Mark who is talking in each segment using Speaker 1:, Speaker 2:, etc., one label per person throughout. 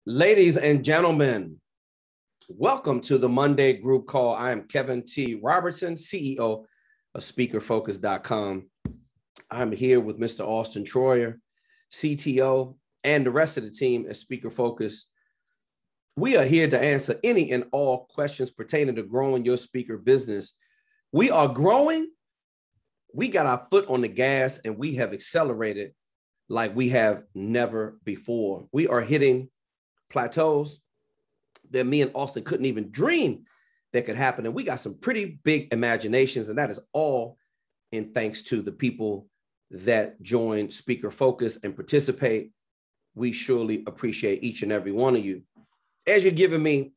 Speaker 1: Ladies and gentlemen, welcome to the Monday group call. I am Kevin T. Robertson, CEO of SpeakerFocus.com. I'm here with Mr. Auston Troyer, CTO, and the rest of the team at Speaker Focus. We are here to answer any and all questions pertaining to growing your speaker business. We are growing. We got our foot on the gas and we have accelerated like we have never before. We are hitting plateaus that me and Austin couldn't even dream that could happen. And we got some pretty big imaginations, and that is all in thanks to the people that join Speaker Focus and participate. We surely appreciate each and every one of you. As you're giving me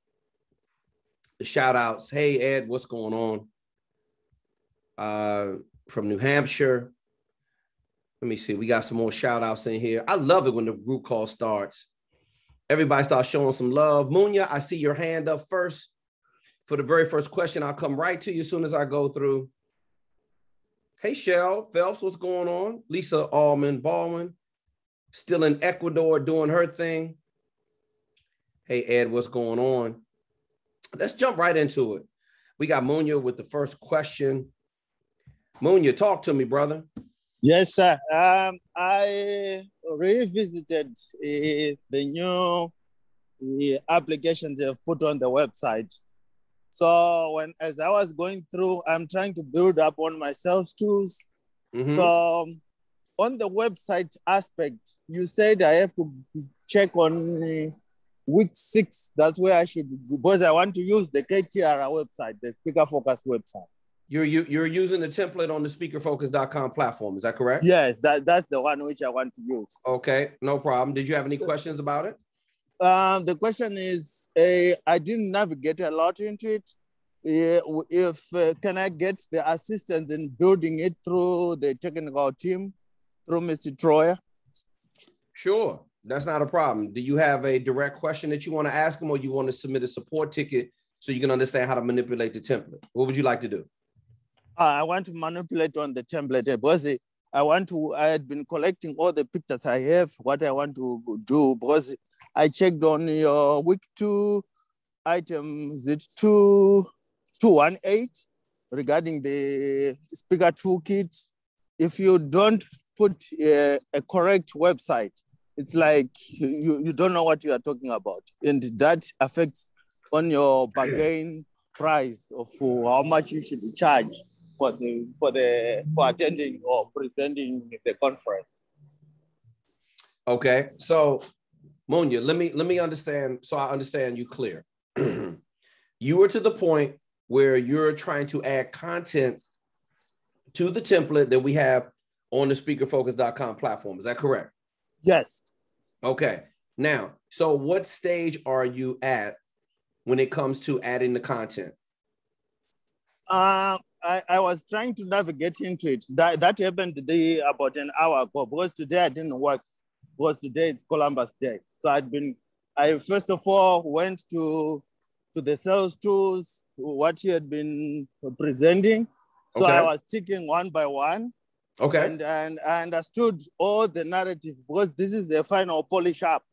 Speaker 1: the shout outs, hey, Ed, what's going on? From New Hampshire. Let me see. We got some more shout outs in here. I love it when the group call starts. Everybody starts showing some love. Munya, I see your hand up first. For the very first question, I'll come right to you as soon as I go through. Hey, Shell Phelps, what's going on? Lisa Allman Baldwin, still in Ecuador doing her thing. Hey, Ed, what's going on? Let's jump right into it. We got Munya with the first question. Munya, talk to me, brother.
Speaker 2: Yes, sir. I revisited the new applications they put on the website. So as I was going through, I'm trying to build up on my sales tools. Mm-hmm. So on the website aspect, you said I have to check on week 6. That's where I should, because I want to use the KTR website, the Speaker Focus website.
Speaker 1: You're using the template on the SpeakerFocus.com platform. Is that correct?
Speaker 2: Yes, that's the one which I want to use.
Speaker 1: Okay, no problem. Did you have any questions about it?
Speaker 2: The question is, I didn't navigate a lot into it. Can I get the assistance in building it through the technical team, through Mr. Troyer?
Speaker 1: Sure, that's not a problem. Do you have a direct question that you want to ask him, or you want to submit a support ticket so you can understand how to manipulate the template? What would you like to do?
Speaker 2: I want to manipulate on the template because I had been collecting all the pictures I have, what I want to do, because I checked on your week 2 item, is it 218 regarding the speaker toolkit. If you don't put a correct website, it's like you don't know what you are talking about. And that affects on your bargain price of how much you should charge for attending or presenting the conference.
Speaker 1: Okay, so Munya, let me understand, so I understand you clear. You are to the point where you're trying to add content to the template that we have on the SpeakerFocus.com platform. Is that correct?
Speaker 2: Yes.
Speaker 1: Okay. Now, so what stage are you at when it comes to adding the content?
Speaker 2: I was trying to navigate into it. That happened today about an hour ago, because today I didn't work, because today it's Columbus Day. So I first of all went to the sales tools, what you had been presenting. So okay. I was ticking one by one.
Speaker 1: Okay.
Speaker 2: And I understood all the narrative, because this is the final polish up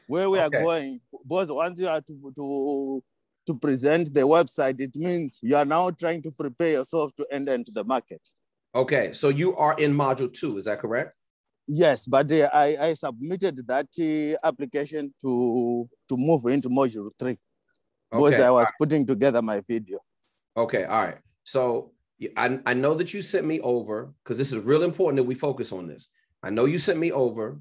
Speaker 2: where we are going. Because once you are to present the website, it means you are now trying to prepare yourself to enter into the market. Okay,
Speaker 1: so you are in module 2, is that correct?
Speaker 2: Yes, but I submitted that application to move into module 3, because I was putting together my video.
Speaker 1: Okay, all right. So I know that you sent me over, because this is really important that we focus on this. I know you sent me over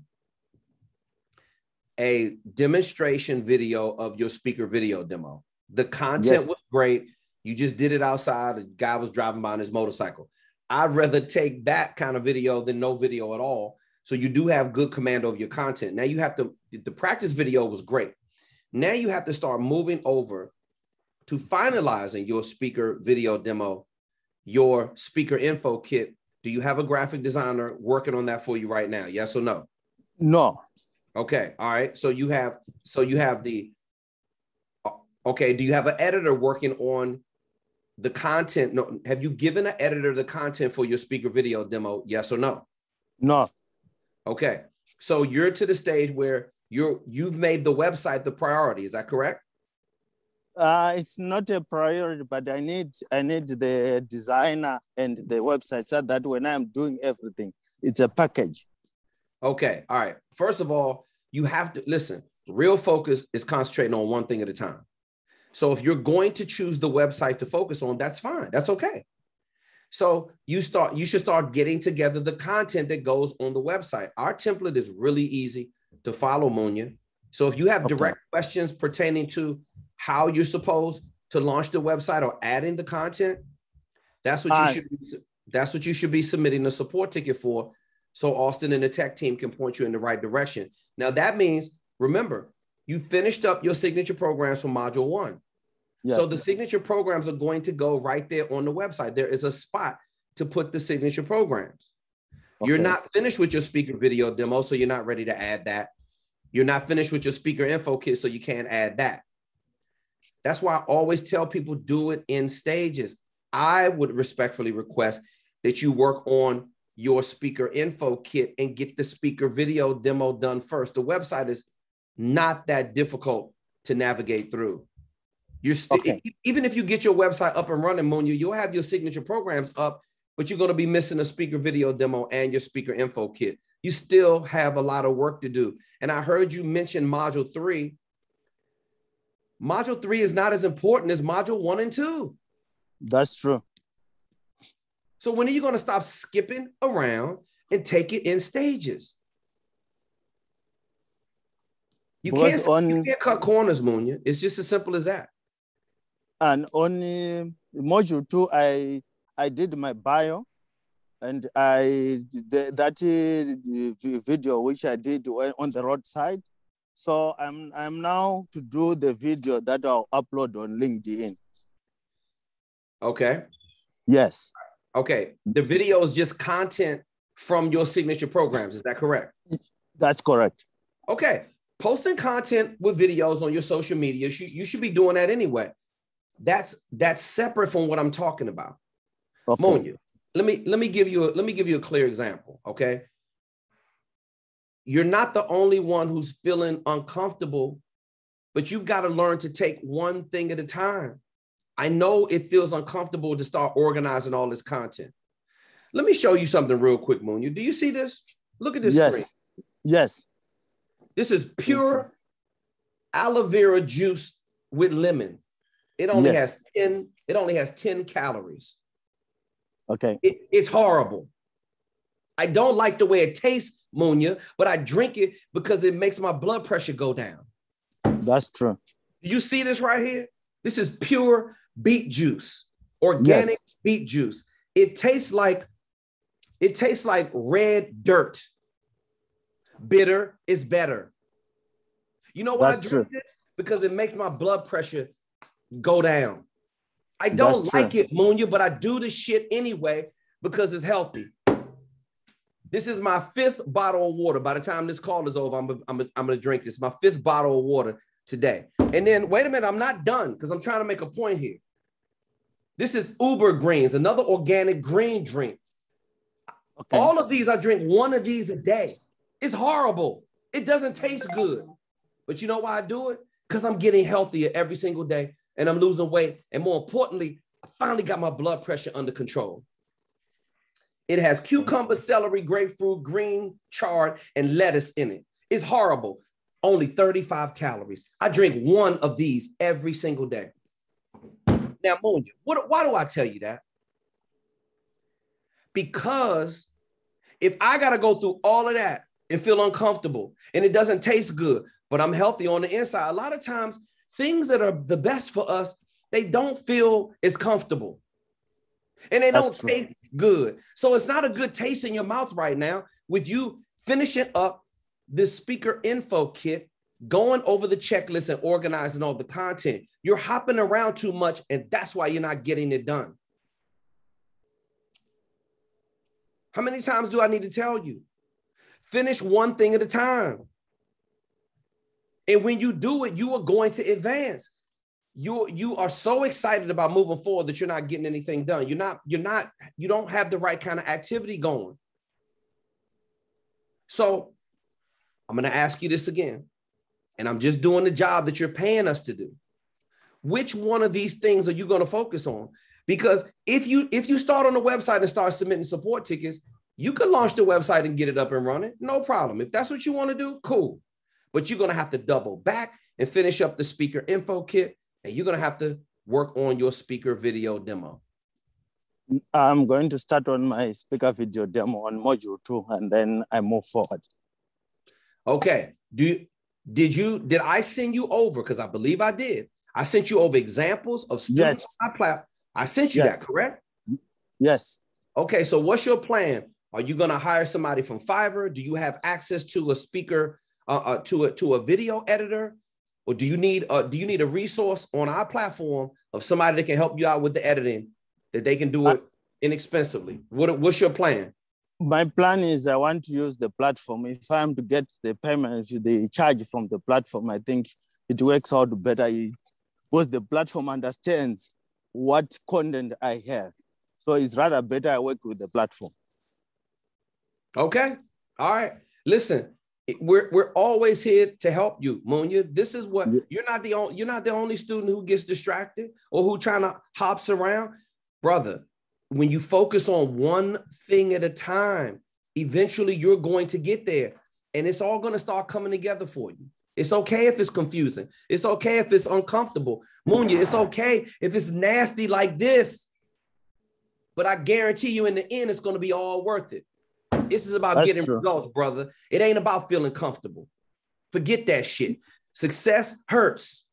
Speaker 1: a demonstration video of your speaker video demo. The content was great. You just did it outside. A guy was driving by on his motorcycle. I'd rather take that kind of video than no video at all. So you do have good command over your content. Now you have to, the practice video was great. Now you have to start moving over to finalizing your speaker video demo, your speaker info kit. Do you have a graphic designer working on that for you right now? Yes or no?
Speaker 2: No.
Speaker 1: Okay. All right. So you have the, okay, do you have an editor working on the content? No, have you given an editor the content for your speaker video demo? Yes or no?
Speaker 2: No.
Speaker 1: Okay. So you're to the stage where you've made the website the priority. Is that correct?
Speaker 2: It's not a priority, but I need the designer and the website so that when I'm doing everything, it's a package.
Speaker 1: Okay. All right. First of all, you have to listen. Real focus is concentrating on one thing at a time. So if you're going to choose the website to focus on, that's fine. That's okay. So you should start getting together the content that goes on the website. Our template is really easy to follow, Munya. So if you have direct questions pertaining to how you're supposed to launch the website or adding the content, that's what you should be submitting a support ticket for. So Auston and the tech team can point you in the right direction. Now that means, remember, you finished up your signature programs from module 1. Yes. So the signature programs are going to go right there on the website. There is a spot to put the signature programs. Okay. You're not finished with your speaker video demo, so you're not ready to add that. You're not finished with your speaker info kit, so you can't add that. That's why I always tell people do it in stages. I would respectfully request that you work on your speaker info kit and get the speaker video demo done first. The website is not that difficult to navigate through. Even if you get your website up and running, Munya, you'll have your signature programs up, but you're going to be missing a speaker video demo and your speaker info kit. You still have a lot of work to do. And I heard you mention module 3. Module 3 is not as important as module 1 and 2.
Speaker 2: That's true.
Speaker 1: So when are you going to stop skipping around and take it in stages? You can't cut corners, Munya. It's just as simple as that.
Speaker 2: And on module 2, I did my bio, and that video which I did on the roadside. So I'm now to do the video that I'll upload on LinkedIn.
Speaker 1: Okay.
Speaker 2: Yes.
Speaker 1: Okay. The video is just content from your signature programs. Is that correct?
Speaker 2: That's correct.
Speaker 1: Okay. Posting content with videos on your social media, you should be doing that anyway. That's separate from what I'm talking about. Okay. Monia, let me give you a clear example. Okay. You're not the only one who's feeling uncomfortable, but you've got to learn to take one thing at a time. I know it feels uncomfortable to start organizing all this content. Let me show you something real quick, Monia. Do you see this? Look at this screen.
Speaker 2: Yes.
Speaker 1: This is pure aloe vera juice with lemon. It only has 10 calories.
Speaker 2: Okay.
Speaker 1: It's horrible. I don't like the way it tastes, Munya, but I drink it because it makes my blood pressure go down.
Speaker 2: That's true.
Speaker 1: You see this right here? This is pure beet juice, organic beet juice. It tastes like red dirt. Bitter is better. You know why I drink this? Because it makes my blood pressure go down. I don't like it, Munya, but I do this shit anyway because it's healthy. This is my 5th bottle of water. By the time this call is over, I'm gonna drink this. My 5th bottle of water today. And then wait a minute, I'm not done because I'm trying to make a point here. This is Uber Greens, another organic green drink. Okay. All of these, I drink one of these a day. It's horrible. It doesn't taste good. But you know why I do it? Because I'm getting healthier every single day and I'm losing weight. And more importantly, I finally got my blood pressure under control. It has cucumber, celery, grapefruit, green chard, and lettuce in it. It's horrible. Only 35 calories. I drink one of these every single day. Now, Monia, why do I tell you that? Because if I got to go through all of that and feel uncomfortable and it doesn't taste good, but I'm healthy on the inside, a lot of times things that are the best for us, they don't feel as comfortable. And they don't taste good. So it's not a good taste in your mouth right now with you finishing up this speaker info kit, going over the checklist and organizing all the content. You're hopping around too much, and that's why you're not getting it done. How many times do I need to tell you? Finish one thing at a time. And when you do it, you are going to advance. You are so excited about moving forward that you're not getting anything done. You don't have the right kind of activity going. So I'm going to ask you this again, and I'm just doing the job that you're paying us to do. Which one of these things are you going to focus on? Because if you start on the website and start submitting support tickets, you can launch the website and get it up and running. No problem. If that's what you want to do, cool. But you're going to have to double back and finish up the speaker info kit, and you're going to have to work on your speaker video demo.
Speaker 2: I'm going to start on my speaker video demo on module 2, and then I move forward.
Speaker 1: Okay. Did I send you over? Because I believe I did. I sent you over examples of students on my platform. I sent you that, correct?
Speaker 2: Yes.
Speaker 1: Okay. So what's your plan? Are you going to hire somebody from Fiverr? Do you have access to a speaker, to a video editor? Or do you need a resource on our platform of somebody that can help you out with the editing, that they can do it inexpensively? What's your plan?
Speaker 2: My plan is I want to use the platform. If I'm to get the payment, the charge from the platform, I think it works out better because the platform understands what content I have. So it's rather better I work with the platform.
Speaker 1: Okay. All right. Listen, we're always here to help you, Munya. This is what you're not the only student who gets distracted or who trying to hops around, brother. When you focus on one thing at a time, eventually you're going to get there, and it's all going to start coming together for you. It's okay if it's confusing. It's okay if it's uncomfortable. Munya, it's okay if it's nasty like this. But I guarantee you in the end, it's going to be all worth it. This is about getting results, brother. It ain't about feeling comfortable. Forget that shit. Success hurts.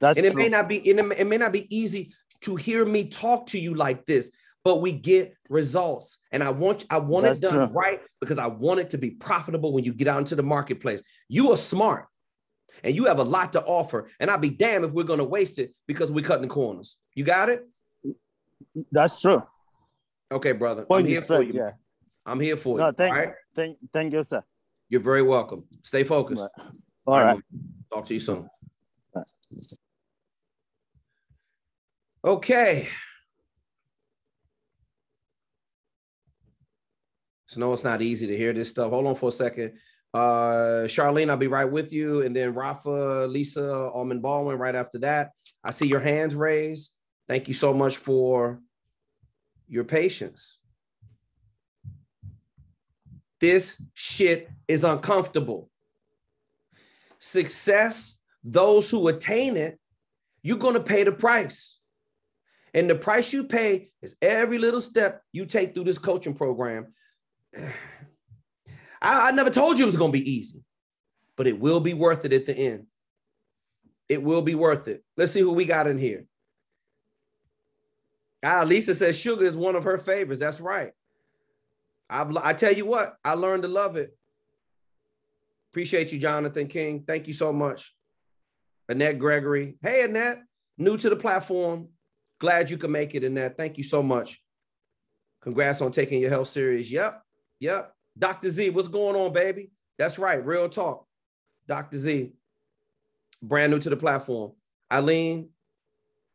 Speaker 1: It may not be easy to hear me talk to you like this, but we get results. And I want it done right, because I want it to be profitable when you get out into the marketplace. You are smart and you have a lot to offer. And I'll be damned if we're going to waste it because we're cutting corners. You got it?
Speaker 2: That's true.
Speaker 1: Okay, brother. I'm here for you. Yeah. I'm here for you.
Speaker 2: Thank you, sir.
Speaker 1: You're very welcome. Stay focused.
Speaker 2: All right.
Speaker 1: Talk to you soon. Okay. So no, it's not easy to hear this stuff. Hold on for a second. Charlene, I'll be right with you. And then Rafa, Lisa, Almond Baldwin right after that. I see your hands raised. Thank you so much for your patience. This shit is uncomfortable. Success, those who attain it, you're going to pay the price. And the price you pay is every little step you take through this coaching program. I never told you it was going to be easy, but it will be worth it at the end. It will be worth it. Let's see who we got in here. Lisa says sugar is one of her favorites. That's right. I tell you what, I learned to love it. Appreciate you, Jonathan King. Thank you so much. Annette Gregory. Hey, Annette, new to the platform. Glad you could make it, Annette. Thank you so much. Congrats on taking your health serious. Yep. Dr. Z, what's going on, baby? That's right. Real talk. Dr. Z, brand new to the platform. Eileen,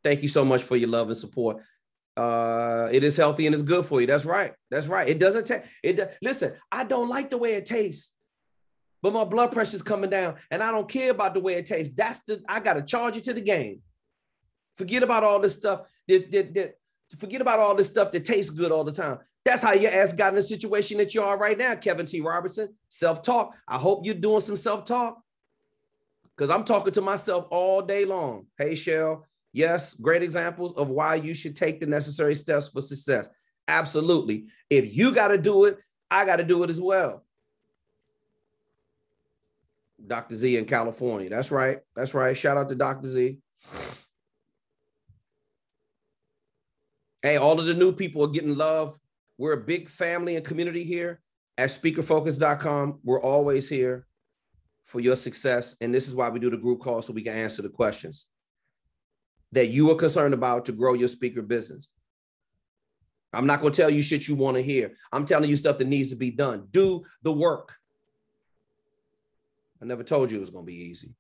Speaker 1: thank you so much for your love and support. It is healthy and it's good for you. That's right. It doesn't taste. Listen, I don't like the way it tastes, but my blood pressure is coming down and I don't care about the way it tastes. I got to charge it to the game. Forget about all this stuff. Forget about all this stuff that tastes good all the time. That's how your ass got in the situation that you are right now, Kevin T. Robertson. Self-talk. I hope you're doing some self-talk, because I'm talking to myself all day long. Hey, Shell. Yes, great examples of why you should take the necessary steps for success. Absolutely. If you got to do it, I got to do it as well. Dr. Z in California. That's right. Shout out to Dr. Z. Hey, all of the new people are getting love. We're a big family and community here at speakerfocus.com. We're always here for your success. And this is why we do the group call, so we can answer the questions that you are concerned about to grow your speaker business. I'm not going to tell you shit you want to hear. I'm telling you stuff that needs to be done. Do the work. I never told you it was going to be easy,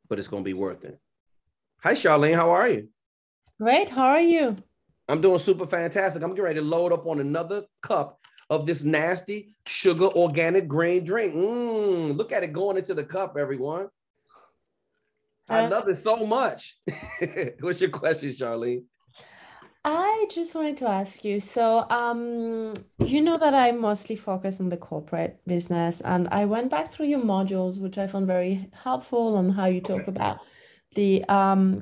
Speaker 1: but it's going to be worth it. Hi, Charlene. How are you?
Speaker 3: Great. How are you?
Speaker 1: I'm doing super fantastic. I'm getting ready to load up on another cup of this nasty sugar organic green drink. Look at it going into the cup, everyone. I love it so much. What's your question, Charlene?
Speaker 3: I just wanted to ask you, so you know that I mostly focus on the corporate business, and I went back through your modules, which I found very helpful on how you talk about the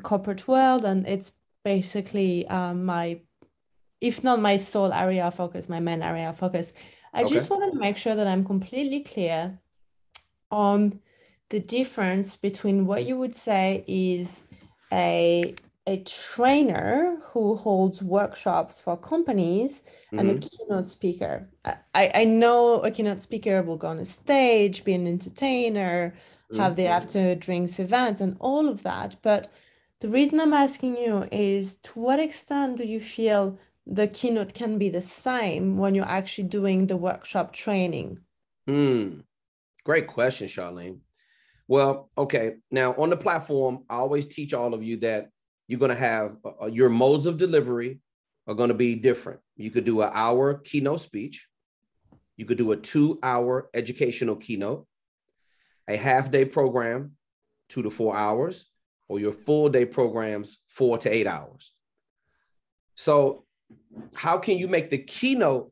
Speaker 3: corporate world, and it's basically my, if not my sole area of focus, my main area of focus. I
Speaker 1: Okay.
Speaker 3: just want to make sure that I'm completely clear on the difference between what you would say is a trainer who holds workshops for companies and a keynote speaker. I know a keynote speaker will go on a stage, be an entertainer, have the after drinks events and all of that. But the reason I'm asking you is, to what extent do you feel the keynote can be the same when you're actually doing the workshop training?
Speaker 1: Great question, Charlene. Well, okay. Now on the platform, I always teach all of you that you're going to have your modes of delivery are going to be different. You could do an hour keynote speech. You could do a 2-hour educational keynote, a half-day program, 2 to 4 hours, or your full-day programs, 4 to 8 hours. So how can you make the keynote,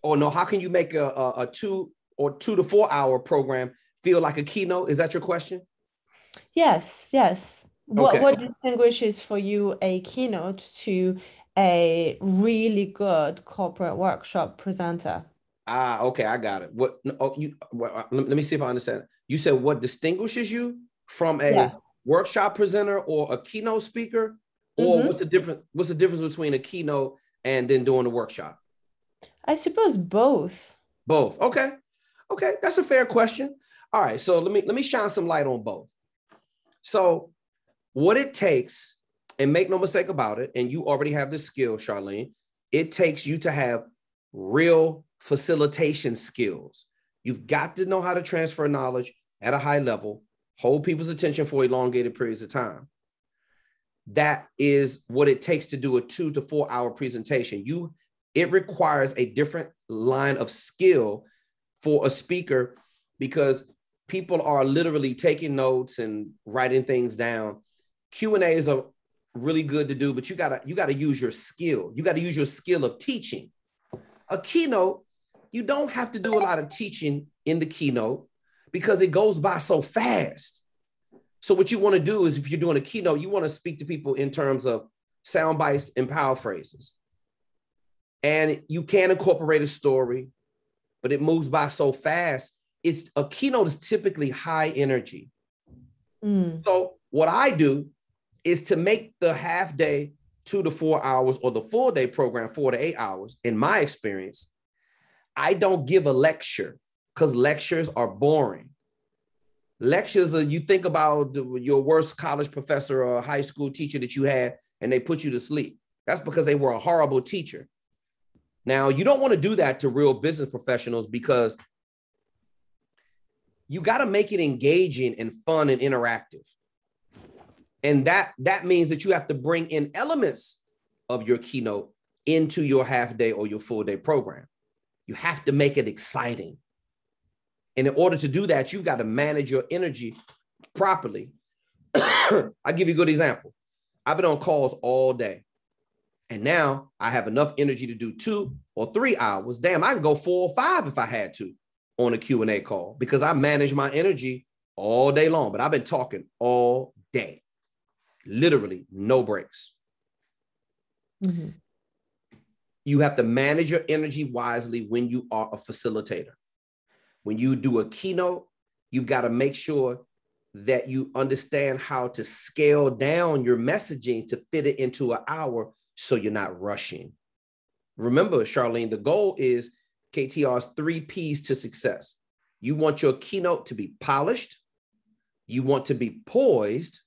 Speaker 1: or no, how can you make a 2 to 4 hour program feel like a keynote? Is that your question?
Speaker 3: Yes, yes.
Speaker 1: Okay.
Speaker 3: What distinguishes for you a keynote to a really good corporate workshop presenter?
Speaker 1: Okay, I got it. Let me see if I understand. You said what distinguishes you from a
Speaker 3: Yeah.
Speaker 1: workshop presenter or a keynote speaker, or
Speaker 3: Mm-hmm.
Speaker 1: what's the difference? What's the difference between a keynote and then doing a workshop?
Speaker 3: I suppose both.
Speaker 1: Both. Okay. Okay, that's a fair question. All right, so let me shine some light on both. So what it takes, and make no mistake about it, and you already have this skill, Charlene, it takes you to have real facilitation skills. You've got to know how to transfer knowledge at a high level, hold people's attention for elongated periods of time. That is what it takes to do a 2 to 4 hour presentation. It requires a different line of skill for a speaker, because people are literally taking notes and writing things down. Q&As are really good to do, but you gotta use your skill. You gotta use your skill of teaching. A keynote, you don't have to do a lot of teaching in the keynote because it goes by so fast. So what you want to do is, if you're doing a keynote, you want to speak to people in terms of sound bites and power phrases. And you can incorporate a story, but it moves by so fast. A keynote is typically high energy. So what I do is to make the half day 2 to 4 hours, or the full day program 4 to 8 hours. In my experience, I don't give a lecture, because lectures are boring. Lectures are, you think about your worst college professor or high school teacher that you had, and they put you to sleep. That's because they were a horrible teacher. Now, you don't want to do that to real business professionals, because you got to make it engaging and fun and interactive. And that means that you have to bring in elements of your keynote into your half day or your full day program. You have to make it exciting. And in order to do that, you've got to manage your energy properly. I'll give you a good example. I've been on calls all day, and now I have enough energy to do 2 or 3 hours. Damn, I can go 4 or 5 if I had to on a Q&A call, because I manage my energy all day long. But I've been talking all day, literally no breaks. Mm-hmm. You have to manage your energy wisely when you are a facilitator. When you do a keynote, you've got to make sure that you understand how to scale down your messaging to fit it into an hour, so you're not rushing. Remember, Charlene, the goal is KTR's 3 P's to success. You want your keynote to be polished, you want to be poised,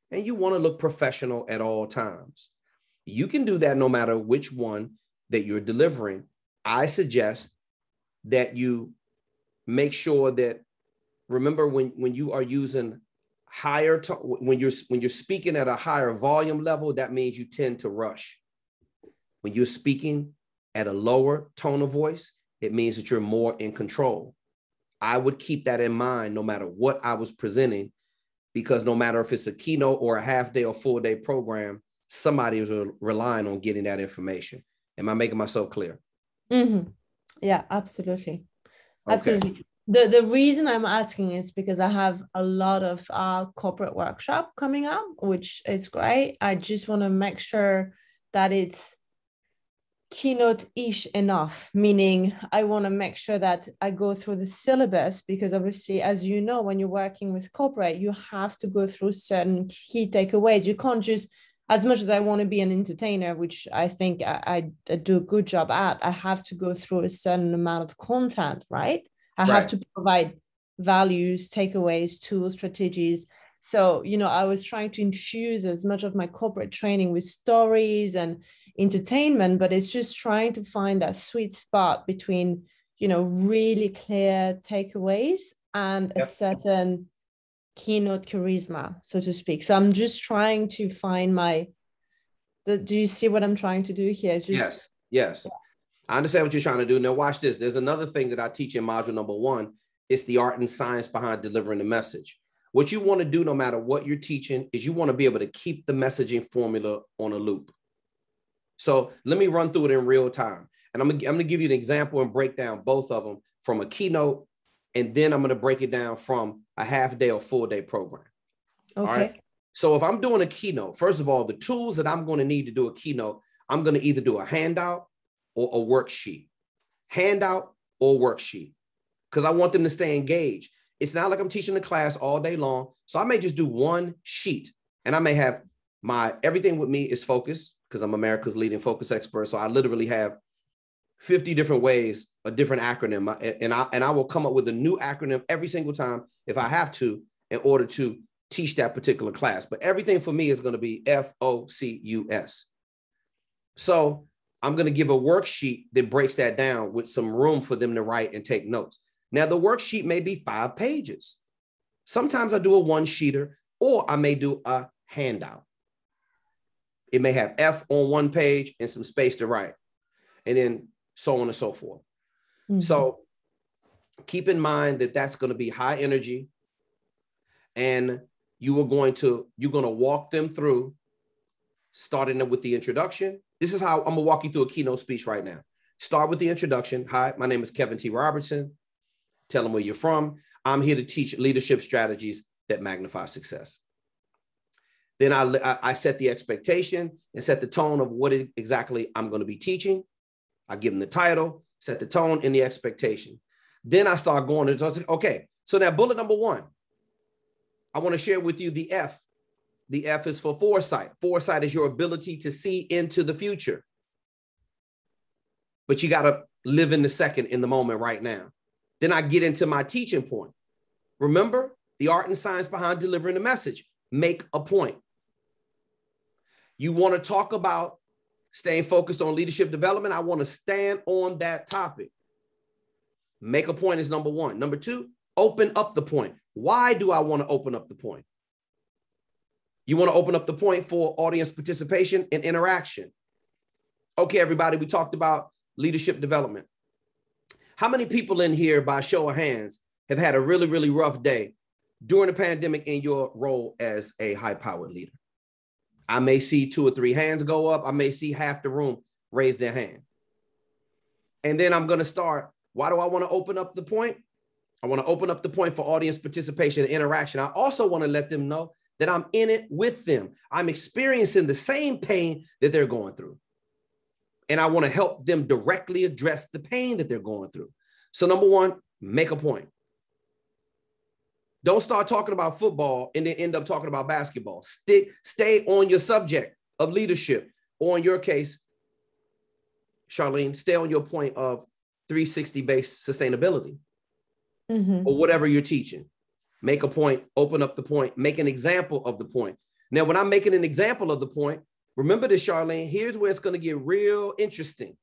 Speaker 1: and you want to look professional at all times. You can do that no matter which one that you're delivering. I suggest that you make sure that, remember, when you are using higher, when you're speaking at a higher volume level, that means you tend to rush. When you're speaking at a lower tone of voice, it means that you're more in control. I would keep that in mind no matter what I was presenting, because no matter if it's a keynote or a half day or full day program, somebody is relying on getting that information. Am I making myself clear?
Speaker 3: Mm-hmm. Yeah, absolutely.
Speaker 1: Okay.
Speaker 3: Absolutely. The reason I'm asking is because I have a lot of corporate workshop coming up, which is great. I just want to make sure that it's keynote-ish enough, meaning I want to make sure that I go through the syllabus, because obviously, as you know, when you're working with corporate, you have to go through certain key takeaways. You can't just, as much as I want to be an entertainer, which I think I do a good job at, I have to go through a certain amount of content, right? I have to provide values, takeaways, tools, strategies. So, I was trying to infuse as much of my corporate training with stories and entertainment, but it's just trying to find that sweet spot between, really clear takeaways and a certain keynote charisma, so to speak. So I'm just trying to find do you see what I'm trying to do here?
Speaker 1: Yes. Yeah. I understand what you're trying to do. Now watch this. There's another thing that I teach in module number 1. It's the art and science behind delivering the message. What you want to do, no matter what you're teaching, is you want to be able to keep the messaging formula on a loop. So let me run through it in real time. And I'm going to give you an example and break down both of them from a keynote. And then I'm going to break it down from a half day or full day program.
Speaker 3: Okay.
Speaker 1: All right. So if I'm doing a keynote, first of all, the tools that I'm going to need to do a keynote, I'm going to either do a handout or a worksheet. Handout or worksheet. Because I want them to stay engaged. It's not like I'm teaching the class all day long. So I may just do one sheet, and I may have everything with me is focus, because I'm America's leading focus expert. So I literally have 50 different ways, a different acronym, and I will come up with a new acronym every single time if I have to, in order to teach that particular class. But everything for me is going to be FOCUS. So I'm going to give a worksheet that breaks that down with some room for them to write and take notes. Now, the worksheet may be 5 pages. Sometimes I do a one-sheeter, or I may do a handout. It may have F on one page and some space to write, and then so on and so forth. Mm-hmm. So keep in mind that that's going to be high energy, and you're going to walk them through, starting with the introduction. This is how I'm going to walk you through a keynote speech right now. Start with the introduction. Hi, my name is Kevin T. Robertson. Tell them where you're from. I'm here to teach leadership strategies that magnify success. Then I set the expectation and set the tone of what exactly I'm going to be teaching. I give them the title, set the tone and the expectation. Then I start going to, okay, so now bullet number 1, I want to share with you the F. The F is for foresight. Foresight is your ability to see into the future. But you got to live in the second, in the moment right now. Then I get into my teaching point. Remember, the art and science behind delivering the message. Make a point. You want to talk about staying focused on leadership development. I want to stand on that topic. Make a point is number 1. Number 2, open up the point. Why do I want to open up the point? You want to open up the point for audience participation and interaction. Okay, everybody, we talked about leadership development. How many people in here, by show of hands, have had a really, really rough day during the pandemic in your role as a high-powered leader? I may see 2 or 3 hands go up. I may see half the room raise their hand. And then I'm going to start. Why do I want to open up the point? I want to open up the point for audience participation and interaction. I also want to let them know that I'm in it with them. I'm experiencing the same pain that they're going through. And I want to help them directly address the pain that they're going through. So number 1, make a point. Don't start talking about football and then end up talking about basketball. Stay on your subject of leadership, or in your case, Charlene, stay on your point of 360-based sustainability, or whatever you're teaching. Make a point, open up the point, make an example of the point. Now, when I'm making an example of the point, remember this, Charlene, here's where it's going to get real interesting.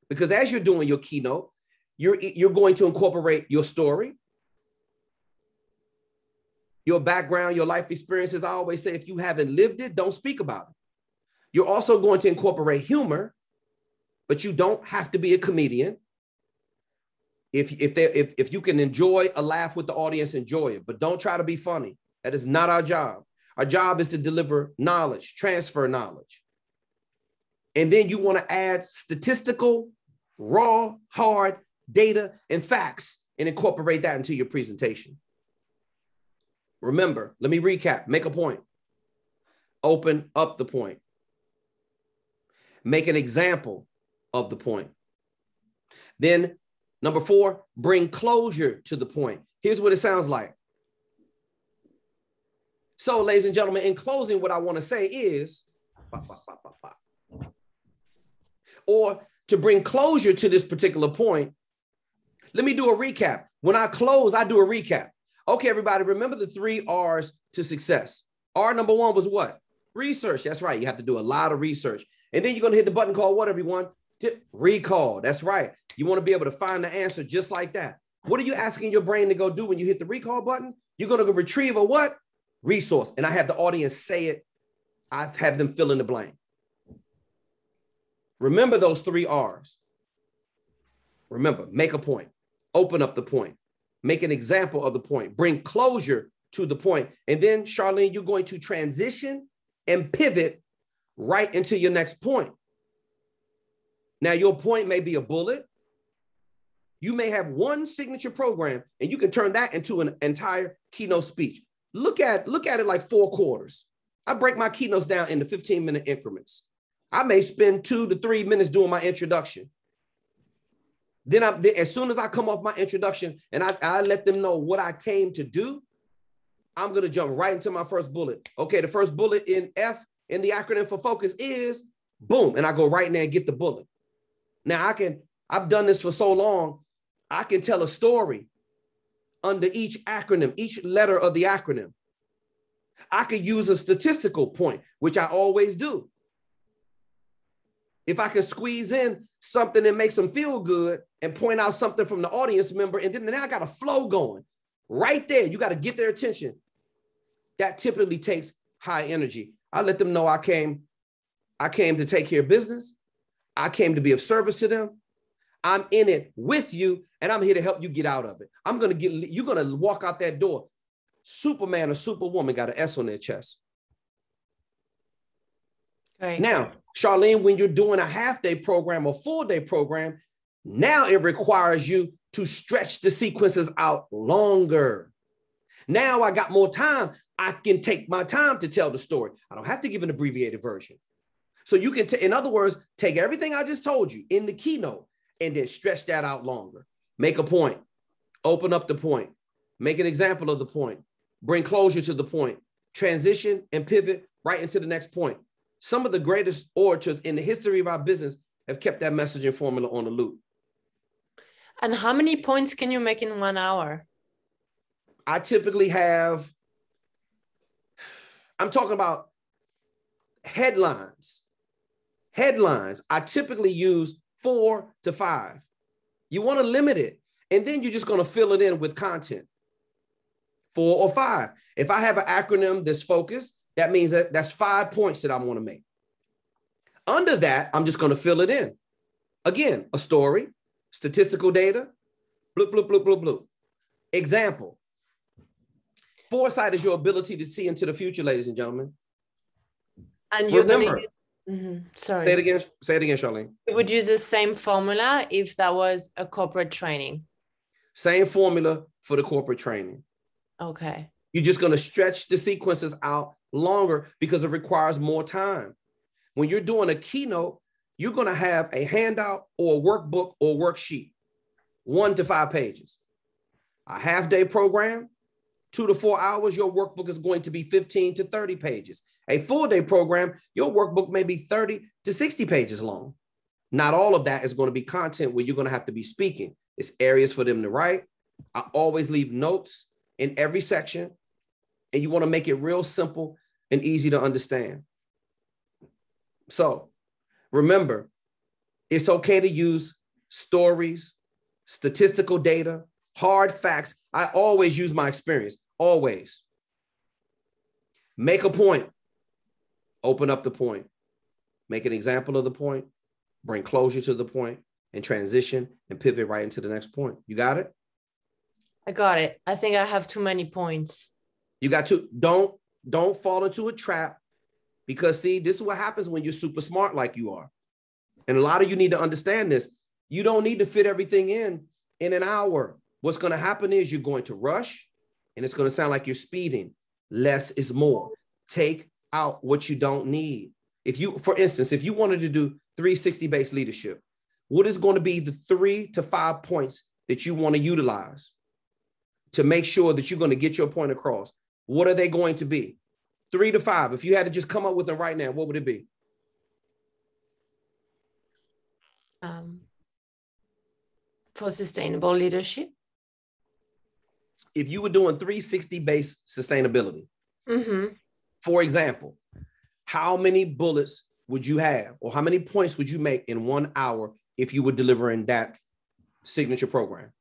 Speaker 1: Because as you're doing your keynote, you're going to incorporate your story, your background, your life experiences. I always say, if you haven't lived it, don't speak about it. You're also going to incorporate humor, but you don't have to be a comedian. If you can enjoy a laugh with the audience, enjoy it, but don't try to be funny. That is not our job. Our job is to deliver knowledge, transfer knowledge. And then you want to add statistical, raw, hard data and facts and incorporate that into your presentation. Remember, let me recap, make a point. Open up the point. Make an example of the point. Then number 4, bring closure to the point. Here's what it sounds like. So, ladies and gentlemen, in closing, what I want to say is, or to bring closure to this particular point, let me do a recap. When I close, I do a recap. Okay, everybody, remember the 3 R's to success. R number 1 was what? Research. That's right. You have to do a lot of research. And then you're going to hit the button called what, everyone? Recall. That's right. You want to be able to find the answer just like that. What are you asking your brain to go do when you hit the recall button? You're going to go retrieve a what? Resource. And I have the audience say it. I've had them fill in the blank. Remember those 3 R's. Remember, make a point. Open up the point. Make an example of the point. Bring closure to the point. And then, Charlene, you're going to transition and pivot right into your next point. Now, your point may be a bullet. You may have one signature program, and you can turn that into an entire keynote speech. Look at it like 4 quarters. I break my keynotes down into 15-minute increments. I may spend 2 to 3 minutes doing my introduction. Then as soon as I come off my introduction and I let them know what I came to do, I'm going to jump right into my first bullet. Okay, the first bullet in F in the acronym for focus is boom. And I go right in there and get the bullet. Now I've done this for so long, I can tell a story under each acronym, each letter of the acronym. I could use a statistical point, which I always do. If I can squeeze in something that makes them feel good and point out something from the audience member, and then now I got a flow going right there. You got to get their attention. That typically takes high energy. I let them know I came to take care of business. I came to be of service to them. I'm in it with you, and I'm here to help you get out of it. You're going to walk out that door. Superman or Superwoman got an S on their chest. Right. Now, Charlene, when you're doing a half-day program or full-day program, now it requires you to stretch the sequences out longer. Now I got more time. I can take my time to tell the story. I don't have to give an abbreviated version. So you can, in other words, take everything I just told you in the keynote and then stretch that out longer. Make a point. Open up the point. Make an example of the point. Bring closure to the point. Transition and pivot right into the next point. Some of the greatest orators in the history of our business have kept that messaging formula on the loop.
Speaker 3: And how many points can you make in 1 hour?
Speaker 1: I typically have, I'm talking about headlines. Headlines, I typically use 4 to 5. You want to limit it, and then you're just going to fill it in with content. 4 or 5. If I have an acronym that's focused, that means that's 5 points that I want to make. Under that, I'm just going to fill it in. Again, a story, statistical data, bloop, bloop, bloop, bloop, bloop. Example. Foresight is your ability to see into the future, ladies and gentlemen.
Speaker 3: And you're
Speaker 1: remember.
Speaker 3: Sorry.
Speaker 1: Say it again. Say it again, Charlene.
Speaker 3: You would use the same formula if that was a corporate training.
Speaker 1: Same formula for the corporate training.
Speaker 3: Okay.
Speaker 1: You're just going to stretch the sequences out longer because it requires more time. When you're doing a keynote, you're going to have a handout or a workbook or worksheet, 1 to 5 pages. A half-day program, 2 to 4 hours, your workbook is going to be 15 to 30 pages. A full-day program, your workbook may be 30 to 60 pages long. Not all of that is going to be content where you're going to have to be speaking. It's areas for them to write. I always leave notes in every section, and you want to make it real simple and easy to understand. So remember, it's okay to use stories, statistical data, hard facts. I always use my experience, always. Make a point, open up the point, make an example of the point, bring closure to the point, and transition and pivot right into the next point. You got it?
Speaker 3: I got it. I think I have too many points.
Speaker 1: You got to, don't fall into a trap, because see, this is what happens when you're super smart like you are. And a lot of you need to understand this. You don't need to fit everything in an hour. What's going to happen is you're going to rush, and it's going to sound like you're speeding. Less is more. Take out what you don't need. If you, for instance, if you wanted to do 360-based leadership, what is going to be the 3 to 5 points that you want to utilize to make sure that you're going to get your point across? What are they going to be? 3 to 5. If you had to just come up with them right now, what would it be?
Speaker 3: For sustainable leadership.
Speaker 1: If you were doing 360-based sustainability, for example, how many bullets would you have, or how many points would you make in 1 hour if you were delivering that signature program?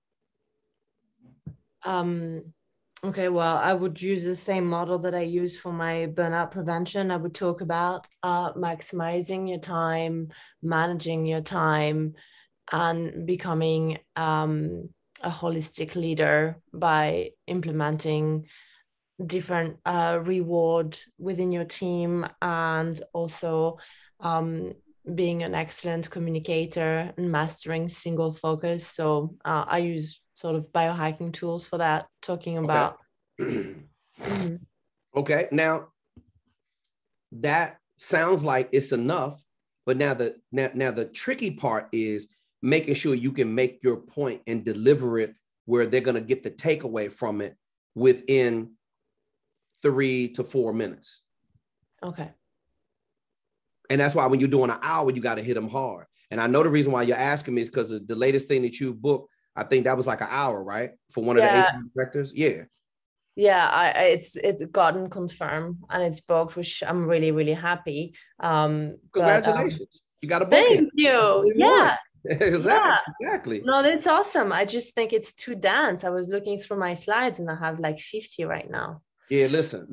Speaker 3: Okay, well, I would use the same model that I use for my burnout prevention. I would talk about maximizing your time, managing your time, and becoming a holistic leader by implementing different reward within your team, and also being an excellent communicator and mastering single focus. So I use sort of biohacking tools for that, talking about.
Speaker 1: Okay, now that sounds like it's enough, but now the tricky part is making sure you can make your point and deliver it where they're going to get the takeaway from it within 3 to 4 minutes.
Speaker 3: Okay.
Speaker 1: And that's why when you're doing an hour, you got to hit them hard. And I know the reason why you're asking me is because the latest thing that you booked, I think that was like an hour, right? For one of the HR directors. Yeah.
Speaker 3: Yeah, it's gotten confirmed and it's booked, which I'm really, really happy.
Speaker 1: Congratulations. You got a book.
Speaker 3: Thank you. Yeah.
Speaker 1: Exactly.
Speaker 3: No, that's awesome. I just think it's too dense. I was looking through my slides and I have like 50 right now.
Speaker 1: Yeah, listen.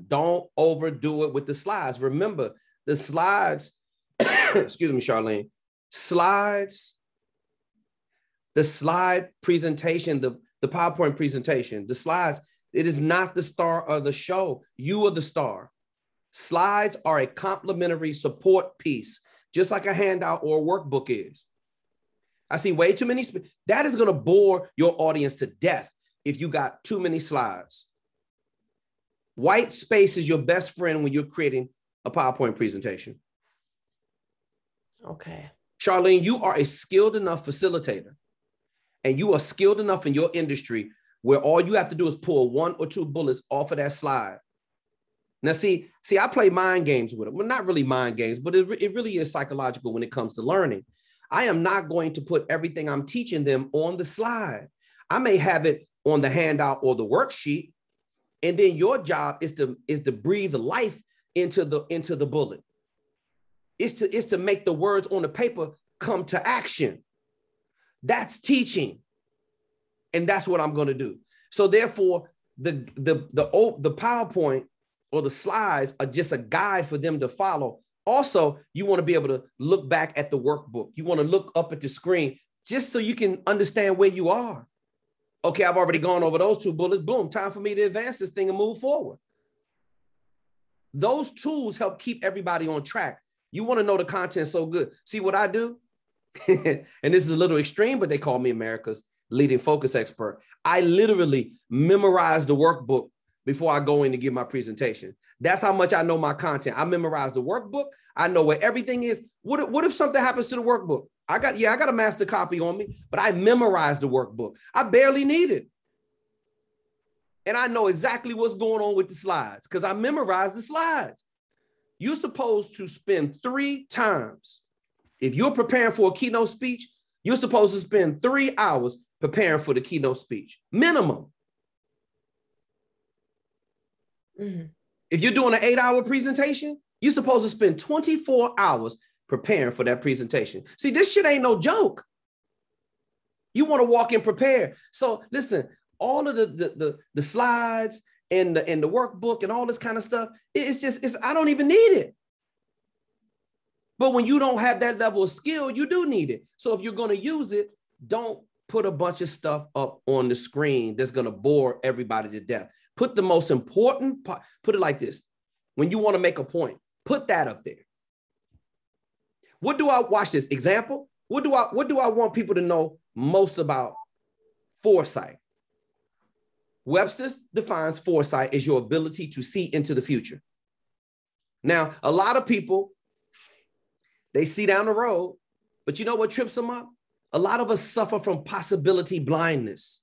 Speaker 1: Don't overdo it with the slides. Remember, the slides, excuse me, Charlene, the slide presentation, the PowerPoint presentation, the slides, it is not the star of the show. You are the star. Slides are a complementary support piece, just like a handout or a workbook is. I see way too many. That is going to bore your audience to death if you got too many slides. White space is your best friend when you're creating a PowerPoint presentation.
Speaker 3: Okay.
Speaker 1: Charlene, you are a skilled enough facilitator, and you are skilled enough in your industry where all you have to do is pull 1 or 2 bullets off of that slide. Now, see, I play mind games with them. Well, not really mind games, but it really is psychological when it comes to learning. I am not going to put everything I'm teaching them on the slide. I may have it on the handout or the worksheet, and then your job is to breathe life into the bullet. It's to make the words on the paper come to action. That's teaching. And that's what I'm going to do. So therefore, the PowerPoint or the slides are just a guide for them to follow. Also, you want to be able to look back at the workbook. You want to look up at the screen just so you can understand where you are. Okay, I've already gone over those 2 bullets. Boom, time for me to advance this thing and move forward. Those tools help keep everybody on track. You want to know the content so good. See what I do? And this is a little extreme, but they call me America's leading focus expert. I literally memorize the workbook before I go in to give my presentation. That's how much I know my content. I memorize the workbook. I know where everything is. What if something happens to the workbook? I got a master copy on me, but I memorized the workbook. I barely need it. And I know exactly what's going on with the slides because I memorized the slides. You're supposed to spend 3 times. If you're preparing for a keynote speech, you're supposed to spend 3 hours preparing for the keynote speech, minimum. Mm-hmm. If you're doing an 8-hour presentation, you're supposed to spend 24 hours preparing for that presentation. See, this shit ain't no joke. You want to walk in prepared. So listen, all of the slides and the workbook and all this kind of stuff, it's I don't even need it. But when you don't have that level of skill, you do need it. So if you're going to use it, don't put a bunch of stuff up on the screen that's going to bore everybody to death. Put the most important part, put it like this. When you want to make a point, put that up there. What do I watch this example? What do I want people to know most about foresight? Webster defines foresight as your ability to see into the future. Now, a lot of people, they see down the road, but you know what trips them up? A lot of us suffer from possibility blindness.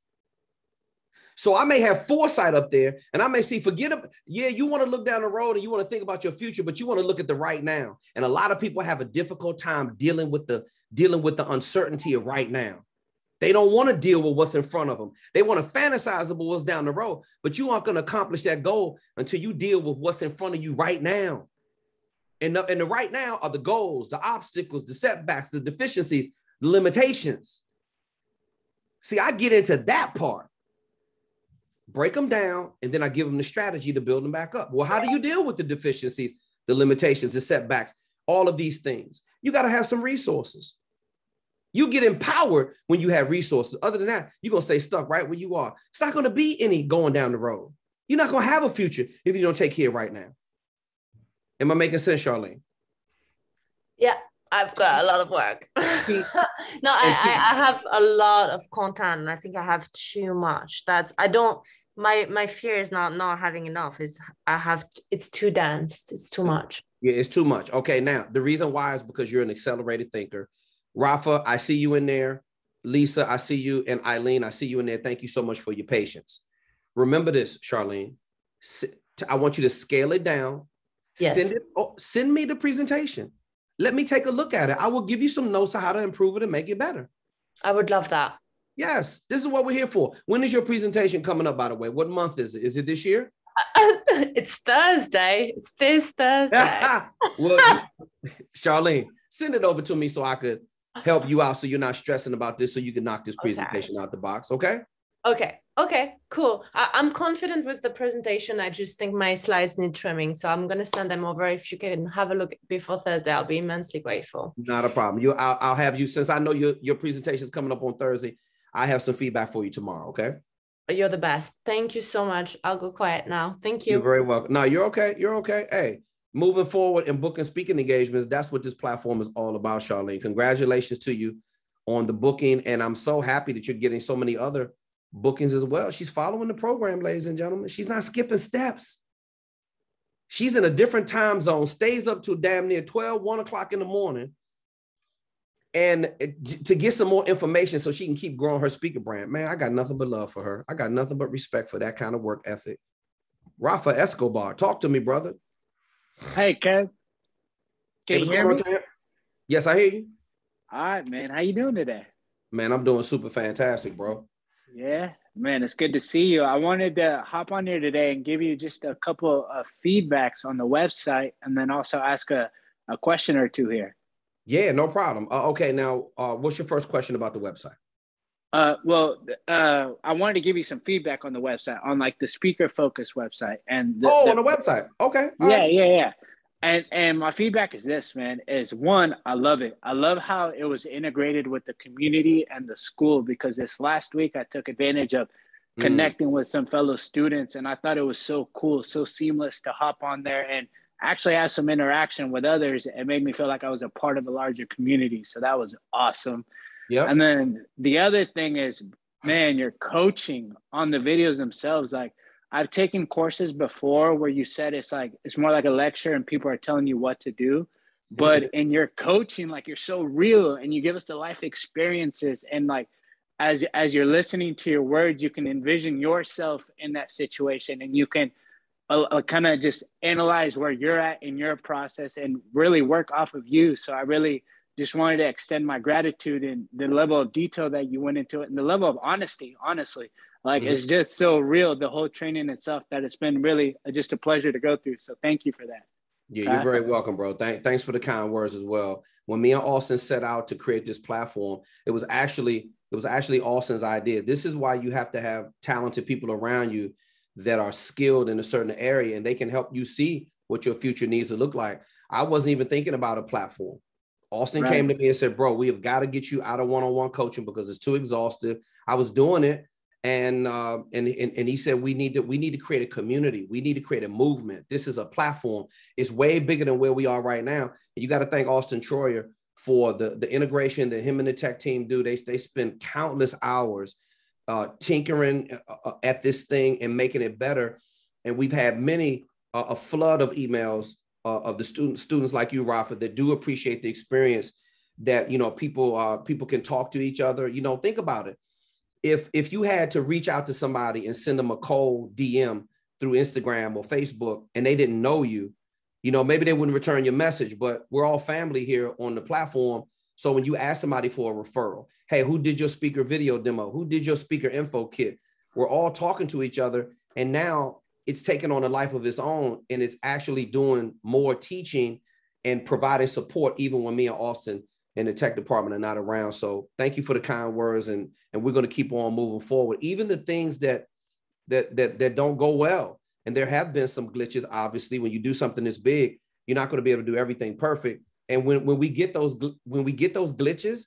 Speaker 1: So I may have foresight up there and I may see, you want to look down the road and you want to think about your future, but you want to look at the right now. And a lot of people have a difficult time dealing with the uncertainty of right now. They don't want to deal with what's in front of them. They want to fantasize about what's down the road, but you aren't going to accomplish that goal until you deal with what's in front of you right now. And the right now are the goals, the obstacles, the setbacks, the deficiencies, the limitations. See, I get into that part, break them down, and then I give them the strategy to build them back up. Well, how do you deal with the deficiencies, the limitations, the setbacks, all of these things? You got to have some resources. You get empowered when you have resources. Other than that, you're going to stay stuck right where you are. It's not going to be any going down the road. You're not going to have a future if you don't take care right now. Am I making sense, Charlene?
Speaker 3: Yeah, I've got a lot of work. No, I have a lot of content, and I think I have too much. My fear is not having enough. It's too dense. It's too much.
Speaker 1: Yeah, it's too much. Okay, now the reason why is because you're an accelerated thinker. Rafa, I see you in there. Lisa, I see you. And Eileen, I see you in there. Thank you so much for your patience. Remember this, Charlene. I want you to scale it down.
Speaker 3: Yes.
Speaker 1: Send me the presentation. Let me take a look at it. I will give you some notes on how to improve it and make it better.
Speaker 3: I would love that. Yes,
Speaker 1: this is what we're here for. When is your presentation coming up, by the way? What month is it? Is it this year?
Speaker 3: It's Thursday. It's this Thursday.
Speaker 1: Well, Charlene, send it over to me so I could help you out so you're not stressing about this, so you can knock this presentation out the box, okay?
Speaker 3: Okay, cool. I'm confident with the presentation. I just think my slides need trimming, so I'm going to send them over. If you can have a look before Thursday, I'll be immensely grateful.
Speaker 1: Not a problem. I'll have you, since I know your presentation is coming up on Thursday, I have some feedback for you tomorrow, okay?
Speaker 3: You're the best. Thank you so much. I'll go quiet now. Thank you.
Speaker 1: You're very welcome. No, you're okay. You're okay. Hey, moving forward in booking speaking engagements, that's what this platform is all about, Charlene. Congratulations to you on the booking. And I'm so happy that you're getting so many other bookings as well. She's following the program, ladies and gentlemen. She's not skipping steps. She's in a different time zone, stays up to damn near 1 o'clock in the morning, and to get some more information so she can keep growing her speaker brand. Man, I got nothing but love for her. I got nothing but respect for that kind of work ethic. Rafa Escobar, talk to me, brother.
Speaker 4: Hey, Kev. Can you hear me?
Speaker 1: Yes, I hear you.
Speaker 4: All right, man. How you doing today?
Speaker 1: Man, I'm doing super fantastic, bro.
Speaker 4: Yeah, man, it's good to see you. I wanted to hop on here today and give you just a couple of feedbacks on the website, and then also ask a question or two here.
Speaker 1: Yeah, no problem. Okay, now, what's your first question about the website?
Speaker 4: I wanted to give you some feedback on the website, on like the speaker focus website. And
Speaker 1: on the website. Okay.
Speaker 4: Yeah. And my feedback is this, man, is one, I love it. I love how it was integrated with the community and the school, because this last week I took advantage of connecting with some fellow students, and I thought it was so cool, so seamless to hop on there and actually have some interaction with others. It made me feel like I was a part of a larger community. So that was awesome. Yeah. And then the other thing is, man, your coaching on the videos themselves. Like, I've taken courses before where you said it's more like a lecture and people are telling you what to do. But in your coaching, like, you're so real and you give us the life experiences. And like, as you're listening to your words, you can envision yourself in that situation, and you can kind of just analyze where you're at in your process and really work off of you. So I really just wanted to extend my gratitude in the level of detail that you went into it, and the level of honesty, honestly. Like, it's just so real, the whole training itself, that it's been really just a pleasure to go through. So thank you for that.
Speaker 1: Yeah, you're very welcome, bro. Thanks for the kind words as well. When me and Austin set out to create this platform, it was actually Austin's idea. This is why you have to have talented people around you that are skilled in a certain area, and they can help you see what your future needs to look like. I wasn't even thinking about a platform. Austin came to me and said, bro, we have got to get you out of one-on-one coaching because it's too exhaustive. I was doing it. And he said, we need to create a community. We need to create a movement. This is a platform. It's way bigger than where we are right now. And you got to thank Auston Troyer for the integration that him and the tech team do. They spend countless hours tinkering at this thing and making it better. And we've had a flood of emails of the students like you, Rafa, that do appreciate the experience that, people can talk to each other. Think about it. If you had to reach out to somebody and send them a cold DM through Instagram or Facebook and they didn't know you, maybe they wouldn't return your message, but we're all family here on the platform. So when you ask somebody for a referral, hey, who did your speaker video demo? Who did your speaker info kit? We're all talking to each other. And now it's taken on a life of its own, and it's actually doing more teaching and providing support even when me and Austin and the tech department are not around. So thank you for the kind words, and we're going to keep on moving forward. Even the things that don't go well, and there have been some glitches. Obviously, when you do something this big, you're not going to be able to do everything perfect. And when we get those glitches,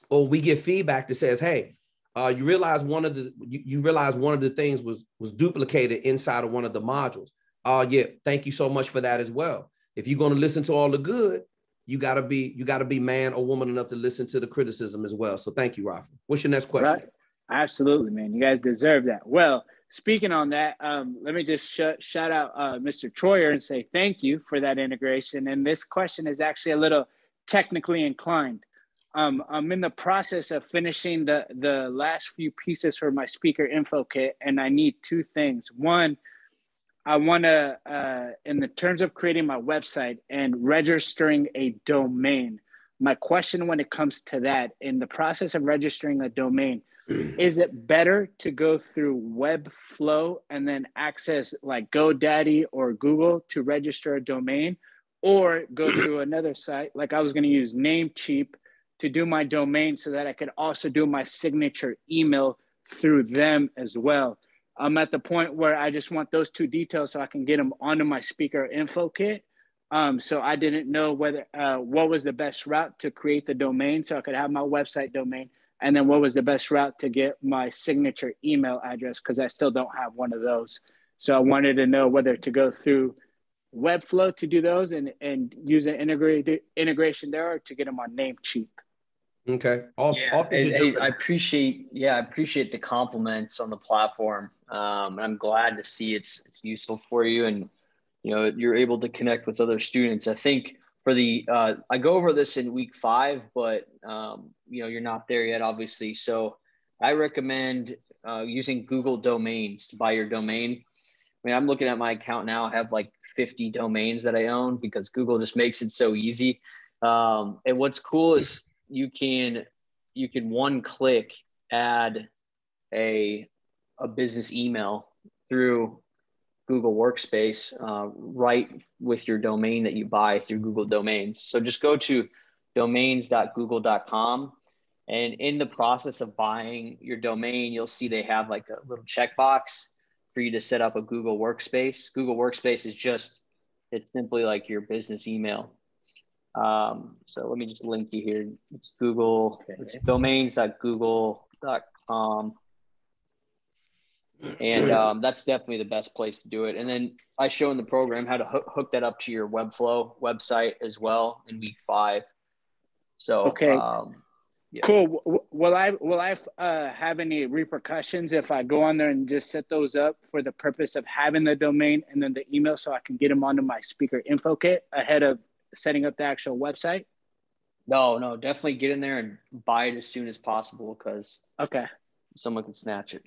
Speaker 1: or we get feedback that says, hey, you realize one of the things was duplicated inside of one of the modules. Yeah, thank you so much for that as well. If you're going to listen to all the good, you gotta be man or woman enough to listen to the criticism as well. So thank you, Rafa. What's your next question?
Speaker 4: Right. Absolutely, man. You guys deserve that. Well, speaking on that, let me just shout out Mr. Troyer and say thank you for that integration. And this question is actually a little technically inclined. I'm in the process of finishing the last few pieces for my speaker info kit, and I need two things. One, I want to, in the terms of creating my website and registering a domain, my question when it comes to that, in the process of registering a domain, is it better to go through Webflow and then access like GoDaddy or Google to register a domain, or go through another site? Like I was going to use Namecheap to do my domain so that I could also do my signature email through them as well. I'm at the point where I just want those two details so I can get them onto my speaker info kit. So I didn't know whether what was the best route to create the domain so I could have my website domain, and then what was the best route to get my signature email address, because I still don't have one of those. So I wanted to know whether to go through Webflow to do those and use an integration there, or to get them on Namecheap.
Speaker 1: Okay.
Speaker 5: I appreciate the compliments on the platform. I'm glad to see it's useful for you, and you're able to connect with other students. I think for I go over this in week 5, but you're not there yet, obviously. So I recommend using Google Domains to buy your domain. I mean, I'm looking at my account now. I have like 50 domains that I own because Google just makes it so easy. And what's cool is you can one click add a business email through Google Workspace right with your domain that you buy through Google Domains. So just go to domains.google.com, and in the process of buying your domain, you'll see they have like a little checkbox for you to set up a Google Workspace. Google Workspace is it's simply like your business email. So let me just link you here. It's Google, it's domains.google.com. And that's definitely the best place to do it. And then I show in the program how to hook that up to your Webflow website as well in week 5. So,
Speaker 4: okay.
Speaker 5: Yeah.
Speaker 4: Cool. Will I have any repercussions if I go on there and just set those up for the purpose of having the domain and then the email so I can get them onto my speaker info kit ahead of setting up the actual website?
Speaker 5: No, definitely get in there and buy it as soon as possible, because someone can snatch it.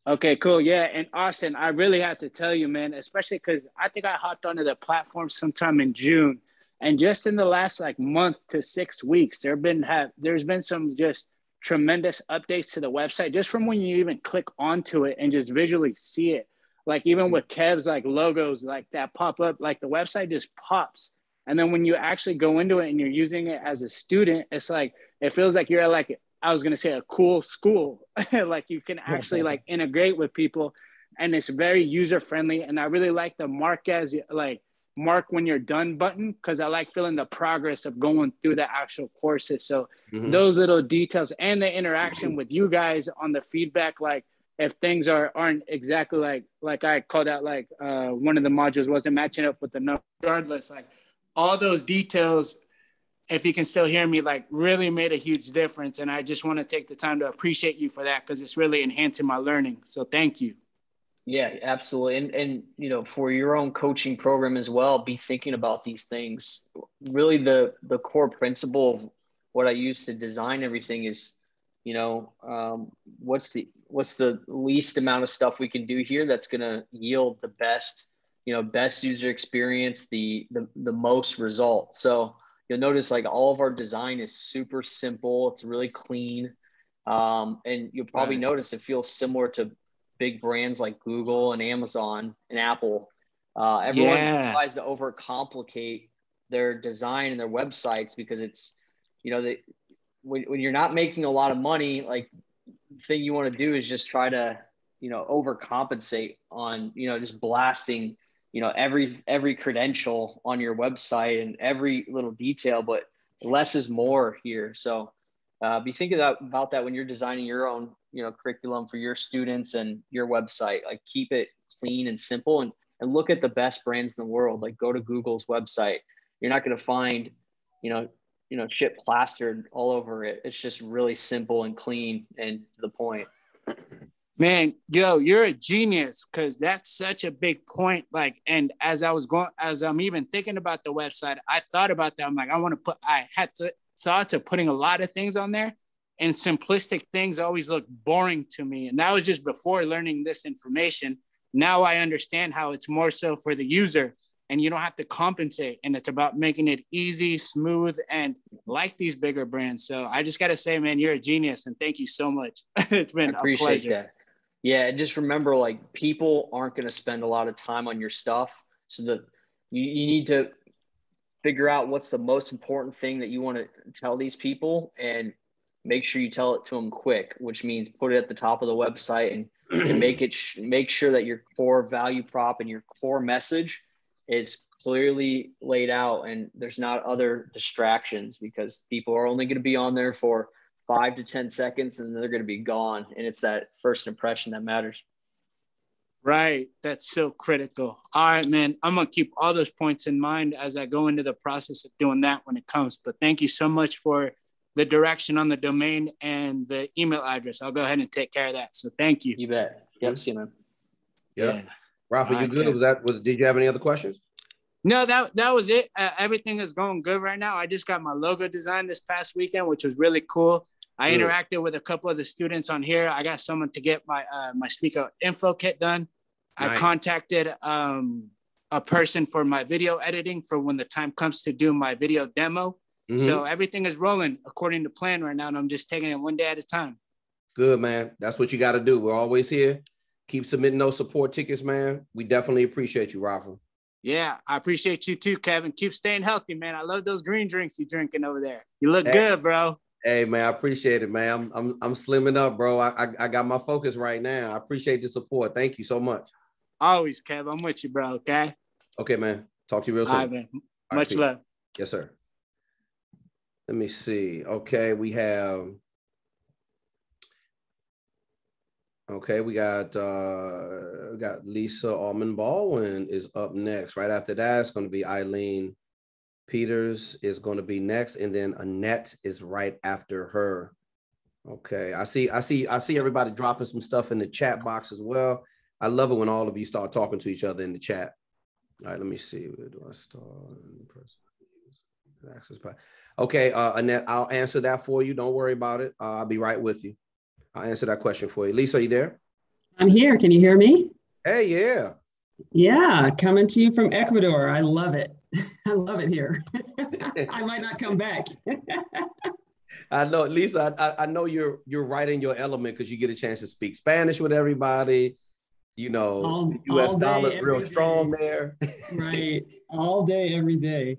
Speaker 4: Okay, cool. Yeah. And Austin, I really have to tell you, man, especially because I think I hopped onto the platform sometime in June. And just in the last month to 6 weeks, there's been some just tremendous updates to the website, just from when you even click onto it and just visually see it. Like even with Kev's logos that pop up, the website just pops. And then when you actually go into it and you're using it as a student, it's it feels like you're at I was going to say a cool school. You can actually integrate with people, and it's very user friendly. And I really like the mark as mark when you're done button, because I like feeling the progress of going through the actual courses. So those little details and the interaction with you guys on the feedback, like if things aren't exactly like I called out, like one of the modules wasn't matching up with the number. Regardless, like all those details, if you can still hear me, like really made a huge difference. And I just want to take the time to appreciate you for that, because it's really enhancing my learning. So thank you.
Speaker 5: Yeah, absolutely. And, you know, for your own coaching program as well, be thinking about these things. Really the core principle of what I use to design everything is, you know, what's the least amount of stuff we can do here that's going to yield the best, you know, best user experience, the most result. So you'll notice like all of our design is super simple. It's really clean. And you'll probably notice it feels similar to big brands like Google and Amazon and Apple. Everyone tries to overcomplicate their design and their websites because it's, you know, when you're not making a lot of money, like the thing you want to do is just try to, you know, overcompensate on, you know, just blasting, you know, every credential on your website and every little detail, but less is more here. So be thinking about that when you're designing your own, you know, curriculum for your students and your website. Like keep it clean and simple, and look at the best brands in the world. Like go to Google's website. You're not going to find, you know, shit plastered all over it. It's just really simple and clean and to the point.
Speaker 4: Man, yo, you're a genius, because that's such a big point. Like, and as I'm even thinking about the website, I thought about that. I'm like, I had thoughts of putting a lot of things on there, and simplistic things always look boring to me. And that was just before learning this information. Now I understand how it's more so for the user, and you don't have to compensate. And it's about making it easy, smooth, and like these bigger brands. So I just got to say, man, you're a genius, and thank you so much. It's been a pleasure.
Speaker 5: That. Yeah. And just remember, like people aren't going to spend a lot of time on your stuff. So that you need to figure out what's the most important thing that you want to tell these people, and make sure you tell it to them quick, which means put it at the top of the website and make sure that your core value prop and your core message is clearly laid out, and there's not other distractions, because people are only going to be on there for 5 to 10 seconds and they're going to be gone. And it's that first impression that matters.
Speaker 4: Right. That's so critical. All right, man. I'm going to keep all those points in mind as I go into the process of doing that when it comes. But thank you so much for the direction on the domain and the email address. I'll go ahead and take care of that. So thank you.
Speaker 5: You bet. Yep. See you, man.
Speaker 1: Yeah. Rafa, you good? Did you have any other questions?
Speaker 4: No, that was it. Everything is going good right now. I just got my logo designed this past weekend, which was really cool. I interacted with a couple of the students on here. I got someone to get my speaker info kit done. Nice. I contacted a person for my video editing for when the time comes to do my video demo. So everything is rolling according to plan right now, and I'm just taking it one day at a time.
Speaker 1: Good, man. That's what you got to do. We're always here. Keep submitting those support tickets, man. We definitely appreciate you, Rafa.
Speaker 4: Yeah, I appreciate you too, Kevin. Keep staying healthy, man. I love those green drinks you're drinking over there. You look good, bro.
Speaker 1: Hey, man, I appreciate it, man. I'm slimming up, bro. I got my focus right now. I appreciate the support. Thank you so much.
Speaker 4: Always, Kev. I'm with you, bro. Okay.
Speaker 1: Okay, man. Talk to you real soon.
Speaker 4: All right, man. Much love.
Speaker 1: Yes, sir. Let me see. Okay, we got Lisa Allman Baldwin is up next. Right after that, it's going to be Eileen Peters is going to be next, and then Annette is right after her. Okay, I see everybody dropping some stuff in the chat box as well. I love it when all of you start talking to each other in the chat. All right, let me see. Where do I start? Access. Okay, Annette, I'll answer that for you. Don't worry about it. I'll be right with you. I'll answer that question for you. Lisa, are you there?
Speaker 6: I'm here. Can you hear me?
Speaker 1: Hey, yeah.
Speaker 6: Yeah, coming to you from Ecuador. I love it. I love it here. I might not come back.
Speaker 1: I know, Lisa, I know you're right in your element because you get a chance to speak Spanish with everybody. You know, the U.S. dollar real strong there.
Speaker 6: Right. All day, every day.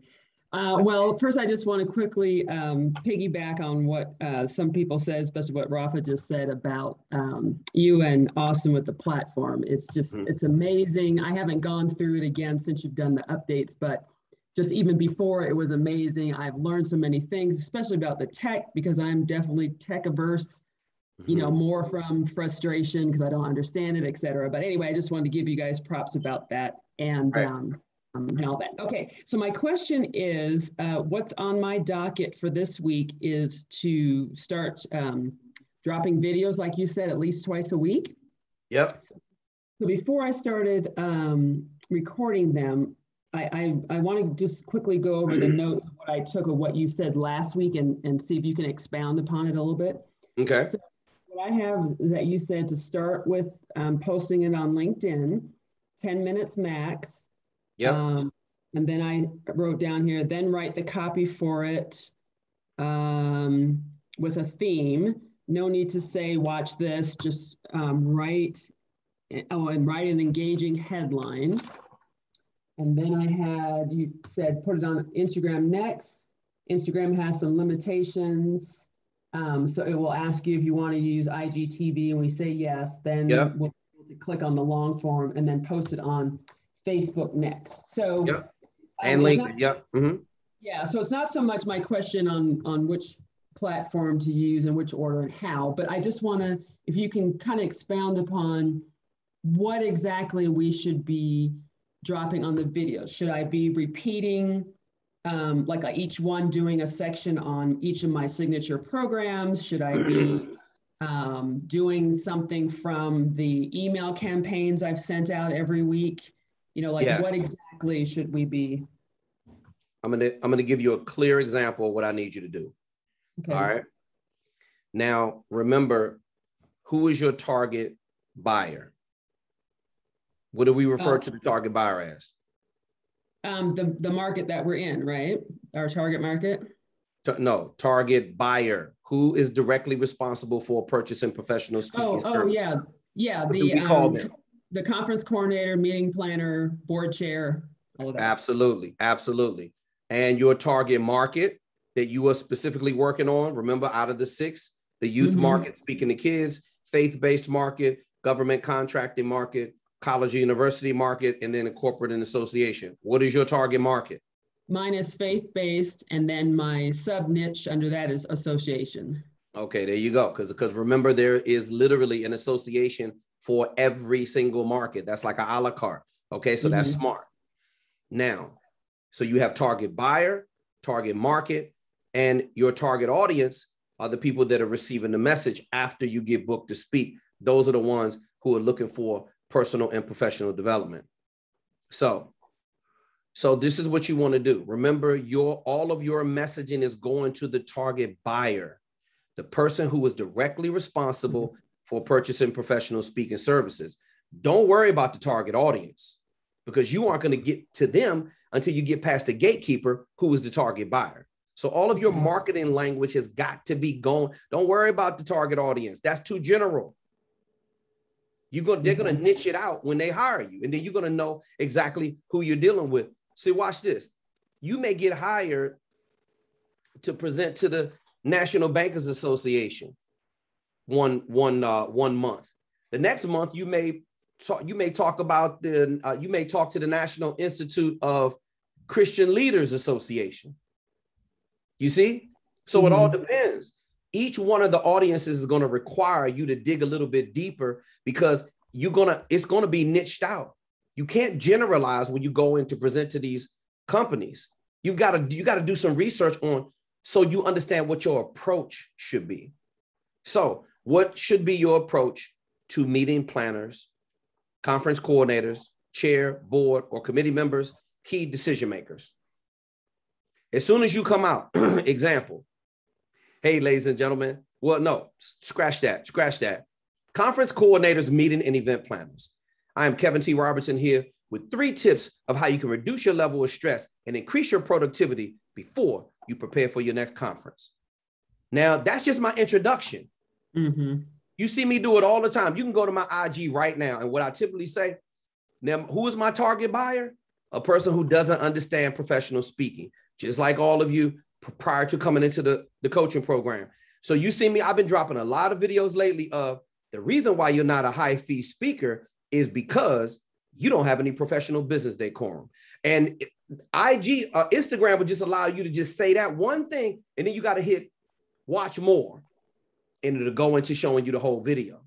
Speaker 6: Well, first, I just want to quickly piggyback on what some people said, especially what Rafa just said about you and Austin with the platform. It's just, it's amazing. I haven't gone through it again since you've done the updates, but just even before, it was amazing. I've learned so many things, especially about the tech, because I'm definitely tech averse, you know, more from frustration because I don't understand it, et cetera. But anyway, I just wanted to give you guys props about that. And and all that. Okay, so my question is, what's on my docket for this week is to start dropping videos, like you said, at least twice a week.
Speaker 1: Yep.
Speaker 6: So before I started recording them, I want to just quickly go over the notes of what I took of what you said last week and see if you can expound upon it a little bit.
Speaker 1: Okay.
Speaker 6: So what I have is that you said to start with posting it on LinkedIn, 10 minutes max.
Speaker 1: Yep.
Speaker 6: And then I wrote down here, then write the copy for it with a theme. No need to say, watch this, just write an engaging headline. And then I had, you said, put it on Instagram next. Instagram has some limitations. So it will ask you if you want to use IGTV, and we say yes, then we'll be able to click on the long form and then post it on Facebook next. So
Speaker 1: and LinkedIn.
Speaker 6: Yeah, so it's not so much my question on which platform to use and which order and how, but I just want to, if you can kind of expound upon what exactly we should be dropping on the video. Should I be repeating like each one doing a section on each of my signature programs? Should I be doing something from the email campaigns I've sent out every week? You know, like what exactly should we be?
Speaker 1: I'm gonna give you a clear example of what I need you to do. Okay. All right. Now, remember, who is your target buyer? What do we refer to the target buyer as?
Speaker 6: The market that we're in, right? Our target market?
Speaker 1: No, target buyer. Who is directly responsible for purchasing professional speaking service?
Speaker 6: Yeah. The conference coordinator, meeting planner, board chair, all of that.
Speaker 1: Absolutely. And your target market that you are specifically working on, remember, out of the 6, the youth market, speaking to kids, faith-based market, government contracting market, college or university market, and then a corporate and association. What is your target market?
Speaker 6: Mine is faith-based, and then my sub-niche under that is association.
Speaker 1: Okay, there you go. Because remember, there is literally an association for every single market. That's like a la carte. Okay, so that's smart. Now, so you have target buyer, target market, and your target audience are the people that are receiving the message after you get booked to speak. Those are the ones who are looking for personal and professional development. So this is what you want to do. Remember, all of your messaging is going to the target buyer, the person who is directly responsible for purchasing professional speaking services. Don't worry about the target audience, because you aren't going to get to them until you get past the gatekeeper, who is the target buyer. So all of your marketing language has got to be going. Don't worry about the target audience. That's too general. They're going to niche it out when they hire you, and then you're going to know exactly who you're dealing with. See, watch this. You may get hired to present to the National Bankers Association one month. The next month, you may talk to the National Institute of Christian Leaders Association. You see? So it all depends. Each one of the audiences is going to require you to dig a little bit deeper, because it's going to be niched out. You can't generalize when you go in to present to these companies. You got to do some research so you understand what your approach should be. So what should be your approach to meeting planners, conference coordinators, chair, board, or committee members, key decision makers? As soon as you come out, example, hey, ladies and gentlemen, well, no, scratch that. Conference coordinators, meeting and event planners. I am Kevin T. Robertson here with 3 tips of how you can reduce your level of stress and increase your productivity before you prepare for your next conference. Now, that's just my introduction. You see me do it all the time. You can go to my IG right now, and what I typically say, now, who is my target buyer? A person who doesn't understand professional speaking. just like all of you prior to coming into the coaching program. So you see me, I've been dropping a lot of videos lately of the reason why you're not a high fee speaker is because you don't have any professional business decorum. And Instagram would just allow you to just say that one thing, and then you got to hit watch more, and it'll go into showing you the whole video.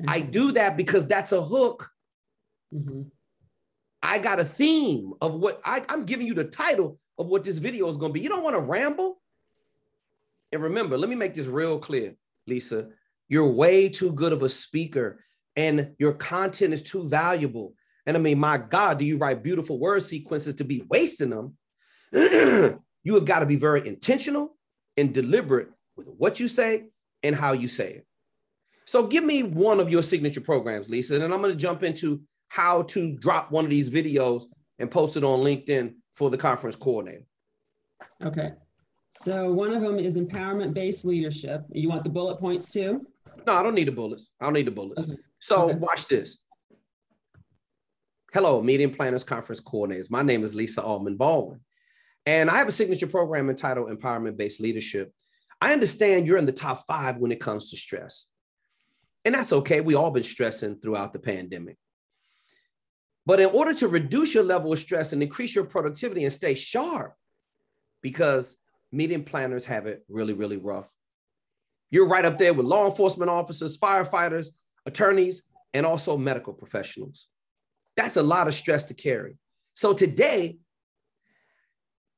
Speaker 1: I do that because that's a hook.
Speaker 6: Mm-hmm.
Speaker 1: I got a theme of what I'm giving you the title of what this video is going to be. You don't want to ramble. And remember, let me make this real clear, Lisa. You're way too good of a speaker and your content is too valuable. And I mean, my God, do you write beautiful word sequences to be wasting them? You have got to be very intentional and deliberate with what you say and how you say it. So give me one of your signature programs, Lisa, and then I'm going to jump into how to drop one of these videos and post it on LinkedIn for the conference coordinator.
Speaker 6: Okay. So one of them is empowerment-based leadership. You want the bullet points too?
Speaker 1: No, I don't need the bullets. I don't need the bullets.
Speaker 6: Okay.
Speaker 1: So
Speaker 6: Okay.
Speaker 1: Watch this. Hello, meeting planners, conference coordinators. My name is Lisa Allman Baldwin, and I have a signature program entitled Empowerment-Based Leadership. I understand you're in the top 5 when it comes to stress. And that's okay. We all been stressing throughout the pandemic. But in order to reduce your level of stress and increase your productivity and stay sharp, because meeting planners have it really, really rough. You're right up there with law enforcement officers, firefighters, attorneys, and also medical professionals. That's a lot of stress to carry. So today,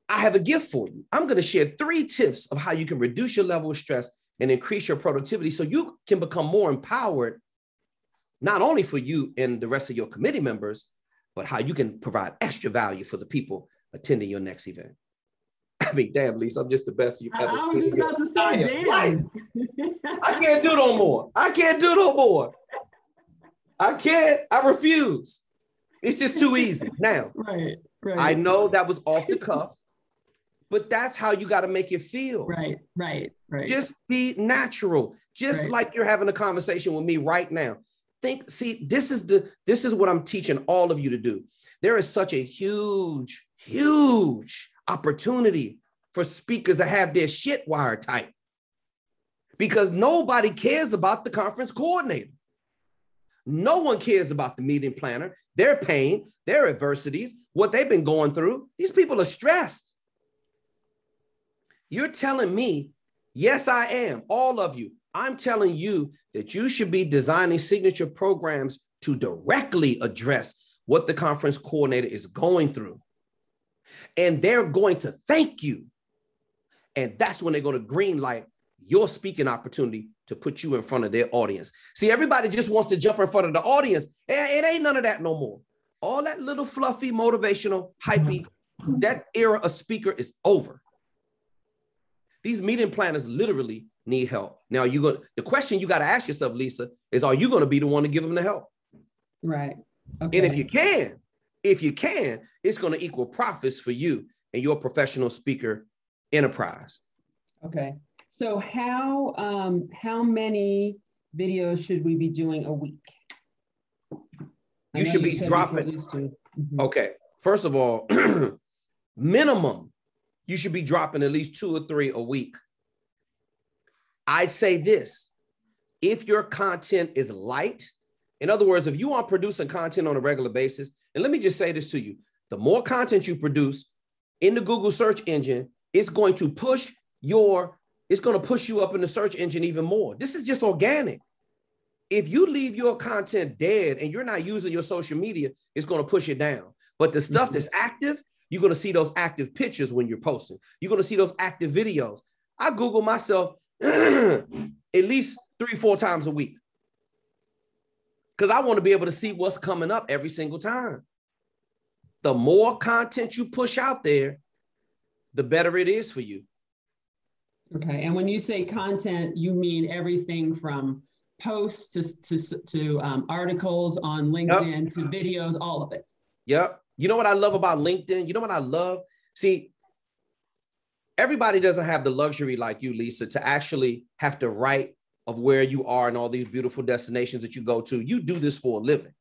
Speaker 1: I have a gift for you. I'm going to share 3 tips of how you can reduce your level of stress and increase your productivity so you can become more empowered, not only for you and the rest of your committee members, but how you can provide extra value for the people attending your next event. I mean, damn, Lisa, I'm just the best you've ever seen.
Speaker 6: I was just about to say, damn.
Speaker 1: Right. I can't do no more. I can't do no more. I can't. I refuse. It's just too easy. Now,
Speaker 6: Right.
Speaker 1: I know that was off the cuff, but that's how you got to make it feel.
Speaker 6: Right.
Speaker 1: Just be natural, just
Speaker 6: Right.
Speaker 1: like you're having a conversation with me right now. See, this is what I'm teaching all of you to do. There is such a huge opportunity for speakers to have their shit wired tight because nobody cares about the conference coordinator. No one cares about the meeting planner, their pain, their adversities, what they've been going through. These people are stressed. You're telling me, yes, I am, all of you. I'm telling you that you should be designing signature programs to directly address what the conference coordinator is going through. And they're going to thank you. And that's when they're going to green light your speaking opportunity to put you in front of their audience. See, everybody just wants to jump in front of the audience. It ain't none of that no more. All that little fluffy, motivational, hypey, that era of speaker is over. These meeting planners literally need help. Now, the question you got to ask yourself, Lisa, is are you going to be the one to give them the help?
Speaker 6: Right. Okay.
Speaker 1: And if you can, it's going to equal profits for you and your professional speaker enterprise.
Speaker 6: Okay. So how many videos should we be doing a week?
Speaker 1: You should be dropping.
Speaker 6: Mm-hmm.
Speaker 1: Okay. First of all, minimum, you should be dropping at least 2 or 3 a week. I'd say this, if your content is light, in other words, if you are producing content on a regular basis, and let me just say this to you, the more content you produce in the Google search engine, it's going to push you up in the search engine even more. This is just organic. If you leave your content dead and you're not using your social media, it's going to push it down. But the stuff that's active, you're going to see those active pictures when you're posting. You're going to see those active videos. I Google myself at least 3-4 times a week because I want to be able to see what's coming up every single time. The more content you push out there, the better it is for you.
Speaker 6: Okay. And when you say content, you mean everything from posts to articles on LinkedIn, to videos, all of it.
Speaker 1: Yep. You know what I love about LinkedIn? You know what I love? See, everybody doesn't have the luxury like you, Lisa, to actually have to write of where you are and all these beautiful destinations that you go to. You do this for a living.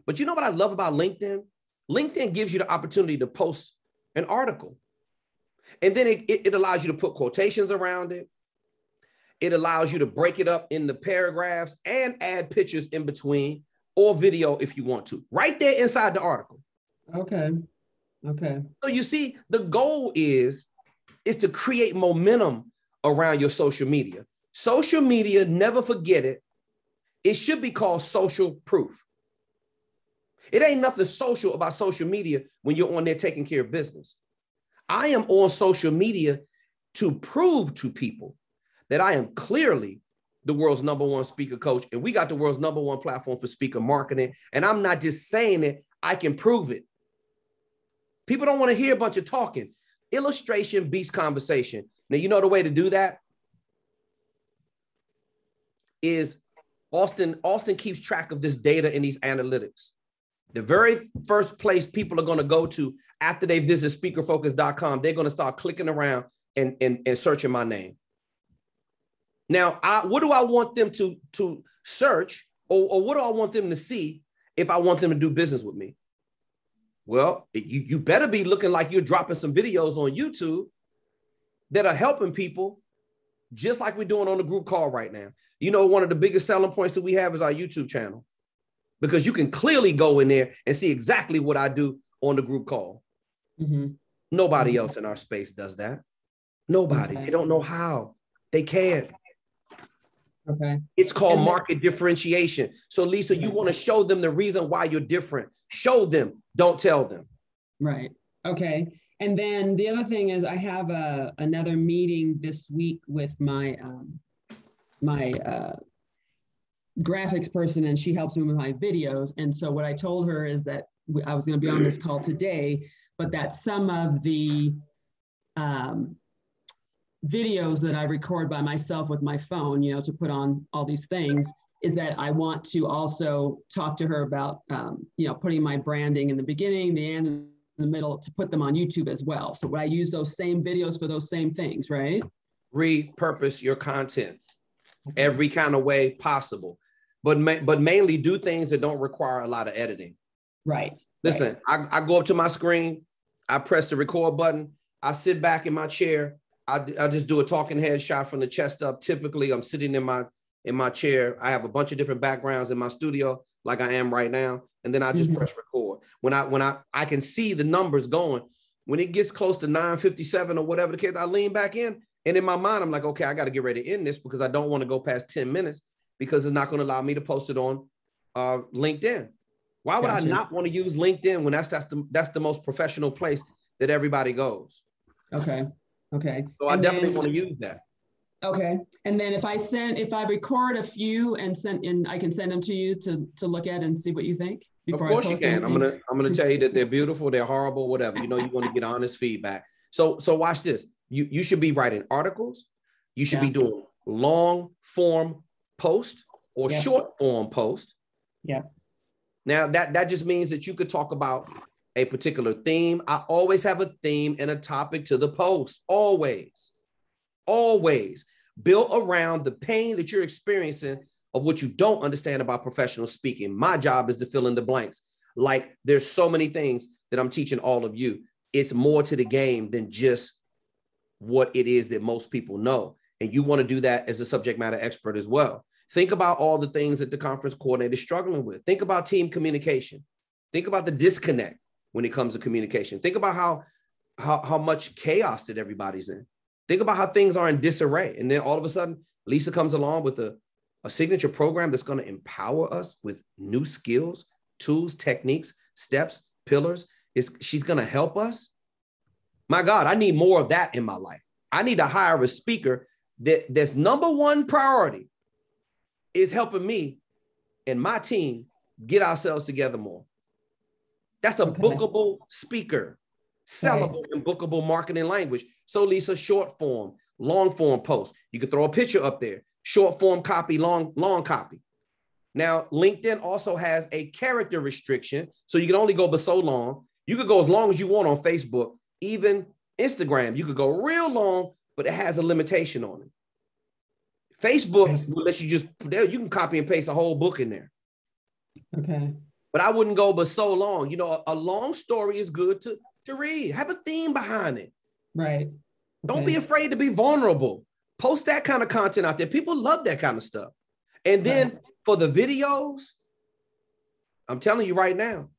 Speaker 1: But you know what I love about LinkedIn? LinkedIn gives you the opportunity to post an article. And then it allows you to put quotations around it. It allows you to break it up into paragraphs and add pictures in between, or video if you want to, right there inside the article.
Speaker 6: Okay. Okay.
Speaker 1: So you see, the goal is to create momentum around your social media. Social media, never forget it. It should be called social proof. It ain't nothing social about social media when you're on there taking care of business. I am on social media to prove to people that I am clearly the world's #1 speaker coach, and we got the world's #1 platform for speaker marketing. And I'm not just saying it, I can prove it. People don't want to hear a bunch of talking. Illustration beats conversation. Now, you know the way to do that is Auston keeps track of this data and these analytics. The very first place people are going to go to after they visit speakerfocus.com, they're going to start clicking around and searching my name. Now, what do I want them to search, or what do I want them to see if I want them to do business with me? Well, you better be looking like you're dropping some videos on YouTube that are helping people, just like we're doing on the group call right now. You know, one of the biggest selling points that we have is our YouTube channel, because you can clearly go in there and see exactly what I do on the group call.
Speaker 6: Mm-hmm.
Speaker 1: Nobody else in our space does that. Nobody.
Speaker 6: Okay.
Speaker 1: They don't know how. They can't.
Speaker 6: Okay.
Speaker 1: It's called market differentiation. So, Lisa, you want to show them the reason why you're different. Show them. Don't tell them.
Speaker 6: Right. Okay. And then the other thing is, I have another meeting this week with my graphics person, and she helps me with my videos. And so what I told her is that I was going to be on this call today, but that some of the videos that I record by myself with my phone, you know, to put on all these things, is that I want to also talk to her about, you know, putting my branding in the beginning, the end, and the middle, to put them on YouTube as well. So would I use those same videos for those same things, right?
Speaker 1: Repurpose your content every kind of way possible, but mainly do things that don't require a lot of editing.
Speaker 6: Right.
Speaker 1: Listen, right. I go up to my screen, I press the record button, I sit back in my chair, I just do a talking head shot from the chest up. Typically, I'm sitting in my chair. I have a bunch of different backgrounds in my studio, like I am right now, and then I just press record. When I can see the numbers going. When it gets close to 9:57 or whatever the case, I lean back in, and in my mind, I'm like, okay, I got to get ready to end this, because I don't want to go past 10 minutes, because it's not going to allow me to post it on LinkedIn. Why would I not want to use LinkedIn when that's the most professional place that everybody goes?
Speaker 6: Okay. Okay.
Speaker 1: So I definitely want to use that.
Speaker 6: Okay. And then if I record a few and I can send them to you to look at and see what you think before I post. Of course you can.
Speaker 1: Anything? I'm gonna tell you that they're beautiful, they're horrible, whatever. You know, you want to get honest feedback. So watch this. You should be writing articles. You should be doing long form post or short form post.
Speaker 6: Yeah.
Speaker 1: Now that just means that you could talk about a particular theme. I always have a theme and a topic to the post. Always built around the pain that you're experiencing of what you don't understand about professional speaking. My job is to fill in the blanks. Like, there's so many things that I'm teaching all of you. It's more to the game than just what it is that most people know. And you want to do that as a subject matter expert as well. Think about all the things that the conference coordinator is struggling with. Think about team communication. Think about the disconnect when it comes to communication. Think about how much chaos that everybody's in. Think about how things are in disarray. And then all of a sudden, Lisa comes along with a signature program that's going to empower us with new skills, tools, techniques, steps, pillars. She's going to help us. My God, I need more of that in my life. I need to hire a speaker that's #1 priority is helping me and my team get ourselves together more. That's a bookable speaker, sellable and bookable marketing language. So Lisa, short form, long form post. You can throw a picture up there, short form copy, long copy. Now, LinkedIn also has a character restriction, so you can only go but so long. You could go as long as you want on Facebook, even Instagram. You could go real long, but it has a limitation on it. Facebook will let you you can copy and paste a whole book in there.
Speaker 6: Okay.
Speaker 1: But I wouldn't go but so long. You know, a long story is good to read. Have a theme behind it.
Speaker 6: Right.
Speaker 1: Don't be afraid to be vulnerable. Post that kind of content out there. People love that kind of stuff. And then for the videos, I'm telling you right now,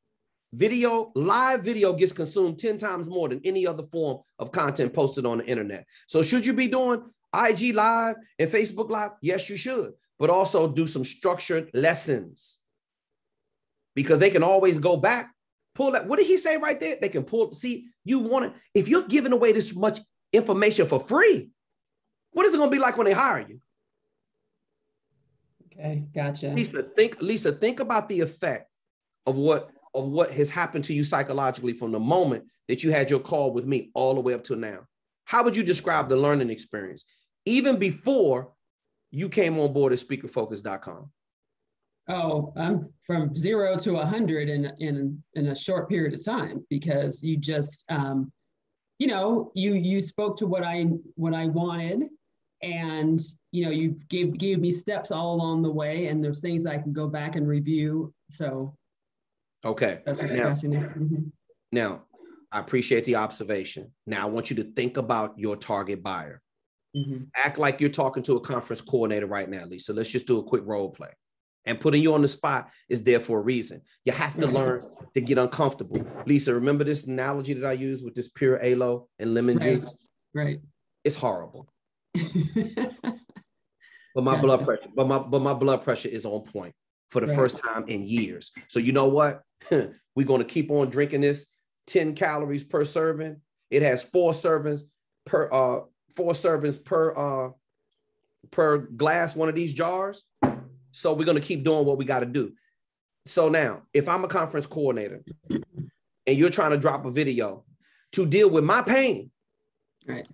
Speaker 1: live video gets consumed 10 times more than any other form of content posted on the internet. So should you be doing IG Live and Facebook Live? Yes, you should. But also do some structured lessons, because they can always go back, pull that. What did he say right there? They can pull, see, you want to, if you're giving away this much information for free, what is it going to be like when they hire you?
Speaker 6: Okay, gotcha.
Speaker 1: Lisa, think about the effect of what has happened to you psychologically from the moment that you had your call with me all the way up to now. How would you describe the learning experience, even before you came on board at speakerfocus.com?
Speaker 6: Oh, I'm from 0 to 100 in a short period of time, because you just, you spoke to what I wanted, and, you gave me steps all along the way, and there's things I can go back and review. So.
Speaker 1: Okay. Now, I appreciate the observation. Now, I want you to think about your target buyer. Act like you're talking to a conference coordinator right now, Lisa. Let's just do a quick role play. And putting you on the spot is there for a reason. You have to learn to get uncomfortable. Lisa, remember this analogy that I use with this pure aloe and lemon juice?
Speaker 6: Right.
Speaker 1: It's horrible. But my blood pressure, but my blood pressure is on point for the first time in years. So you know what? We're going to keep on drinking this. 10 calories per serving. It has 4 servings per glass, one of these jars. So we're going to keep doing what we got to do. So now, if I'm a conference coordinator and you're trying to drop a video to deal with my pain,
Speaker 6: right?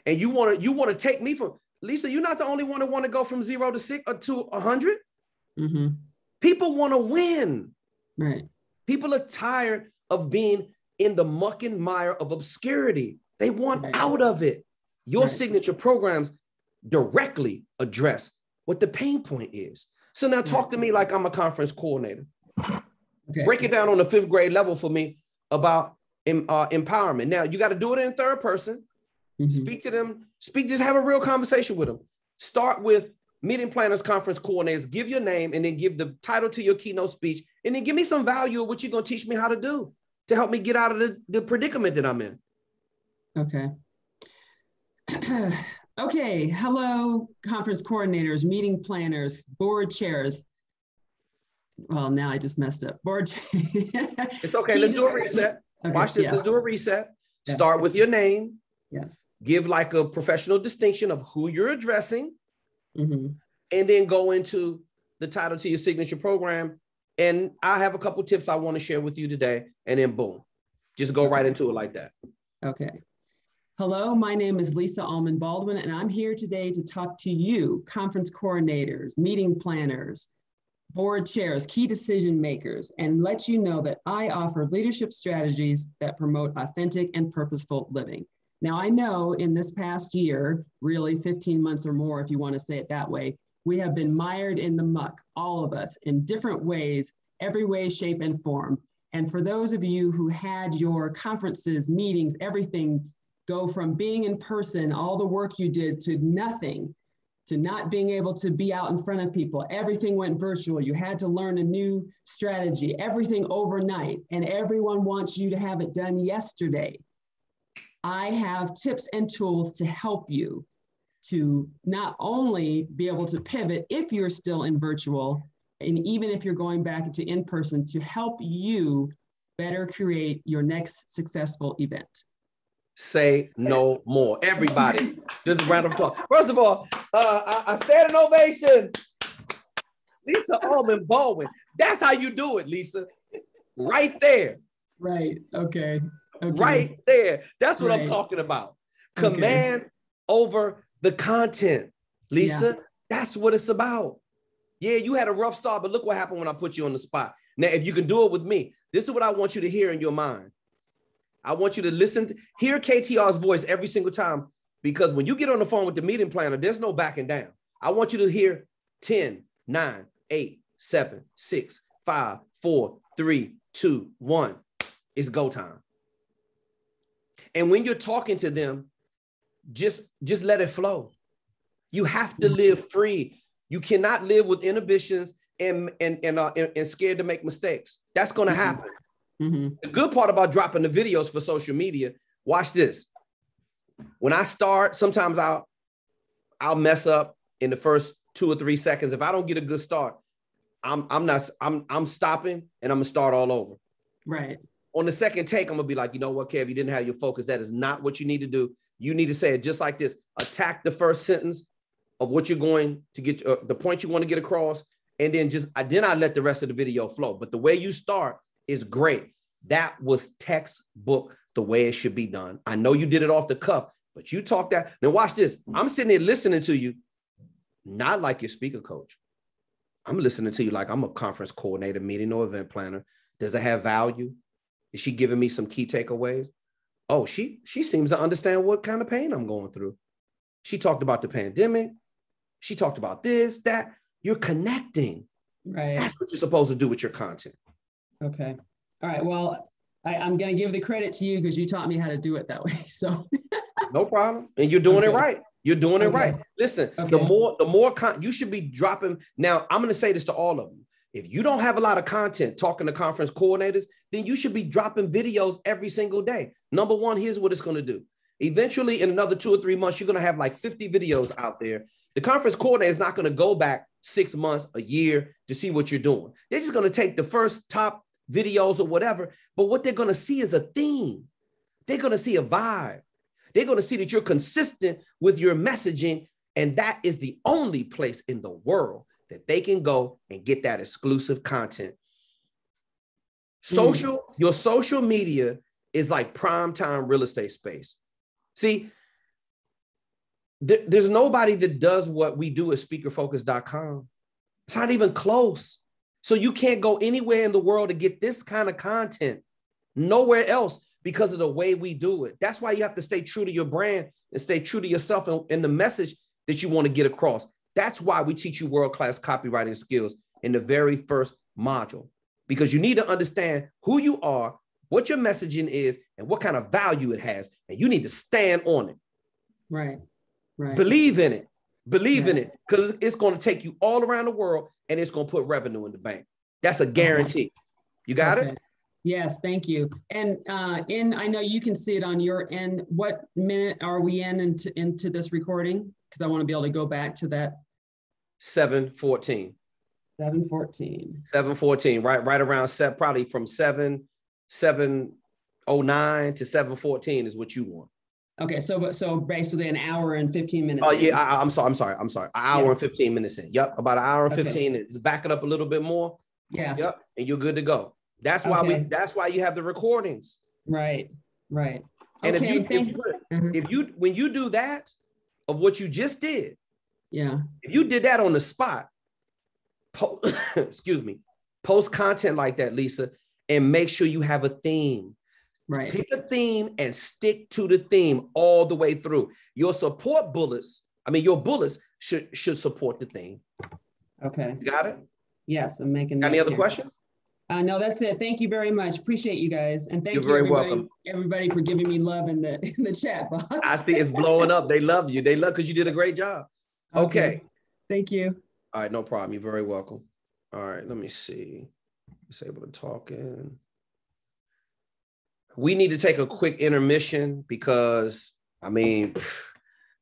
Speaker 1: And you want to take me from, Lisa, you're not the only one that want to go from 0 to 6 or to 100. People want to win.
Speaker 6: Right.
Speaker 1: People are tired of being in the muck and mire of obscurity. They want out of it. Your signature programs directly address what the pain point is. So now talk to me like I'm a conference coordinator. Okay. Break it down on the 5th grade level for me about empowerment. Now you got to do it in third person. Speak to them. Just have a real conversation with them. Start with meeting planners, conference coordinators. Give your name and then give the title to your keynote speech, and then give me some value of what you're going to teach me how to do to help me get out of the predicament that I'm in.
Speaker 6: Okay. Okay. Hello, conference coordinators, meeting planners, board chairs. Well, now I just messed up. Board chairs.
Speaker 1: It's okay. Let's do a reset. Okay. Watch this. Yes. Let's do a reset. Yes. Start with your name.
Speaker 6: Yes.
Speaker 1: Give like a professional distinction of who you're addressing. And then go into the title to your signature program. And I have a couple tips I want to share with you today. And then boom, just go right into it like that.
Speaker 6: Okay. Hello, my name is Lisa Allman Baldwin, and I'm here today to talk to you, conference coordinators, meeting planners, board chairs, key decision makers, and let you know that I offer leadership strategies that promote authentic and purposeful living. Now, I know in this past year, really 15 months or more, if you want to say it that way, we have been mired in the muck, all of us, in different ways, every way, shape, and form. And for those of you who had your conferences, meetings, everything go from being in person, all the work you did, to nothing, to not being able to be out in front of people, everything went virtual. You had to learn a new strategy, everything overnight, and everyone wants you to have it done yesterday. I have tips and tools to help you to not only be able to pivot if you're still in virtual, and even if you're going back into in-person, to help you better create your next successful event.
Speaker 1: Say no more. Everybody, just a round of applause. First of all, I stand in ovation. Lisa Allman Baldwin. That's how you do it, Lisa. Right there.
Speaker 6: Right. Okay.
Speaker 1: Right there. That's what I'm talking about. Command over the content, Lisa. Yeah. That's what it's about. Yeah, you had a rough start, but look what happened when I put you on the spot. Now, if you can do it with me, this is what I want you to hear in your mind. I want you to hear KTR's voice every single time, because when you get on the phone with the meeting planner, there's no backing down. I want you to hear 10, 9, 8, 7, 6, 5, 4, 3, 2, 1. It's go time. And when you're talking to them, just let it flow. You have to live free. You cannot live with inhibitions and scared to make mistakes. That's going to happen. The good part about dropping the videos for social media, watch this. When I start, sometimes I'll mess up in the first 2 or 3 seconds. If I don't get a good start, I'm stopping and I'm gonna start all over.
Speaker 6: Right.
Speaker 1: On the second take, I'm gonna be like, you know what, Kev, you didn't have your focus. That is not what you need to do. You need to say it just like this. Attack the first sentence of what you're going to get, the point you want to get across, and then I let the rest of the video flow. But the way you start is great. That was textbook the way it should be done. I know you did it off the cuff, but you talk that. Now watch this. I'm sitting there listening to you, not like your speaker coach. I'm listening to you like I'm a conference coordinator, meeting or event planner. Does it have value? Is she giving me some key takeaways? Oh, she seems to understand what kind of pain I'm going through. She talked about the pandemic. She talked about this, that. You're connecting.
Speaker 6: Right.
Speaker 1: That's what you're supposed to do with your content.
Speaker 6: Okay. All right. Well, I'm going to give the credit to you because you taught me how to do it that way. So
Speaker 1: no problem. And you're doing it right. You're doing it right. Listen, the more you should be dropping. Now, I'm going to say this to all of them. If you don't have a lot of content talking to conference coordinators, then you should be dropping videos every single day. Number one, here's what it's going to do. Eventually, in another 2 or 3 months, you're going to have like 50 videos out there. The conference coordinator is not going to go back 6 months, a year to see what you're doing. They're just going to take the first top videos or whatever. But what they're going to see is a theme. They're going to see a vibe. They're going to see that you're consistent with your messaging. And that is the only place in the world that they can go and get that exclusive content. Your social media is like prime time real estate space. See, there's nobody that does what we do at speakerfocus.com. It's not even close. So you can't go anywhere in the world to get this kind of content, nowhere else, because of the way we do it. That's why you have to stay true to your brand and stay true to yourself and the message that you want to get across. That's why we teach you world-class copywriting skills in the very first module, because you need to understand who you are, what your messaging is, and what kind of value it has. And you need to stand on it.
Speaker 6: Right. Right.
Speaker 1: Believe in it. Believe in it, because it's going to take you all around the world and it's going to put revenue in the bank. That's a guarantee. You got it?
Speaker 6: Yes, thank you. And I know you can see it on your end. What minute are we into this recording? Because I want to be able to go back to that.
Speaker 1: 7:14.
Speaker 6: 7:14.
Speaker 1: 7:14. Right around probably from 7:09 to 7:14 is what you want.
Speaker 6: Okay, so basically an hour and 15 minutes.
Speaker 1: Oh yeah, I'm sorry. An hour and 15 minutes in. Yep, about an hour and 15. It's back it up a little bit more.
Speaker 6: Yeah.
Speaker 1: Yep, and you're good to go. That's why that's why you have the recordings.
Speaker 6: Right. Right.
Speaker 1: And
Speaker 6: okay,
Speaker 1: if you when you do that of what you just did, if you did that on the spot, post content like that, Lisa, and make sure you have a theme.
Speaker 6: Right.
Speaker 1: Pick a theme and stick to the theme all the way through. Your bullets should support the theme.
Speaker 6: Okay.
Speaker 1: You got it?
Speaker 6: Yes, I'm making
Speaker 1: that. Any other questions?
Speaker 6: No, that's it. Thank you very much. Appreciate you guys. And thank you everybody for giving me love in the chat box.
Speaker 1: I see it's blowing up. They love you. They love because you did a great job. Okay.
Speaker 6: Thank you.
Speaker 1: All right, no problem. You're very welcome. All right, let me see. Disable the talking. We need to take a quick intermission because, this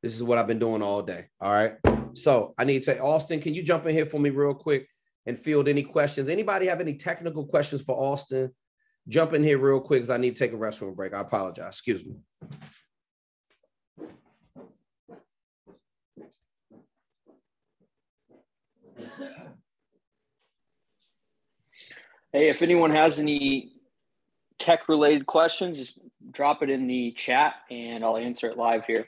Speaker 1: is what I've been doing all day. All right. So I need to say, Auston, can you jump in here for me real quick and field any questions? Anybody have any technical questions for Auston? Jump in here real quick because I need to take a restroom break. I apologize. Excuse me.
Speaker 5: Hey, if anyone has any tech-related questions, just drop it in the chat and I'll answer it live here.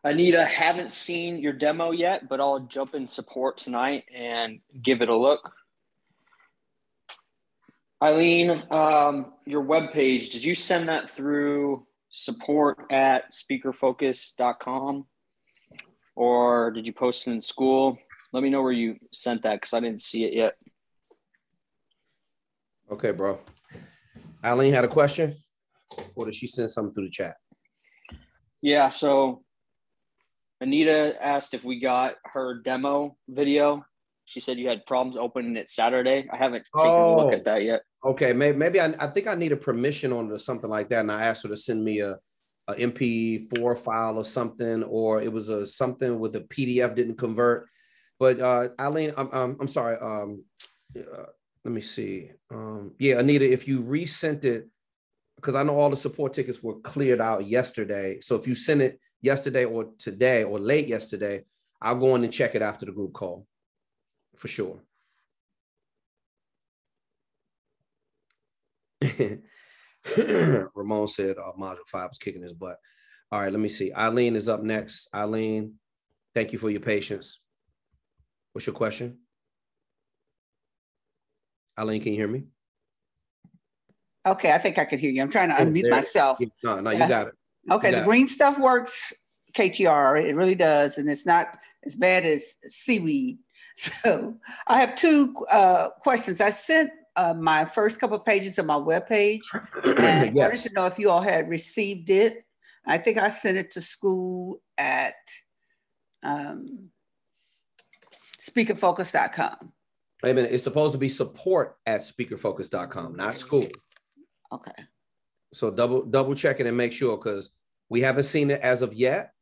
Speaker 5: Anita, haven't seen your demo yet, but I'll jump in support tonight and give it a look. Eileen, your webpage, did you send that through support@speakerfocus.com or did you post it in school? Let me know where you sent that because I didn't see it yet.
Speaker 1: Okay, bro. Eileen had a question, or did she send something through the chat?
Speaker 5: Yeah, so Anita asked if we got her demo video. She said you had problems opening it Saturday. I haven't taken a look at that yet.
Speaker 1: Okay, maybe I think I need a permission on it or something like that, and I asked her to send me a MP4 file or something, or it was something with a PDF didn't convert. But Eileen, I'm sorry. Let me see. Yeah, Anita, if you resent it, because I know all the support tickets were cleared out yesterday. So if you sent it yesterday or today or late yesterday, I'll go in and check it after the group call for sure. Ramon said module 5 was kicking his butt. All right, let me see. Eileen is up next. Eileen, thank you for your patience. What's your question? Eileen, can you hear me?
Speaker 7: Okay, I think I can hear you. I'm trying to unmute myself.
Speaker 1: No, you got it.
Speaker 7: Okay, the green stuff works, KTR. It really does, and it's not as bad as seaweed. So I have two questions. I sent my first couple of pages of my webpage, and
Speaker 1: Yes.
Speaker 7: wanted to know if you all had received it. I think I sent it to school at speakerfocus.com.
Speaker 1: Wait a minute. It's supposed to be support@speakerfocus.com, not school.
Speaker 7: Okay.
Speaker 1: So double check it and make sure, because we haven't seen it as of yet.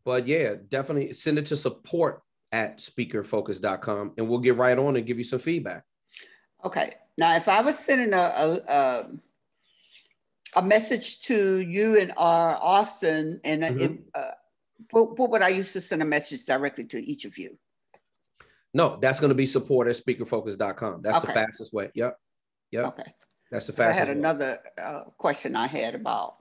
Speaker 1: But yeah, definitely send it to support@speakerfocus.com, and we'll get right on and give you some feedback. Okay.
Speaker 7: Now, if I was sending a message to you and Austin, and what would I use to send a message directly to each of you?
Speaker 1: No, that's going to be support@speakerfocus.com. That's the fastest way. Yep.
Speaker 7: Okay.
Speaker 1: That's the fastest way.
Speaker 7: I had another question I had about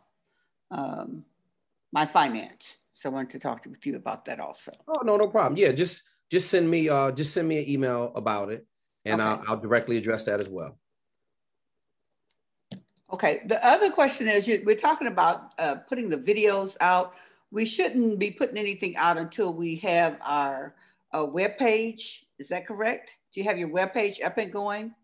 Speaker 7: my finance. So I wanted to talk with you about that also.
Speaker 1: Oh, no problem. Yeah, just send me an email about it, and I'll directly address that as well.
Speaker 7: Okay. The other question is, we're talking about putting the videos out. We shouldn't be putting anything out until we have our web page. Is that correct? Do you have your web page up and going?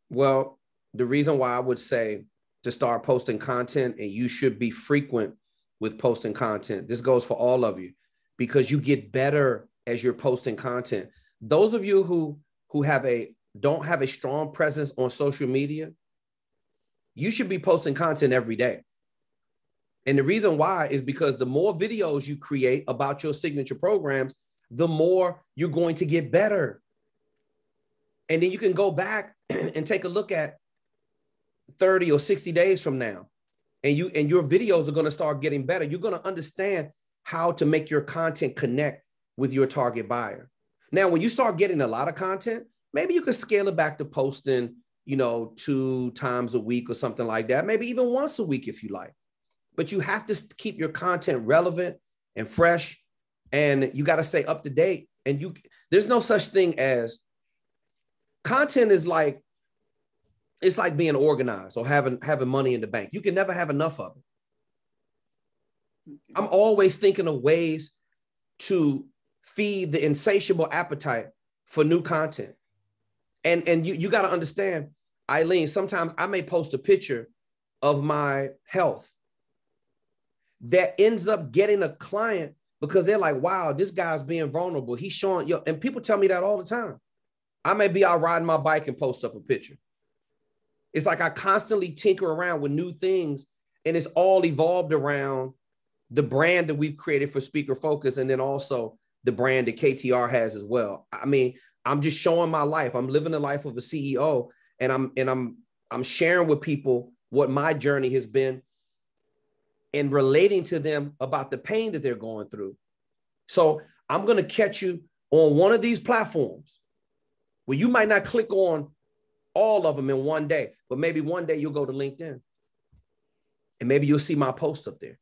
Speaker 1: Well, the reason why I would say to start posting content, and you should be frequent with posting content. This goes for all of you, because you get better as you're posting content. Those of you who don't have a strong presence on social media, you should be posting content every day. And the reason why is because the more videos you create about your signature programs, the more you're going to get better. And then you can go back and take a look at 30 or 60 days from now, and your videos are going to start getting better. You're going to understand how to make your content connect with your target buyer. Now, when you start getting a lot of content, maybe you can scale it back to posting, 2 times a week or something like that, maybe even once a week if you like. But you have to keep your content relevant and fresh, and you got to stay up to date. And there's no such thing as content. It's like being organized or having money in the bank. You can never have enough of it. I'm always thinking of ways to feed the insatiable appetite for new content. And you got to understand, Eileen, sometimes I may post a picture of my health that ends up getting a client because they're like, wow, this guy's being vulnerable. He's showing, and people tell me that all the time. I may be out riding my bike and post up a picture. It's like I constantly tinker around with new things, and it's all evolved around the brand that we've created for Speaker Focus, and then also the brand that KTR has as well. I mean, I'm just showing my life. I'm living the life of a CEO, and I'm sharing with people what my journey has been and relating to them about the pain that they're going through. So I'm going to catch you on one of these platforms where you might not click on all of them in one day, but maybe one day you'll go to LinkedIn and maybe you'll see my post up there.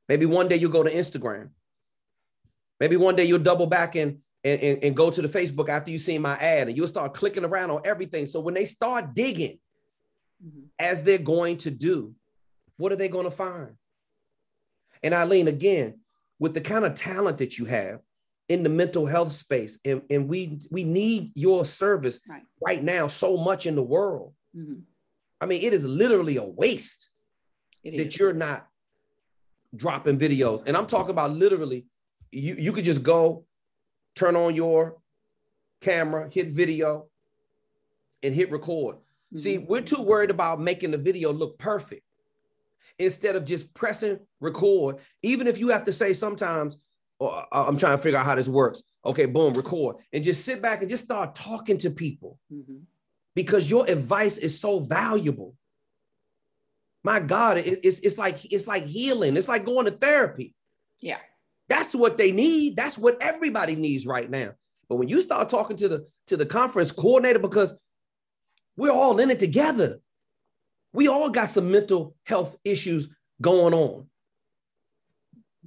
Speaker 1: Maybe one day you'll go to Instagram Maybe one day you'll double back and go to the Facebook after you see my ad, and you'll start clicking around on everything. So when they start digging, as they're going to do, what are they going to find? And Eileen, again, with the kind of talent that you have in the mental health space, and we need your service right now so much in the world. I mean, it is literally a waste that you're not dropping videos. And I'm talking about literally, you could just go turn on your camera, hit video, and hit record. See, we're too worried about making the video look perfect instead of just pressing record. Even if you have to say sometimes, or I'm trying to figure out how this works. Okay, boom, record, and just sit back and just start talking to people because your advice is so valuable. My God, it's like healing. It's like going to therapy.
Speaker 7: Yeah.
Speaker 1: That's what they need. That's what everybody needs right now. But when you start talking to the conference coordinator, because we're all in it together. We all got some mental health issues going on.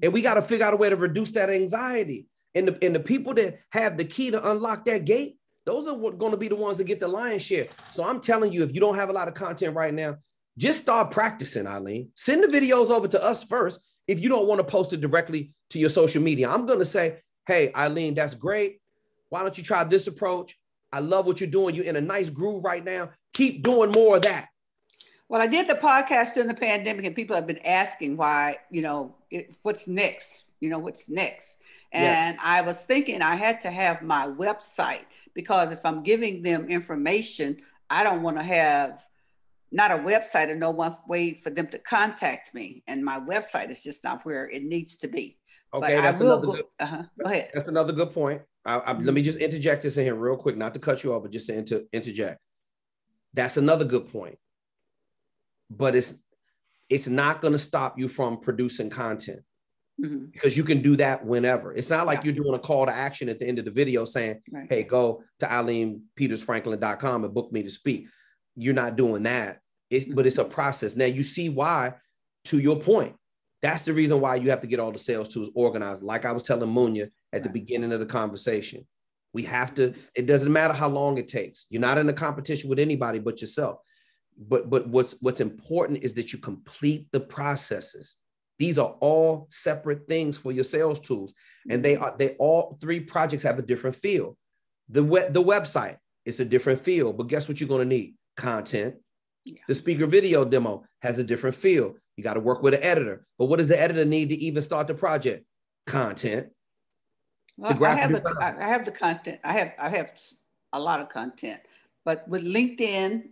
Speaker 1: And we got to figure out a way to reduce that anxiety. And the people that have the key to unlock that gate, those are going to be the ones that get the lion's share. So I'm telling you, if you don't have a lot of content right now, just start practicing, Eileen. Send the videos over to us first if you don't want to post it directly to your social media. I'm going to say, hey, Eileen, that's great. Why don't you try this approach? I love what you're doing. You're in a nice groove right now. Keep doing more of that.
Speaker 7: Well, I did the podcast during the pandemic, and people have been asking why, what's next? What's next? And I was thinking I had to have my website, because if I'm giving them information, I don't want to have not a website and no one way for them to contact me. And my website is just not where it needs to be.
Speaker 1: Okay,
Speaker 7: but go ahead.
Speaker 1: That's another good point. Let me just interject this in here real quick, not to cut you off, but just to interject. That's another good point. But it's not going to stop you from producing content because you can do that whenever. It's not like you're doing a call to action at the end of the video saying, hey, go to eileenpetersfranklin.com and book me to speak. You're not doing that. But it's a process. Now you see why, to your point, that's the reason why you have to get all the sales tools organized. Like I was telling Munya at the beginning of the conversation, we have to, it doesn't matter how long it takes. You're not in a competition with anybody but yourself. But what's important is that you complete the processes. These are all separate things for your sales tools. And they all three projects have a different feel. The website is a different feel, but guess what you're going to need? Content. The speaker video demo has a different feel. You got to work with an editor. But what does the editor need to even start the project? Content.
Speaker 7: Well, I have the content. I have a lot of content. But with LinkedIn,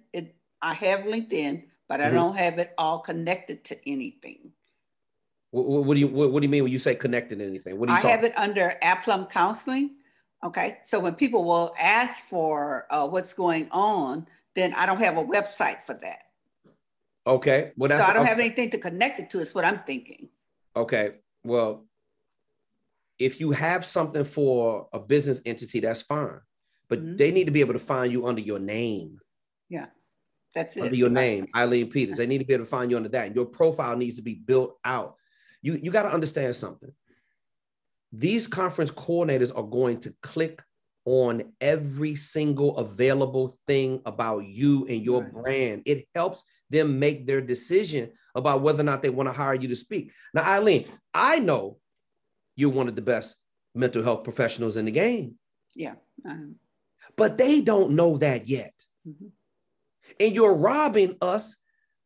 Speaker 7: I have LinkedIn, but I don't have it all connected to anything.
Speaker 1: What do you mean when you say connected to anything? What do you
Speaker 7: have it under Aplum Counseling. Okay. So when people will ask for what's going on, then I don't have a website for that.
Speaker 1: Okay. Well,
Speaker 7: so I don't have anything to connect it to, is what I'm thinking.
Speaker 1: Okay. Well, if you have something for a business entity, that's fine. But they need to be able to find you under your name.
Speaker 7: Yeah. That's it.
Speaker 1: Under your name, Eileen Peters. They need to be able to find you under that. And your profile needs to be built out. You got to understand something. These conference coordinators are going to click on every single available thing about you and your brand. It helps them make their decision about whether or not they want to hire you to speak. Now, Eileen, I know you're one of the best mental health professionals in the game.
Speaker 7: Yeah.
Speaker 1: But they don't know that yet. And you're robbing us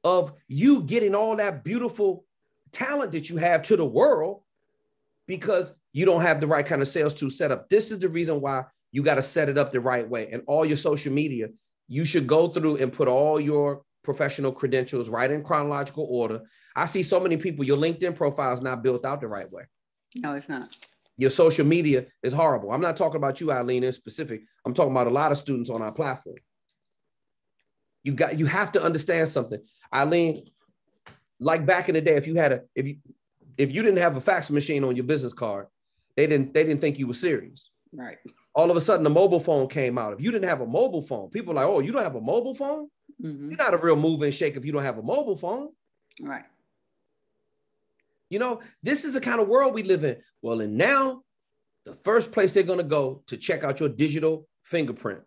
Speaker 1: of you getting all that beautiful talent that you have to the world because you don't have the right kind of sales tool set up. This is the reason why you got to set it up the right way. And all your social media, you should go through and put all your professional credentials right in chronological order. I see so many people, your LinkedIn profile is not built out the right way.
Speaker 7: No, it's not.
Speaker 1: Your social media is horrible. I'm not talking about you, Eileen, in specific. I'm talking about a lot of students on our platform. You have to understand something. Eileen, like back in the day, if you didn't have a fax machine on your business card, they didn't think you were serious.
Speaker 7: Right.
Speaker 1: All of a sudden, the mobile phone came out. If you didn't have a mobile phone, people are like, oh, you don't have a mobile phone? You're not a real move and shake if you don't have a mobile phone.
Speaker 7: Right.
Speaker 1: You know, this is the kind of world we live in. Well, and now the first place they're going to go to check out your digital fingerprint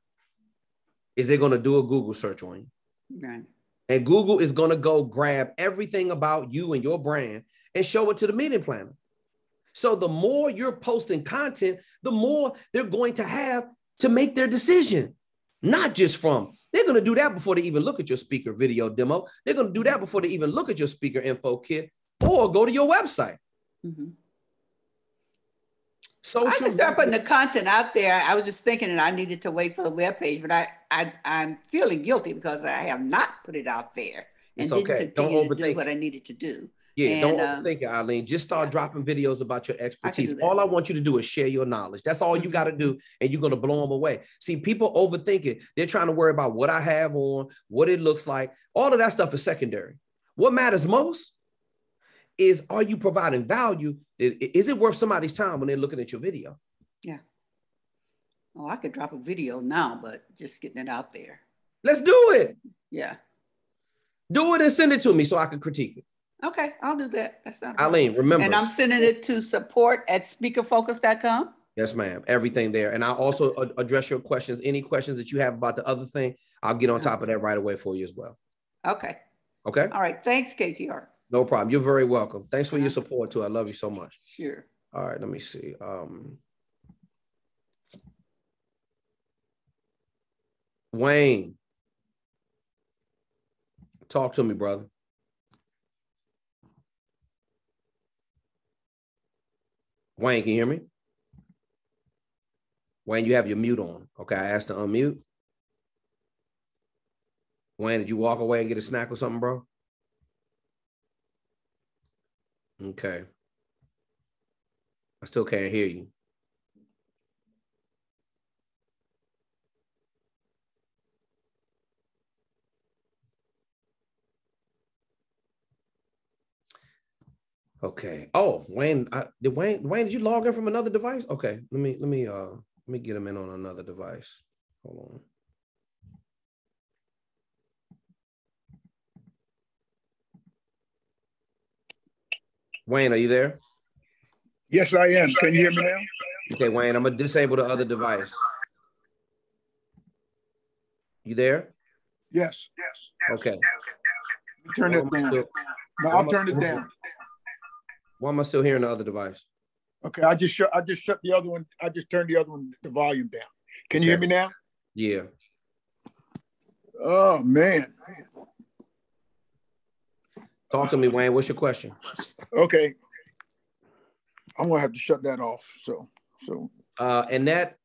Speaker 1: is they're going to do a Google search on you.
Speaker 7: Right.
Speaker 1: And Google is going to go grab everything about you and your brand and show it to the meeting planner. So the more you're posting content, the more they're going to have to make their decision. Not just from, they're going to do that before they even look at your speaker video demo. They're going to do that before they even look at your speaker info kit or go to your website.
Speaker 7: Mm-hmm.
Speaker 1: Social
Speaker 7: I can start putting the content out there. I was just thinking that I needed to wait for the webpage, but I'm feeling guilty because I have not put it out there and
Speaker 1: it's okay.
Speaker 7: didn't continue to do what I needed to do.
Speaker 1: Yeah, don't overthink it, Eileen. Just start dropping videos about your expertise. All I want you to do is share your knowledge. That's all you got to do, and you're going to blow them away. See, people overthink it. They're trying to worry about what I have on, what it looks like. All of that stuff is secondary. What matters most is, are you providing value? Is it worth somebody's time when they're looking at your video?
Speaker 7: Yeah. Oh, I could drop a video now, but just getting it out there.
Speaker 1: Let's do it.
Speaker 7: Yeah.
Speaker 1: Do it and send it to me so I can critique it.
Speaker 7: Okay, I'll do that. That's not
Speaker 1: Eileen, remember.
Speaker 7: And I'm sending it to support@speakerfocus.com.
Speaker 1: Yes, ma'am. Everything there. And I'll also address your questions. Any questions that you have about the other thing, I'll get on top of that right away for you as well.
Speaker 7: Okay.
Speaker 1: Okay.
Speaker 7: All right. Thanks, KTR.
Speaker 1: No problem. You're very welcome. Thanks for your support too. I love you so much.
Speaker 7: Sure.
Speaker 1: All right. Let me see. Wayne, talk to me, brother. Wayne, can you hear me? Wayne, you have your mute on. Okay, I asked to unmute. Wayne, did you walk away and get a snack or something, bro? Okay. I still can't hear you. Okay. Oh, Wayne, did you log in from another device? Okay. Let me get him in on another device. Hold on. Wayne, are you there?
Speaker 8: Yes, I am. Can you hear me now?
Speaker 1: Okay, Wayne, I'm gonna disable the other device. You there?
Speaker 8: Yes.
Speaker 1: Okay.
Speaker 8: Turn it down. No, I'll turn it down.
Speaker 1: Why am I still hearing the other device?
Speaker 8: Okay, I just shut the other one. I just turned the other one, the volume down. Can you hear me now?
Speaker 1: Yeah.
Speaker 8: Oh man.
Speaker 1: Talk to me, Wayne. What's your question?
Speaker 8: Okay. I'm gonna have to shut that off. So
Speaker 1: Annette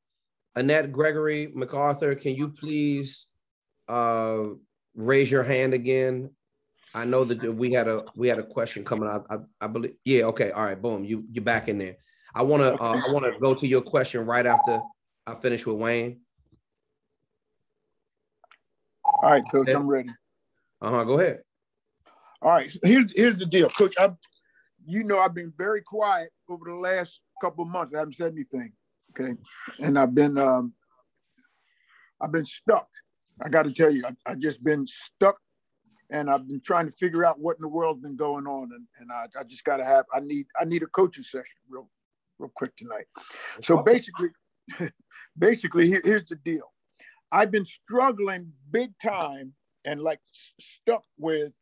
Speaker 1: Gregory MacArthur, can you please raise your hand again? I know that we had a question coming out. I believe. Yeah. Okay. All right. Boom. You're back in there. I want to go to your question right after I finish with Wayne.
Speaker 8: All right, Coach. I'm ready.
Speaker 1: Go ahead.
Speaker 8: All right. So here's the deal, Coach. I've been very quiet over the last couple of months. I haven't said anything. Okay, and I've been stuck. I got to tell you, I just been stuck. And I've been trying to figure out what in the world's been going on, and I just got to I need a coaching session real quick tonight. So basically, here's the deal. I've been struggling big time and like stuck with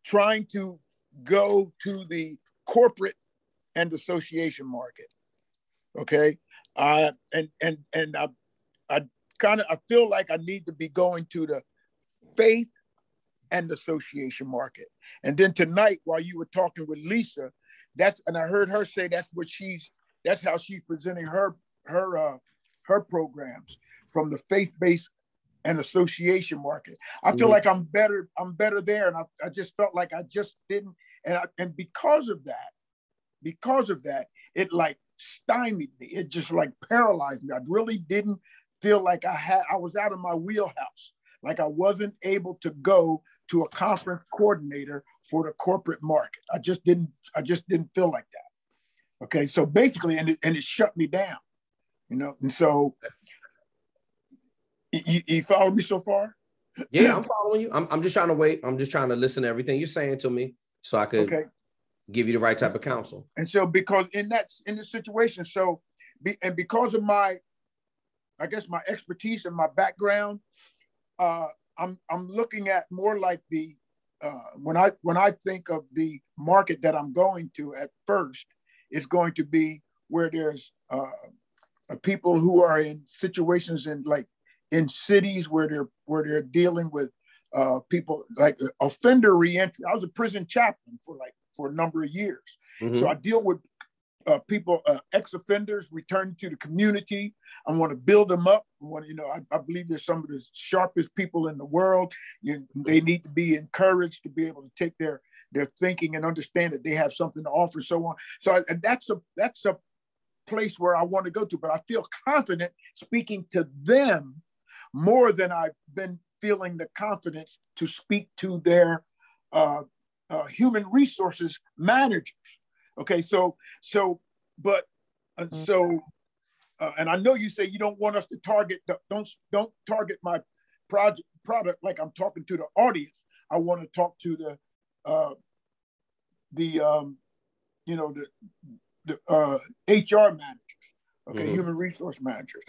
Speaker 8: trying to go to the corporate and association market. Okay, I feel like I need to be going to the faith and association market. And then tonight, while you were talking with Lisa, and I heard her say that's how she's presenting her programs from the faith-based and association market. I feel like I'm better there, and I just felt like I just didn't, and because of that, it like stymied me. It just like paralyzed me. I really didn't feel like I was out of my wheelhouse, like I wasn't able to go to a conference coordinator for the corporate market. I just didn't feel like that. Okay, so basically, and it shut me down, and so you follow me so far?
Speaker 1: Yeah, I'm following you. I'm just trying to wait. I'm just trying to listen to everything you're saying to me so I could Give you the right type of counsel.
Speaker 8: And so because in this situation, because of my expertise and my background, I'm looking at more like the when I think of the market that I'm going to at first, it's going to be where there's people who are in situations in cities where they're dealing with people like offender reentry. I was a prison chaplain for a number of years, so I deal with people, ex-offenders returning to the community. I want to build them up. I believe they're some of the sharpest people in the world. They need to be encouraged to be able to take their thinking and understand that they have something to offer, so on. So that's a place where I want to go to, but I feel confident speaking to them more than I've been feeling the confidence to speak to their human resources managers. Okay, and I know you say you don't want us to target, don't target my product like I'm talking to the audience. I want to talk to the HR managers, okay, human resource managers.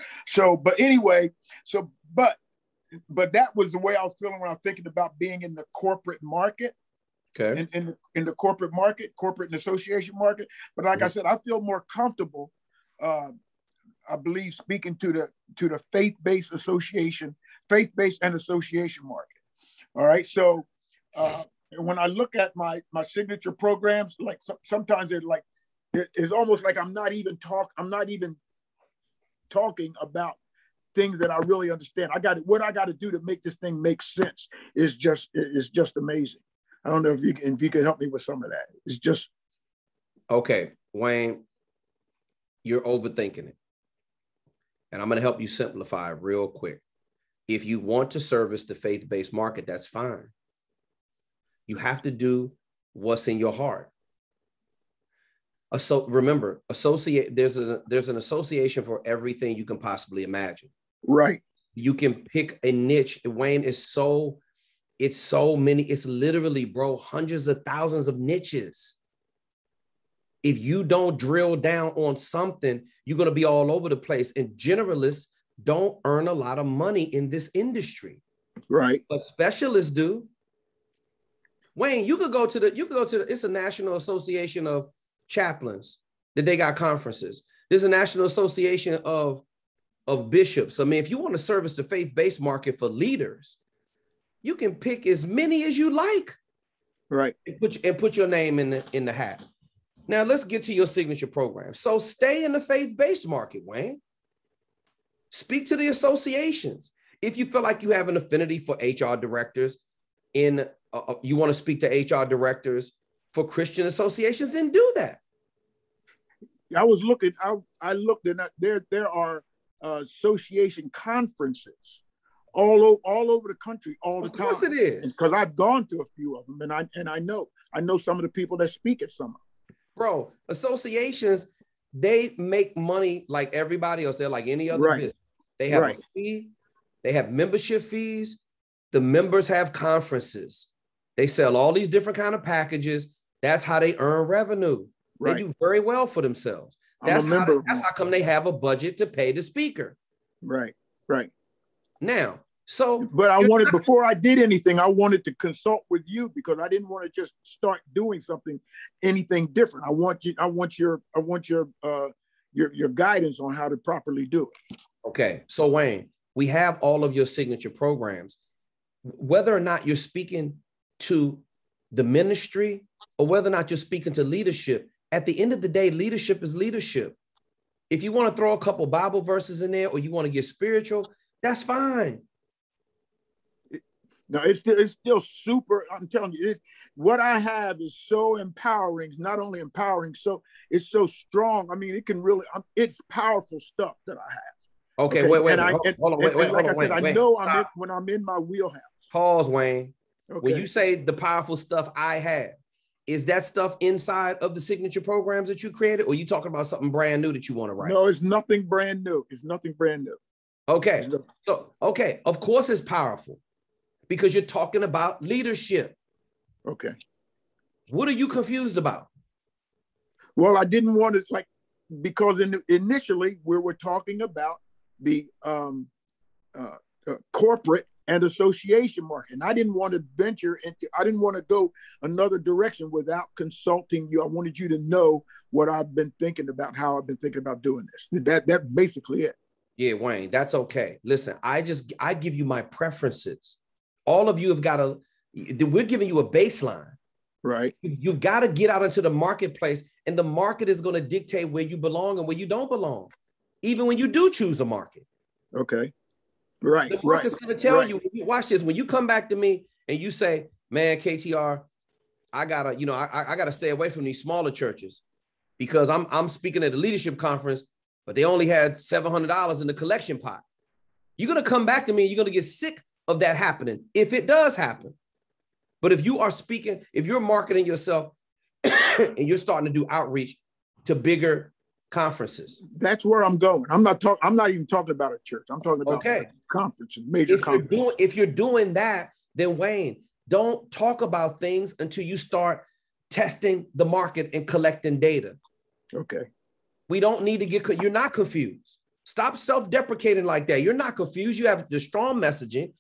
Speaker 8: But that was the way I was feeling when I was thinking about being in the corporate market. Okay. In the corporate market, corporate and association market. But like I said, I feel more comfortable, I believe, speaking to the faith-based and association market. All right. So when I look at my signature programs, like sometimes it's almost like I'm not even talking about things that I really understand. What I got to do to make this thing make sense is just amazing. I don't know if you can help me with some of that. It's just.
Speaker 1: Okay, Wayne, you're overthinking it. And I'm going to help you simplify it real quick. If you want to service the faith-based market, that's fine. You have to do what's in your heart. Remember, there's an association for everything you can possibly imagine.
Speaker 8: Right.
Speaker 1: You can pick a niche. Wayne, it's so many. It's literally, bro, hundreds of thousands of niches. If you don't drill down on something, you're going to be all over the place. And generalists don't earn a lot of money in this industry.
Speaker 8: Right.
Speaker 1: But specialists do. Wayne, you could go to it's a National Association of Chaplains that they got conferences. There's a National Association of bishops. I mean, if you want to service the faith-based market for leaders, you can pick as many as you like.
Speaker 8: Right.
Speaker 1: And put your name in the hat. Now let's get to your signature program. So stay in the faith-based market, Wayne. Speak to the associations. If you feel like you have an affinity for HR directors, you want to speak to HR directors for Christian associations, then do that.
Speaker 8: I was looking. I looked, and there are association conferences all over the country all the time.
Speaker 1: Of course it is,
Speaker 8: because I've gone to a few of them, and I know some of the people that speak at some of them.
Speaker 1: Bro, associations, they make money like everybody else. They're like any other business. They have a fee. They have membership fees. The members have conferences. They sell all these different kind of packages. That's how they earn revenue. Right. They do very well for themselves. That's how come they have a budget to pay the speaker.
Speaker 8: Right.
Speaker 1: Now,
Speaker 8: but before I did anything, I wanted to consult with you because I didn't want to just start doing anything different. I want your guidance on how to properly do it.
Speaker 1: Okay. So Wayne, we have all of your signature programs. Whether or not you're speaking to the ministry or whether or not you're speaking to leadership, at the end of the day, leadership is leadership. If you want to throw a couple Bible verses in there or you want to get spiritual, that's fine.
Speaker 8: No, it's still super. I'm telling you, what I have is so empowering. Not only empowering, so it's so strong. I mean, it can really. It's powerful stuff that I have.
Speaker 1: Okay, wait. Hold on,
Speaker 8: like I said, I know when I'm in my wheelhouse.
Speaker 1: Pause, Wayne.
Speaker 8: Okay.
Speaker 1: When you say the powerful stuff I have, is that stuff inside of the signature programs that you created, or are you talking about something brand new that you want to write?
Speaker 8: No, it's nothing brand new.
Speaker 1: Okay, of course it's powerful because you're talking about leadership.
Speaker 8: Okay.
Speaker 1: What are you confused about?
Speaker 8: Well, I didn't want to, like, because initially we were talking about the corporate and association market. And I didn't want to I didn't want to go another direction without consulting you. I wanted you to know what I've been thinking about, how I've been thinking about doing this. That's basically it.
Speaker 1: Yeah, Wayne, that's okay. Listen, I give you my preferences. All of you have got to, we're giving you a baseline.
Speaker 8: Right.
Speaker 1: You've got to get out into the marketplace, and the market is going to dictate where you belong and where you don't belong, even when you do choose a market.
Speaker 8: Okay. Right.
Speaker 1: The market's going to tell you, watch this, when you come back to me and you say, man, KTR, I gotta stay away from these smaller churches because I'm speaking at a leadership conference, but they only had $700 in the collection pot. You're going to come back to me and you're going to get sick of that happening if it does happen. But if you are speaking, if you're marketing yourself and you're starting to do outreach to bigger conferences.
Speaker 8: That's where I'm going. I'm not even talking about a church. I'm talking about conferences, major conferences.
Speaker 1: If you're doing that, then Wayne, don't talk about things until you start testing the market and collecting data.
Speaker 8: Okay.
Speaker 1: We don't need to you're not confused. Stop self-deprecating like that. You're not confused. You have the strong messaging.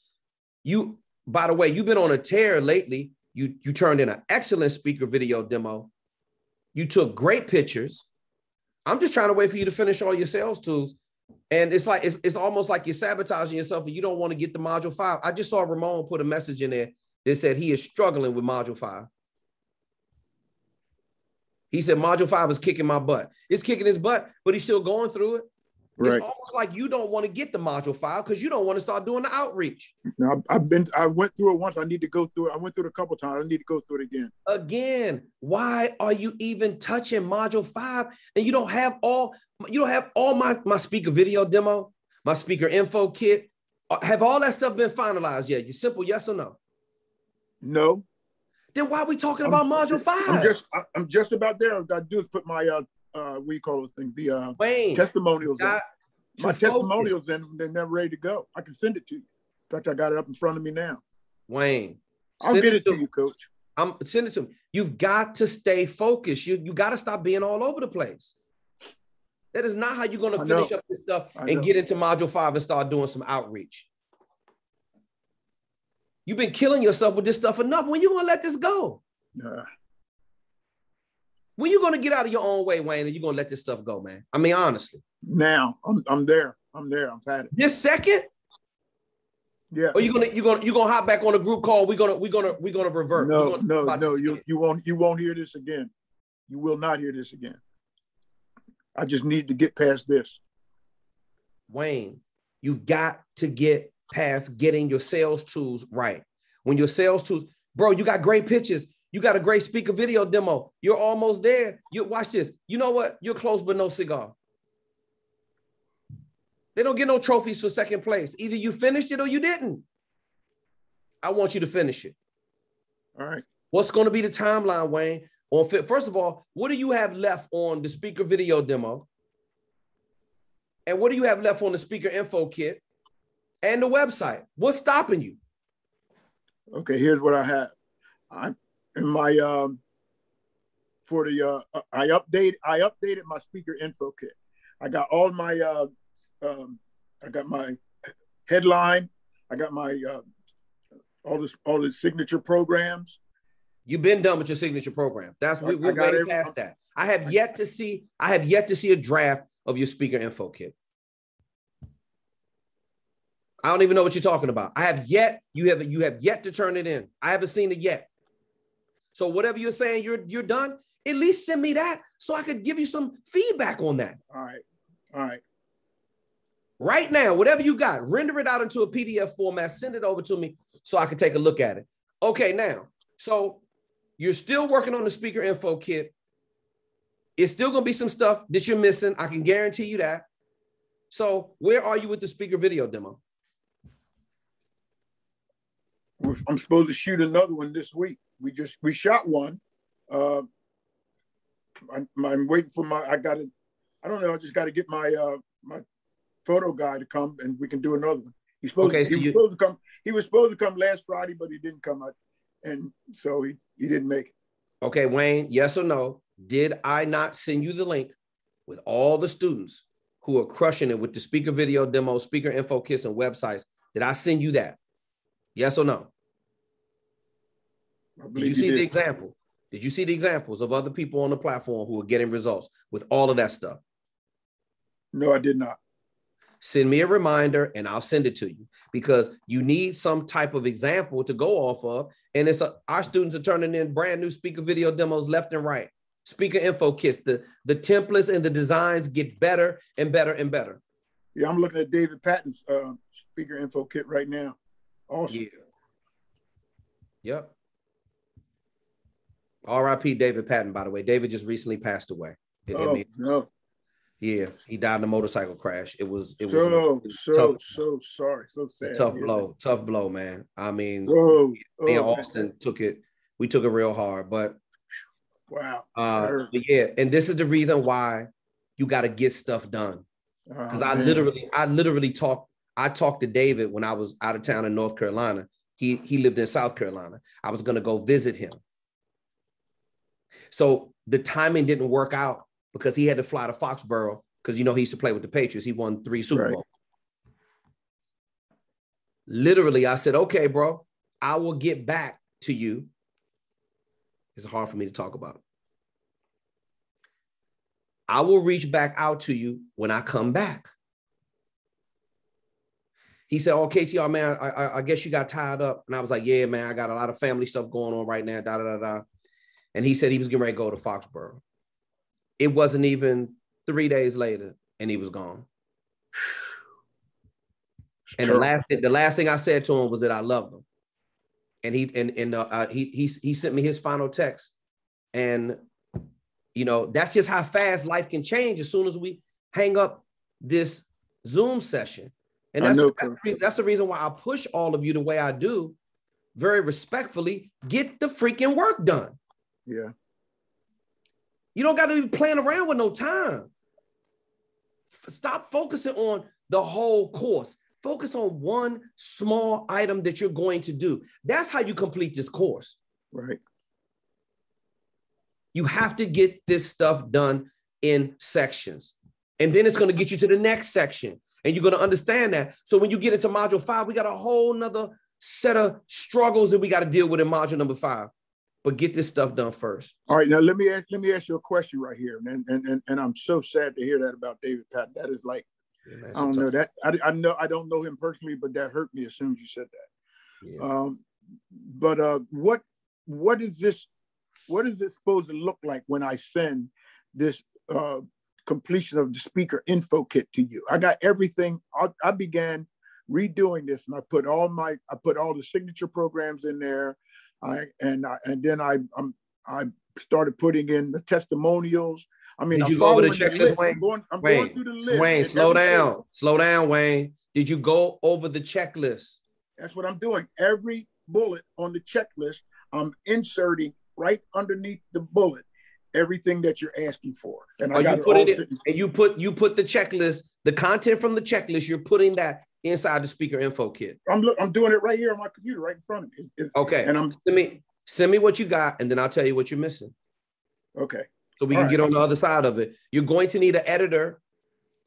Speaker 1: By the way, you've been on a tear lately. You turned in an excellent speaker video demo. You took great pictures. I'm just trying to wait for you to finish all your sales tools. And it's like, it's almost like you're sabotaging yourself and you don't want to get the module 5. I just saw Ramon put a message in there that said he is struggling with module 5. He said module 5 is kicking my butt. It's kicking his butt, but he's still going through it. Right. It's almost like you don't want to get the module 5 because you don't want to start doing the outreach.
Speaker 8: No, I went through it once. I need to go through it. I went through it a couple of times. I need to go through it again.
Speaker 1: Again, why are you even touching module 5? And you don't have all my speaker video demo, my speaker info kit. Have all that stuff been finalized yet? You simple yes or no?
Speaker 8: No.
Speaker 1: Then why are we talking about module 5?
Speaker 8: I'm just about there. All I got to do is put my what do you call those things? The
Speaker 1: Wayne,
Speaker 8: testimonials. My testimonials in, they're never ready to go. I can send it to you. In fact, I got it up in front of me now.
Speaker 1: Wayne,
Speaker 8: I'll get it to you, Coach.
Speaker 1: I'm sending it to me. You've got to stay focused. You got to stop being all over the place. That is not how you're going to finish up this stuff and get into module 5 and start doing some outreach. You've been killing yourself with this stuff enough. When you going to let this go? When you going to get out of your own way, Wayne, and you're going to let this stuff go, man? I mean, honestly.
Speaker 8: Now, I'm there. I'm had it.
Speaker 1: This second?
Speaker 8: Yeah.
Speaker 1: Or you're gonna hop back on a group call. We're gonna revert.
Speaker 8: No. You won't hear this again. You will not hear this again. I just need to get past this.
Speaker 1: Wayne, you've got to get past getting your sales tools right. When your sales tools, bro, you got great pitches. You got a great speaker video demo. You're almost there. You watch this. You know what? You're close, but no cigar. They don't get no trophies for second place. Either you finished it or you didn't. I want you to finish it.
Speaker 8: All right.
Speaker 1: What's going to be the timeline, Wayne? First of all, what do you have left on the speaker video demo? And what do you have left on the speaker info kit and the website? What's stopping you?
Speaker 8: Okay, here's what I have. In my I updated my speaker info kit. I got all my I got my headline. I got my all the signature programs.
Speaker 1: You've been done with your signature program. We're way past that. I have yet to see a draft of your speaker info kit. I don't even know what you're talking about. You have yet to turn it in. I haven't seen it yet. So whatever you're saying you're done, at least send me that so I could give you some feedback on that.
Speaker 8: All right.
Speaker 1: Right now, whatever you got, render it out into a PDF format, send it over to me so I can take a look at it. Okay, now, so you're still working on the speaker info kit. It's still going to be some stuff that you're missing. I can guarantee you that. So where are you with the speaker video demo?
Speaker 8: I'm supposed to shoot another one this week. We shot one. I'm waiting for I just got to get my my photo guy to come and we can do another one. He was supposed to come last Friday, but he didn't come out. And so he didn't make it.
Speaker 1: Okay, Wayne, yes or no? Did I not send you the link with all the students who are crushing it with the speaker video demo, speaker info kits, and websites? Did I send you that? Yes or no? Did you see the example? Did you see the examples of other people on the platform who are getting results with all of that stuff?
Speaker 8: No, I did not.
Speaker 1: Send me a reminder and I'll send it to you, because you need some type of example to go off of. And our students are turning in brand new speaker video demos left and right. Speaker info kits, the templates and the designs get better and better and better.
Speaker 8: Yeah, I'm looking at David Patton's speaker info kit right now. Awesome.
Speaker 1: Yeah. Yep. R.I.P. David Patton, by the way. David just recently passed away.
Speaker 8: No.
Speaker 1: Yeah, he died in a motorcycle crash. It was
Speaker 8: so sorry, so sad.
Speaker 1: Tough blow, man. I mean, me and Austin took it real hard, but
Speaker 8: wow.
Speaker 1: But yeah, and this is the reason why you got to get stuff done. Because I literally talked to David when I was out of town in North Carolina. He lived in South Carolina. I was gonna go visit him. So the timing didn't work out, because he had to fly to Foxborough, because, he used to play with the Patriots. He won 3 Super Bowls. Literally, I said, okay, bro, I will get back to you. It's hard for me to talk about. I will reach back out to you when I come back. He said, oh, KTR, man, I guess you got tied up. And I was like, yeah, man, I got a lot of family stuff going on right now, da-da-da-da. And he said he was getting ready to go to Foxborough. It wasn't even 3 days later, and he was gone. And the last thing I said to him was that I loved him. And he sent me his final text. And that's just how fast life can change as soon as we hang up this Zoom session. And that's the reason why I push all of you the way I do, very respectfully. Get the freaking work done.
Speaker 8: Yeah.
Speaker 1: You don't got to be playing around with no time. Stop focusing on the whole course. Focus on one small item that you're going to do. That's how you complete this course.
Speaker 8: Right.
Speaker 1: You have to get this stuff done in sections. And then it's going to get you to the next section. And you're going to understand that. So when you get into module 5, we got a whole nother set of struggles that we got to deal with in module number 5. But get this stuff done first.
Speaker 8: All right, now let me ask you a question right here, and I'm so sad to hear that about David Patton. That is like, I don't know that I don't know him personally, but that hurt me as soon as you said that. Yeah. But what is this supposed to look like when I send this completion of the speaker info kit to you? I got everything. I began redoing this, and I put all the signature programs in there. Then I started putting in the testimonials. I mean,
Speaker 1: did you go over the checklist, Wayne? I'm going through the list. Wayne, slow down, Wayne. Did you go over the checklist?
Speaker 8: That's what I'm doing. Every bullet on the checklist, I'm inserting right underneath the bullet everything that you're asking for. And
Speaker 1: you put the checklist, the content from the checklist. You're putting that inside the speaker info kit.
Speaker 8: I'm doing it right here on my computer, right in front of me.
Speaker 1: Okay. And send me what you got, and then I'll tell you what you're missing.
Speaker 8: Okay.
Speaker 1: So we can get on the other side of it. You're going to need an editor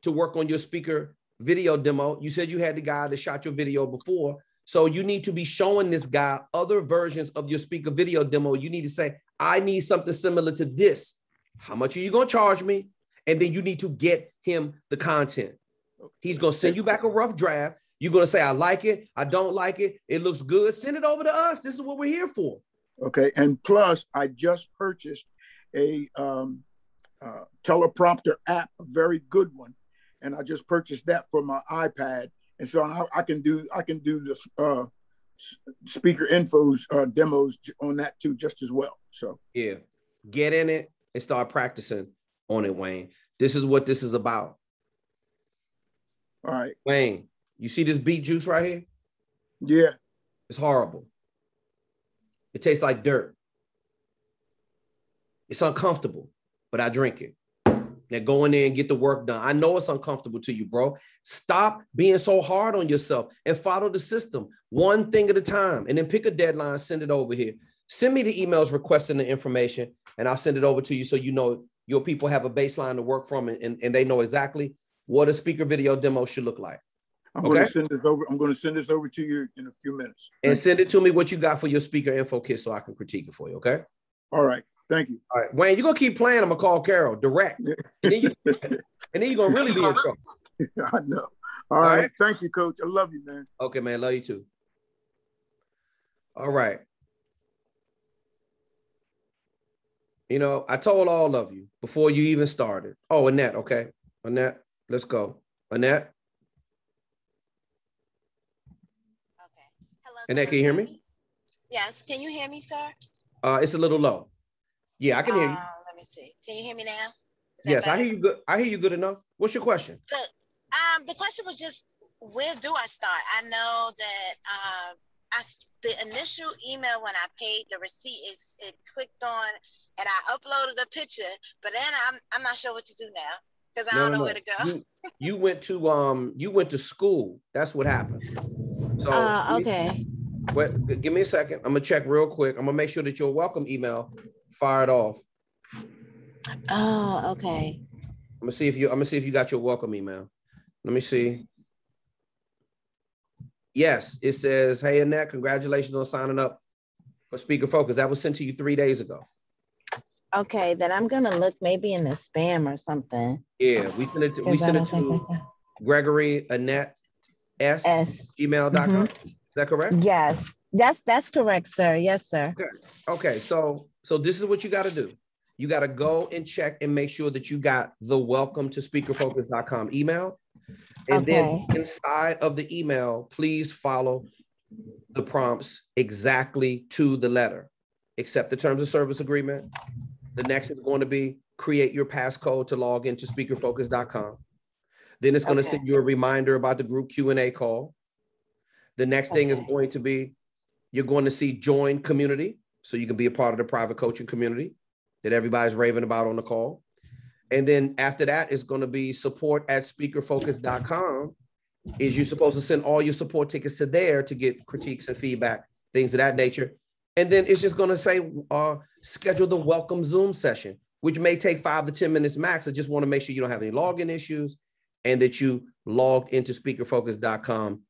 Speaker 1: to work on your speaker video demo. You said you had the guy that shot your video before. So you need to be showing this guy other versions of your speaker video demo. You need to say, I need something similar to this. How much are you going to charge me? And then you need to get him the content. He's going to send you back a rough draft. You're going to say, I like it. I don't like it. It looks good. Send it over to us. This is what we're here for.
Speaker 8: Okay. And plus, I just purchased a teleprompter app, a very good one. And I just purchased that for my iPad. And so I can do the speaker infos demos on that too, just as well. So
Speaker 1: yeah, get in it and start practicing on it, Wayne. This is what this is about.
Speaker 8: All right,
Speaker 1: Wayne, you see this beet juice right here?
Speaker 8: Yeah.
Speaker 1: It's horrible. It tastes like dirt. It's uncomfortable, but I drink it. Now go in there and get the work done. I know it's uncomfortable to you, bro. Stop being so hard on yourself and follow the system one thing at a time, and then pick a deadline, send it over here. Send me the emails requesting the information. and I'll send it over to you so you know your people have a baseline to work from, and they know exactly what a speaker video demo should look like.
Speaker 8: I'm going to send this over. I'm going to send this over to you in a few minutes.
Speaker 1: And send it to me what you got for your speaker info kit so I can critique it for you. Okay.
Speaker 8: All right. Thank you.
Speaker 1: All right, Wayne, you're gonna keep playing. I'm gonna call Carol direct, and then you're gonna really be in trouble.
Speaker 8: I know. All right. Thank you, Coach. I love you, man.
Speaker 1: Okay, man. Love you too. All right. You know, I told all of you before you even started. Oh, Annette. Okay, Annette, let's go. Annette.
Speaker 9: Okay. Hello.
Speaker 1: Annette, can you hear me?
Speaker 9: Yes. Can you hear me, sir?
Speaker 1: It's a little low. Yeah, I can hear you.
Speaker 9: Let me see. Can you hear me now?
Speaker 1: Yes, I hear you good. I hear you good enough. What's your question?
Speaker 9: Good. The question was just, where do I start? I know that the initial email when I paid the receipt it clicked on and I uploaded a picture, but then I'm not sure what to do now because I don't know where to go.
Speaker 1: You went to school. That's what happened. So
Speaker 9: okay.
Speaker 1: Wait, give me a second. I'm gonna check real quick. I'm gonna make sure that your welcome email fired off.
Speaker 9: Oh, okay.
Speaker 1: I'm gonna see if you got your welcome email. Let me see. Yes, it says, "Hey Annette, congratulations on signing up for Speaker Focus." That was sent to you 3 days ago.
Speaker 9: Okay, then I'm gonna look maybe in the spam or something.
Speaker 1: Yeah, we sent it to Gregory Annette S. gmail.com. Is that correct?
Speaker 9: Yes, that's correct, sir. Yes, sir.
Speaker 1: Okay. So this is what you got to do. You got to go and check and make sure that you got the welcome to speakerfocus.com email. And then inside of the email, please follow the prompts exactly to the letter. Accept the terms of service agreement. The next is going to be create your passcode to log into speakerfocus.com. Then it's going to send you a reminder about the group Q&A call. The next thing is going to be, you're going to see join community. So you can be a part of the private coaching community that everybody's raving about on the call. And then after that, it's going to be support@speakerfocus.com. Is you're supposed to send all your support tickets to there to get critiques and feedback, things of that nature. And then it's just going to say, schedule the welcome Zoom session, which may take 5 to 10 minutes max. I just want to make sure you don't have any login issues and that you logged into speakerfocus.com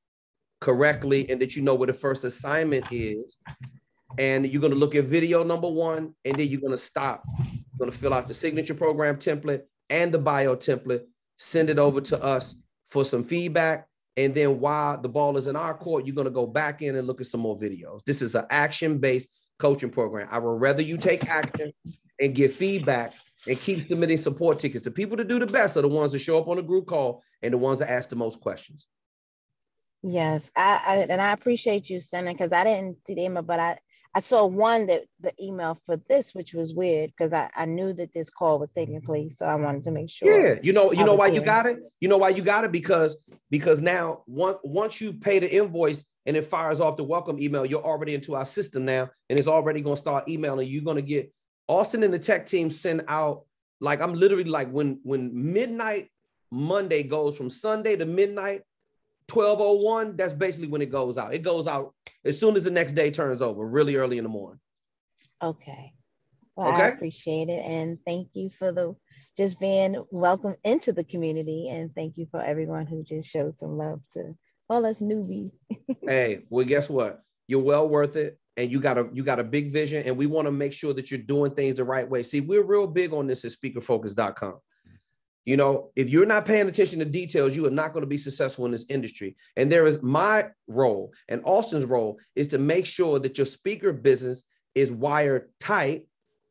Speaker 1: correctly and that you know what the first assignment is. And you're going to look at video number 1, and then you're going to stop. You're going to fill out the signature program template and the bio template, send it over to us for some feedback. And then while the ball is in our court, you're going to go back in and look at some more videos. This is an action-based coaching program. I would rather you take action and get feedback and keep submitting support tickets. The people that do the best are the ones that show up on a group call and the ones that ask the most questions.
Speaker 9: Yes, I appreciate you sending, because I didn't see the email, but I saw the email for this, which was weird because I knew that this call was taking place. So I wanted to make sure.
Speaker 1: Yeah. You know why you got it? You know why you got it? Because now once you pay the invoice and it fires off the welcome email, you're already into our system now. And it's already going to start emailing. You're going to get Austin and the tech team send out, like, I'm literally like when midnight Monday goes from Sunday to midnight, 12:01, that's basically when it goes out. It goes out as soon as the next day turns over, really early in the morning.
Speaker 9: Okay. Well, I appreciate it. And thank you for just being welcome into the community. And thank you for everyone who just showed some love to all us newbies.
Speaker 1: Hey, well, guess what? You're well worth it. And you got a big vision. And we want to make sure that you're doing things the right way. See, we're real big on this at speakerfocus.com. You know, if you're not paying attention to details, you are not going to be successful in this industry. And there is my role and Austin's role is to make sure that your speaker business is wired tight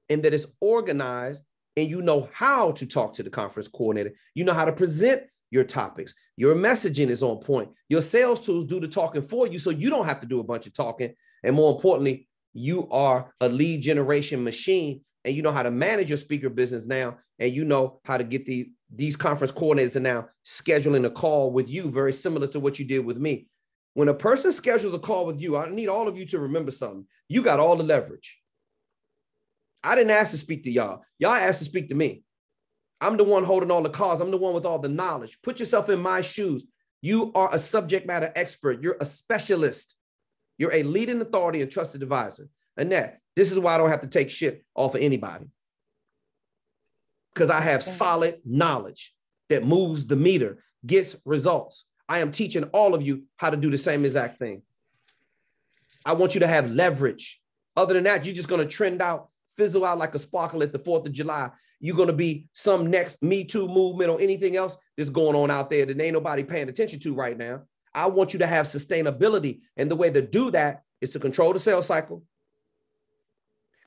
Speaker 1: and that it's organized and you know how to talk to the conference coordinator. You know how to present your topics. Your messaging is on point. Your sales tools do the talking for you so you don't have to do a bunch of talking. And more importantly, you are a lead generation machine and you know how to manage your speaker business now. And you know how to get these conference coordinators are now scheduling a call with you, very similar to what you did with me. When a person schedules a call with you, I need all of you to remember something. You got all the leverage. I didn't ask to speak to y'all. Y'all asked to speak to me. I'm the one holding all the cards. I'm the one with all the knowledge. Put yourself in my shoes. You are a subject matter expert. You're a specialist. You're a leading authority and trusted advisor. Annette, this is why I don't have to take shit off of anybody. because I have solid knowledge that moves the meter, gets results. I am teaching all of you how to do the same exact thing. I want you to have leverage. Other than that, you're just going to trend out, fizzle out like a sparkle at the 4th of July. You're going to be some next Me Too movement or anything else that's going on out there that ain't nobody paying attention to right now. I want you to have sustainability. And the way to do that is to control the sales cycle,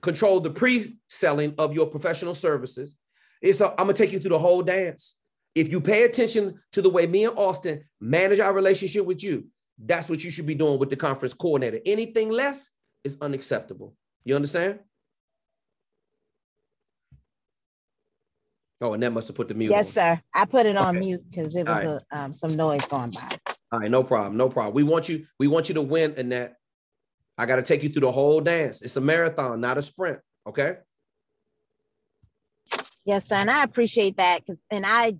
Speaker 1: control the pre-selling of your professional services. I'm going to take you through the whole dance. If you pay attention to the way me and Austin manage our relationship with you, that's what you should be doing with the conference coordinator. Anything less is unacceptable. You understand? Oh, and that must have put the mute on.
Speaker 9: Yes, sir. I put it on mute because it was some noise going by.
Speaker 1: All right, no problem, no problem. We want you to win, Annette. I got to take you through the whole dance. It's a marathon, not a sprint, okay?
Speaker 9: Yes, sir, and I appreciate that, and I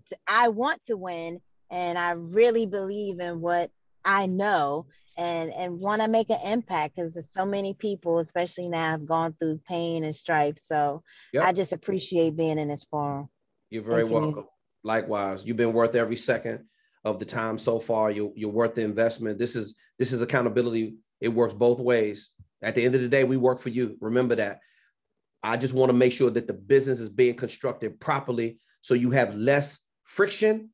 Speaker 9: want to win, and I really believe in what I know, and want to make an impact because there's so many people, especially now, have gone through pain and strife. So I just appreciate being in this forum.
Speaker 1: You're very welcome. Likewise, you've been worth every second of the time so far. You're worth the investment. This is accountability. It works both ways. At the end of the day, we work for you. Remember that. I just want to make sure that the business is being constructed properly so you have less friction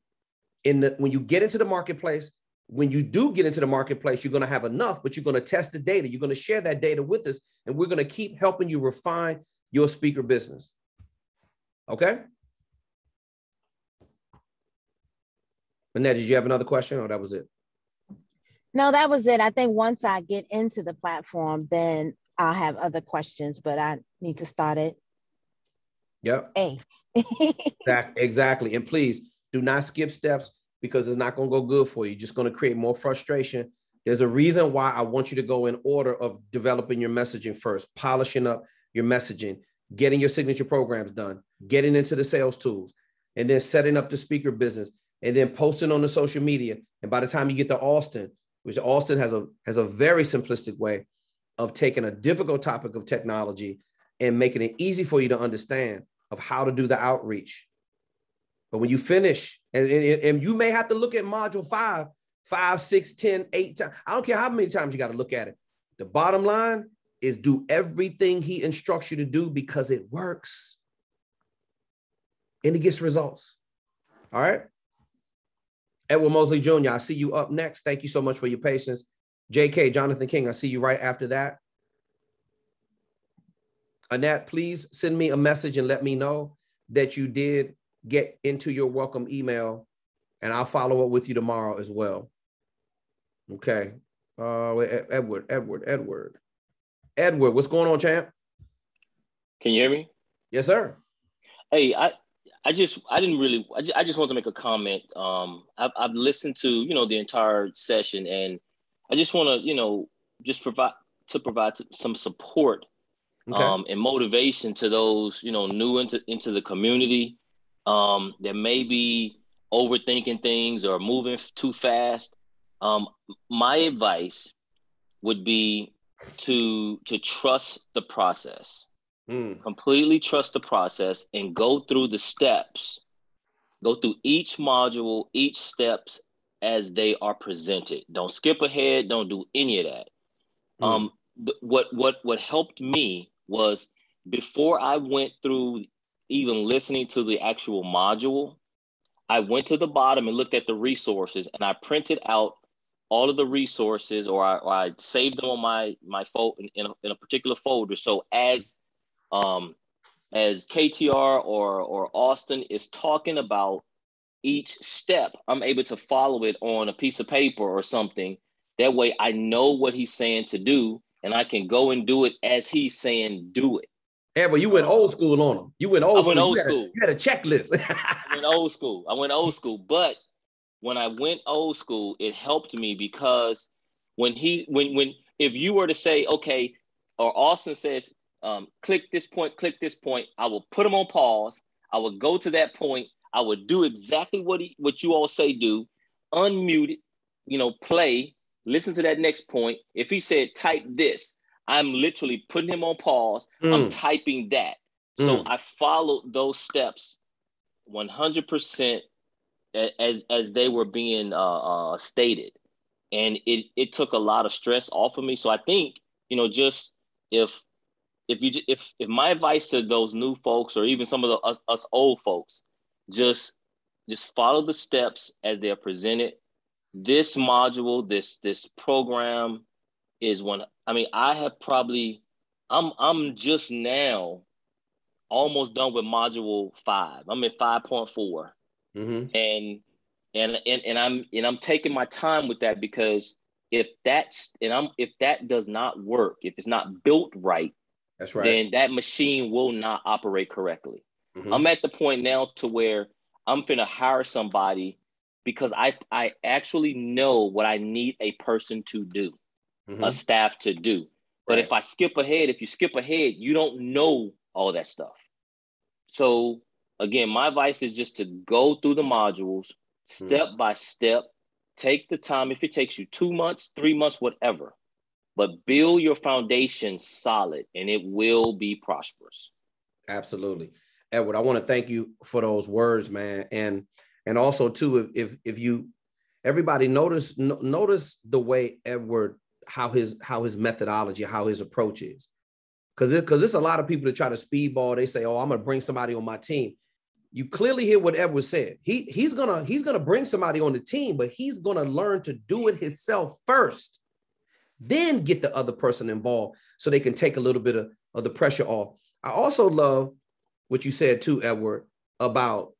Speaker 1: when you get into the marketplace. When you do get into the marketplace, you're going to have enough, but you're going to test the data. You're going to share that data with us, and we're going to keep helping you refine your speaker business. Okay? Annette, did you have another question, or that was it?
Speaker 9: No, that was it. I think once I get into the platform, then I'll have other questions, but I need to start it.
Speaker 1: Yep.
Speaker 9: Hey.
Speaker 1: Exactly. And please do not skip steps because it's not going to go good for you. You're just going to create more frustration. There's a reason why I want you to go in order of developing your messaging first, polishing up your messaging, getting your signature programs done, getting into the sales tools, and then setting up the speaker business, and then posting on the social media. And by the time you get to Austin, which Austin has a very simplistic way of taking a difficult topic of technology and making it easy for you to understand of how to do the outreach. But when you finish, and you may have to look at module 5, 6, 10, 8 times. I don't care how many times you got to look at it. The bottom line is do everything he instructs you to do because it works. And it gets results. All right. Edward Mosley Jr., I see you up next. Thank you so much for your patience. JK, Jonathan King, I see you right after that. Annette, please send me a message and let me know that you did get into your welcome email, and I'll follow up with you tomorrow as well. Okay. Edward, what's going on, champ?
Speaker 10: Can you hear me?
Speaker 1: Yes, sir.
Speaker 10: Hey, I just want to make a comment. I've listened to, the entire session, and I just want to, just provide some support, and motivation to those, new into the community, that may be overthinking things or moving too fast. My advice would be to trust the process. Completely trust the process and go through the steps. Go through each module, each steps as they are presented. Don't skip ahead. Don't do any of that. What helped me was before I went through even listening to the actual module, I went to the bottom and looked at the resources, and I printed out all of the resources, or I saved them on my phone in a particular folder. So as KTR or Austin is talking about each step, I'm able to follow it on a piece of paper or something. That way I know what he's saying to do, and I can go and do it as he's saying do it.
Speaker 1: Yeah, but you went old school on him. You went old school.
Speaker 10: You
Speaker 1: had a checklist.
Speaker 10: I went old school. But when I went old school, it helped me because when if you were to say, okay, or Austin says, click this point, I will put him on pause. I will go to that point. I would do exactly what you all say do, unmute it, play, listen to that next point. If he said type this, I'm literally putting him on pause. I'm typing that. So I followed those steps 100% as they were being stated. And it took a lot of stress off of me. So I think, just if my advice to those new folks, or even some of us old folks, just follow the steps as they're presented. This module, this program is one. I mean, I'm just now almost done with module 5. I'm at 5.4. Mm-hmm. And I'm taking my time with that, because if that does not work, if it's not built right,
Speaker 1: that's right,
Speaker 10: then that machine will not operate correctly. Mm-hmm. I'm at the point now to where I'm finna hire somebody, because I actually know what I need a person to do, mm-hmm. a staff to do. But right. If you skip ahead, you don't know all that stuff. So again, my advice is just to go through the modules step by step. Take the time. If it takes you 2 months, 3 months, whatever, but build your foundation solid, and it will be prosperous.
Speaker 1: Absolutely. Edward, I want to thank you for those words, man. And also too, if you, everybody notice the way Edward, how his methodology, how his approach is. Because there's a lot of people that try to speedball. They say, oh, I'm going to bring somebody on my team. You clearly hear what Edward said. He's gonna bring somebody on the team, but he's gonna learn to do it himself first, then get the other person involved so they can take a little bit of the pressure off. I also love what you said too, Edward, about,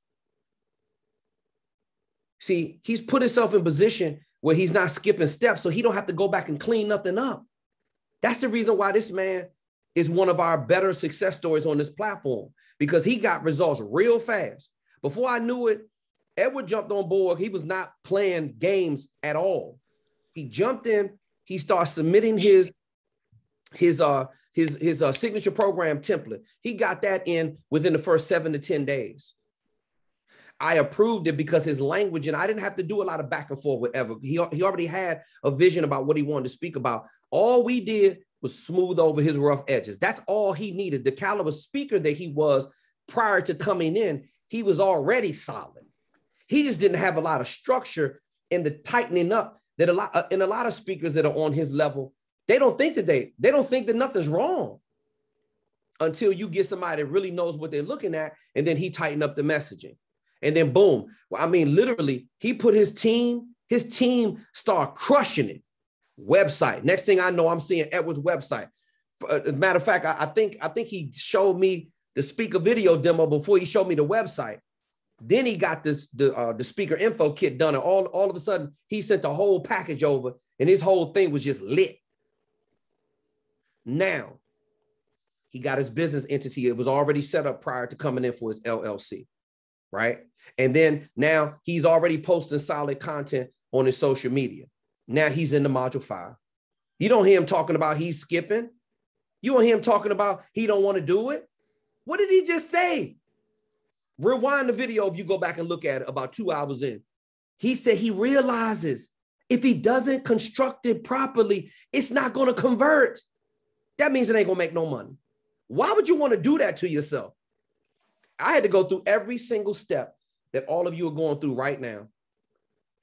Speaker 1: see, he's put himself in position where he's not skipping steps, so he don't have to go back and clean nothing up. That's the reason why this man is one of our better success stories on this platform, because he got results real fast. Before I knew it, Edward jumped on board. He was not playing games at all. He jumped in. He started submitting his signature program template. He got that in within the first 7 to 10 days. I approved it because his language, and I didn't have to do a lot of back and forth with Edward. He already had a vision about what he wanted to speak about. All we did was smooth over his rough edges. That's all he needed. The caliber speaker that he was prior to coming in, he was already solid. He just didn't have a lot of structure in the tightening up that a lot of speakers that are on his level, they don't think that nothing's wrong until you get somebody that really knows what they're looking at, and then he tightened up the messaging. And then boom. Well, I mean, literally, he put his team started crushing it. Website. Next thing I know, I'm seeing Edward's website. As a matter of fact, I think he showed me the speaker video demo before he showed me the website. Then he got the speaker info kit done, and all of a sudden he sent the whole package over, and his whole thing was just lit. Now he got his business entity. It was already set up prior to coming in for his LLC, right? And then now he's already posting solid content on his social media. Now he's in the module 5. You don't hear him talking about he's skipping. You don't hear him talking about he don't want to do it. What did he just say? Rewind the video if you go back and look at it about 2 hours in. He said he realizes if he doesn't construct it properly, it's not going to convert. That means it ain't going to make no money. Why would you want to do that to yourself? I had to go through every single step that all of you are going through right now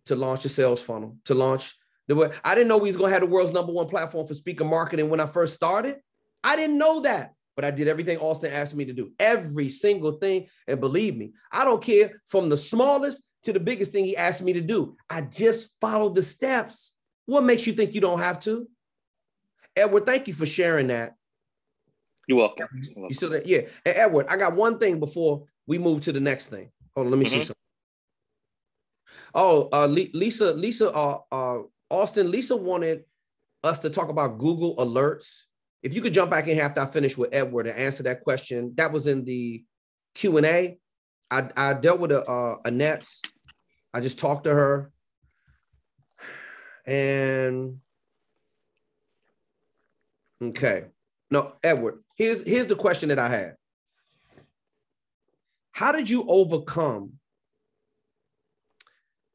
Speaker 1: to launch a sales funnel, to launch. I didn't know we was going to have the world's #1 platform for speaker marketing when I first started. I didn't know that, but I did everything Auston asked me to do, every single thing. And believe me, I don't care from the smallest to the biggest thing he asked me to do. I just followed the steps. What makes you think you don't have to? Edward, thank you for sharing that.
Speaker 10: You're welcome.
Speaker 1: You still there? Yeah. And Edward, I got one thing before we move to the next thing. Hold on, let me see something. Oh, Auston, Lisa wanted us to talk about Google alerts. If you could jump back in after I finish with Edward and answer that question. That was in the Q&A. I dealt with Annette. I just talked to her. And okay. No, Edward, here's the question that I had. How did you overcome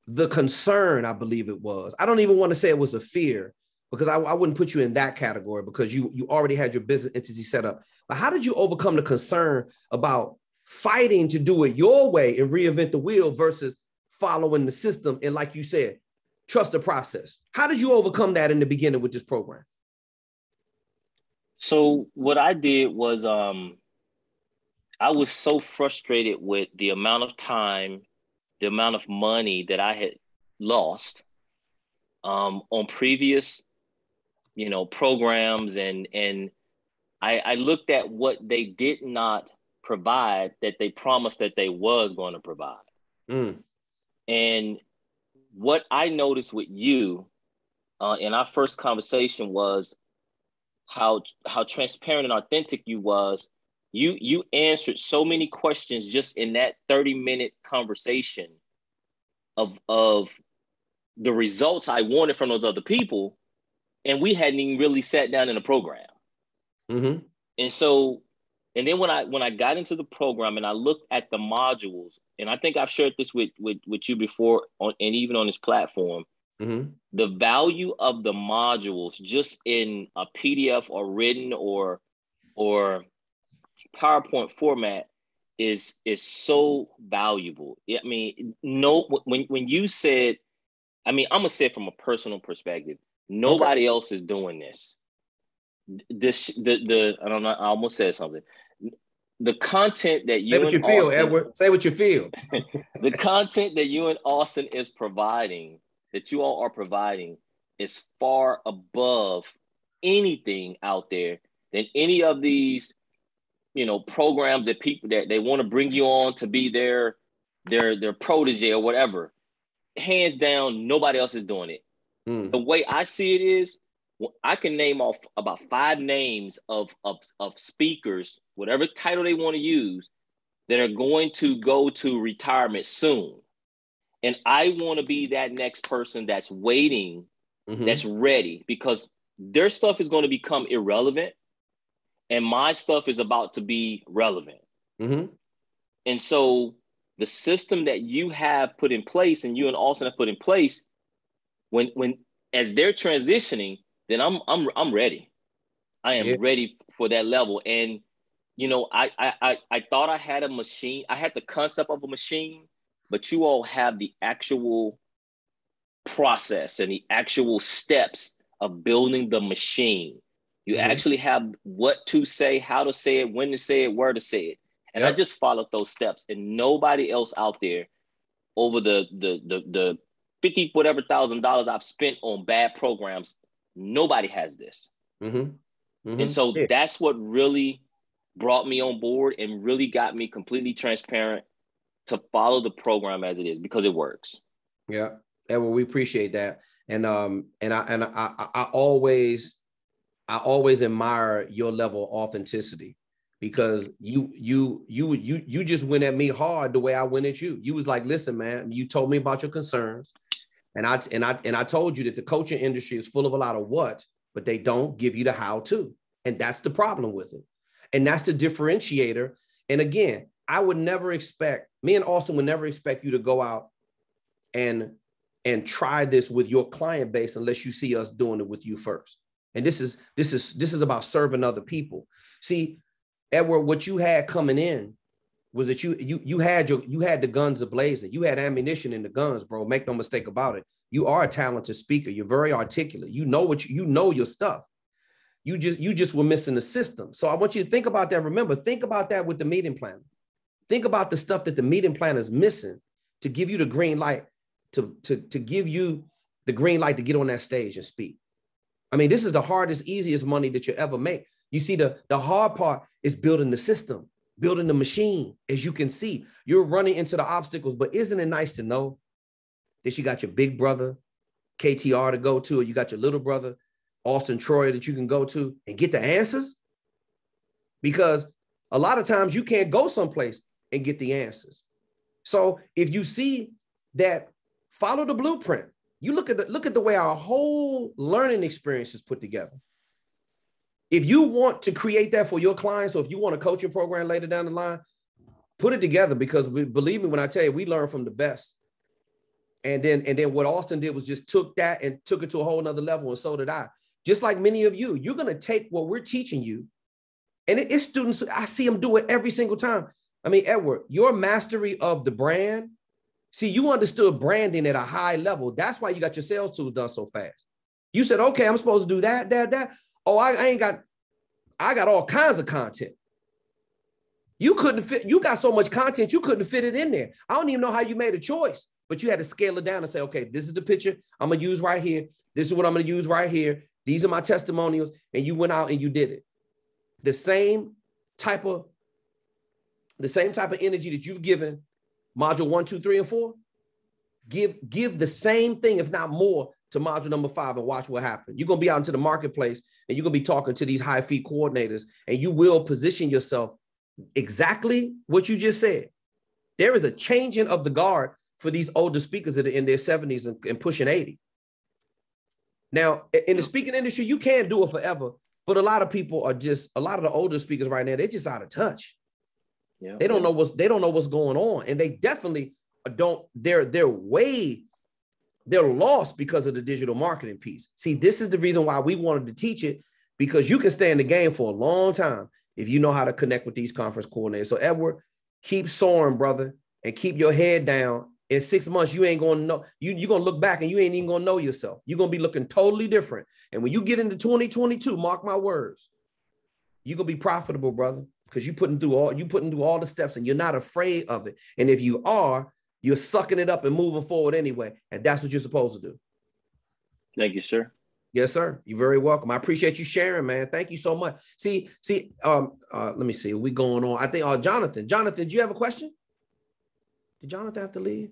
Speaker 1: the concern, I believe it was? I don't even want to say it was a fear, because I wouldn't put you in that category, because you already had your business entity set up. But how did you overcome the concern about fighting to do it your way and reinvent the wheel versus following the system. And like you said, trust the process. How did you overcome that in the beginning with this program?
Speaker 10: So what I did was I was so frustrated with the amount of time, the amount of money that I had lost on previous, programs. And I looked at what they did not provide that they promised that they was going to provide. And what I noticed with you in our first conversation was how transparent and authentic you was. You answered so many questions just in that 30-minute conversation of the results I wanted from those other people, and we hadn't even really sat down in a program. And then when I got into the program and I looked at the modules, and I think I've shared this with you before and even on this platform, the value of the modules just in a PDF or written or PowerPoint format is so valuable. I mean, when you said, I mean, I'm gonna say it from a personal perspective, nobody else is doing this. I don't know, I almost said something. The content that you and Auston,
Speaker 1: Edward. Say what you feel.
Speaker 10: The content that you and Auston is providing, that you all are providing, is far above anything out there than any of these, programs that people that they want to bring you on to be their protege or whatever. Hands down, nobody else is doing it. The way I see it is, I can name off about 5 names of speakers, whatever title they want to use, that are going to go to retirement soon. And I want to be that next person that's waiting, that's ready, because their stuff is going to become irrelevant and my stuff is about to be relevant. And so the system that you have put in place and you and Auston have put in place, when as they're transitioning, then I'm ready. I am ready for that level. And I thought I had a machine. I had the concept of a machine, but you all have the actual process and the actual steps of building the machine. You actually have what to say, how to say it, when to say it, where to say it. And I just followed those steps, and nobody else out there over the 50 whatever $1,000 I've spent on bad programs, nobody has this. And so that's what really brought me on board and really got me completely transparent to follow the program as it is, because it works.
Speaker 1: Yeah. And we appreciate that. And I always admire your level of authenticity, because you just went at me hard the way I went at you. You was like, listen, man, you told me about your concerns. And I told you that the coaching industry is full of a lot of what, but they don't give you the how to. And that's the problem with it. And that's the differentiator. And again, me and Auston would never expect you to go out and try this with your client base unless you see us doing it with you first. And this is about serving other people. See, Edward, what you had coming in was that you had the guns ablazing. You had ammunition in the guns, bro. Make no mistake about it. You are a talented speaker. You're very articulate. You know your stuff. You just were missing the system. So I want you to think about that. Remember, think about that with the meeting planner. Think about the stuff that the meeting planner is missing to give you the green light to give you the green light to get on that stage and speak. I mean, this is the hardest, easiest money that you ever make. You see, the hard part is building the system, building the machine. As you can see, you're running into the obstacles, but isn't it nice to know that you got your big brother, KTR, to go to, or you got your little brother, Auston Troyer, that you can go to and get the answers? Because a lot of times you can't go someplace and get the answers. So if you see that, follow the blueprint. You look at the way our whole learning experience is put together. If you want to create that for your clients, or if you want a coaching program later down the line, put it together, because believe me when I tell you, we learn from the best. And then what Auston did was just took that and took it to a whole nother level, and so did I. Just like many of you, you're going to take what we're teaching you, and it's students, I see them do it every single time. I mean, Edward, your mastery of the brand, see, you understood branding at a high level. That's why you got your sales tools done so fast. You said, okay, I'm supposed to do that. Oh, I got all kinds of content. You couldn't fit, you got so much content, you couldn't fit it in there. I don't even know how you made a choice, but you had to scale it down and say, okay, this is the picture I'm going to use right here. This is what I'm going to use right here. These are my testimonials. And you went out and you did it. The same type of energy that you've given module 1, 2, 3, and 4, give the same thing, if not more, to module number 5 and watch what happens. You're going to be out into the marketplace and you're going to be talking to these high fee coordinators, and you will position yourself exactly what you just said. There is a changing of the guard for these older speakers that are in their 70s and pushing 80. Now, in the speaking industry, you can't do it forever, but a lot of people are just, a lot of the older speakers right now, they're just out of touch. Yeah. They don't know what's going on. And they definitely don't, they're lost because of the digital marketing piece. See, this is the reason why we wanted to teach it, because you can stay in the game for a long time if you know how to connect with these conference coordinators. So Edward, keep soaring, brother, and keep your head down. In 6 months, you ain't going to know, you're going to look back and you ain't even going to know yourself. You're going to be looking totally different. And when you get into 2022, mark my words, you're going to be profitable, brother, because you're putting through all the steps and you're not afraid of it. And if you are, you're sucking it up and moving forward anyway. And that's what you're supposed to do.
Speaker 10: Thank you, sir.
Speaker 1: Yes, sir. You're very welcome. I appreciate you sharing, man. Thank you so much. Let me see. We going on. I think, Jonathan, do you have a question? Did Jonathan have to leave?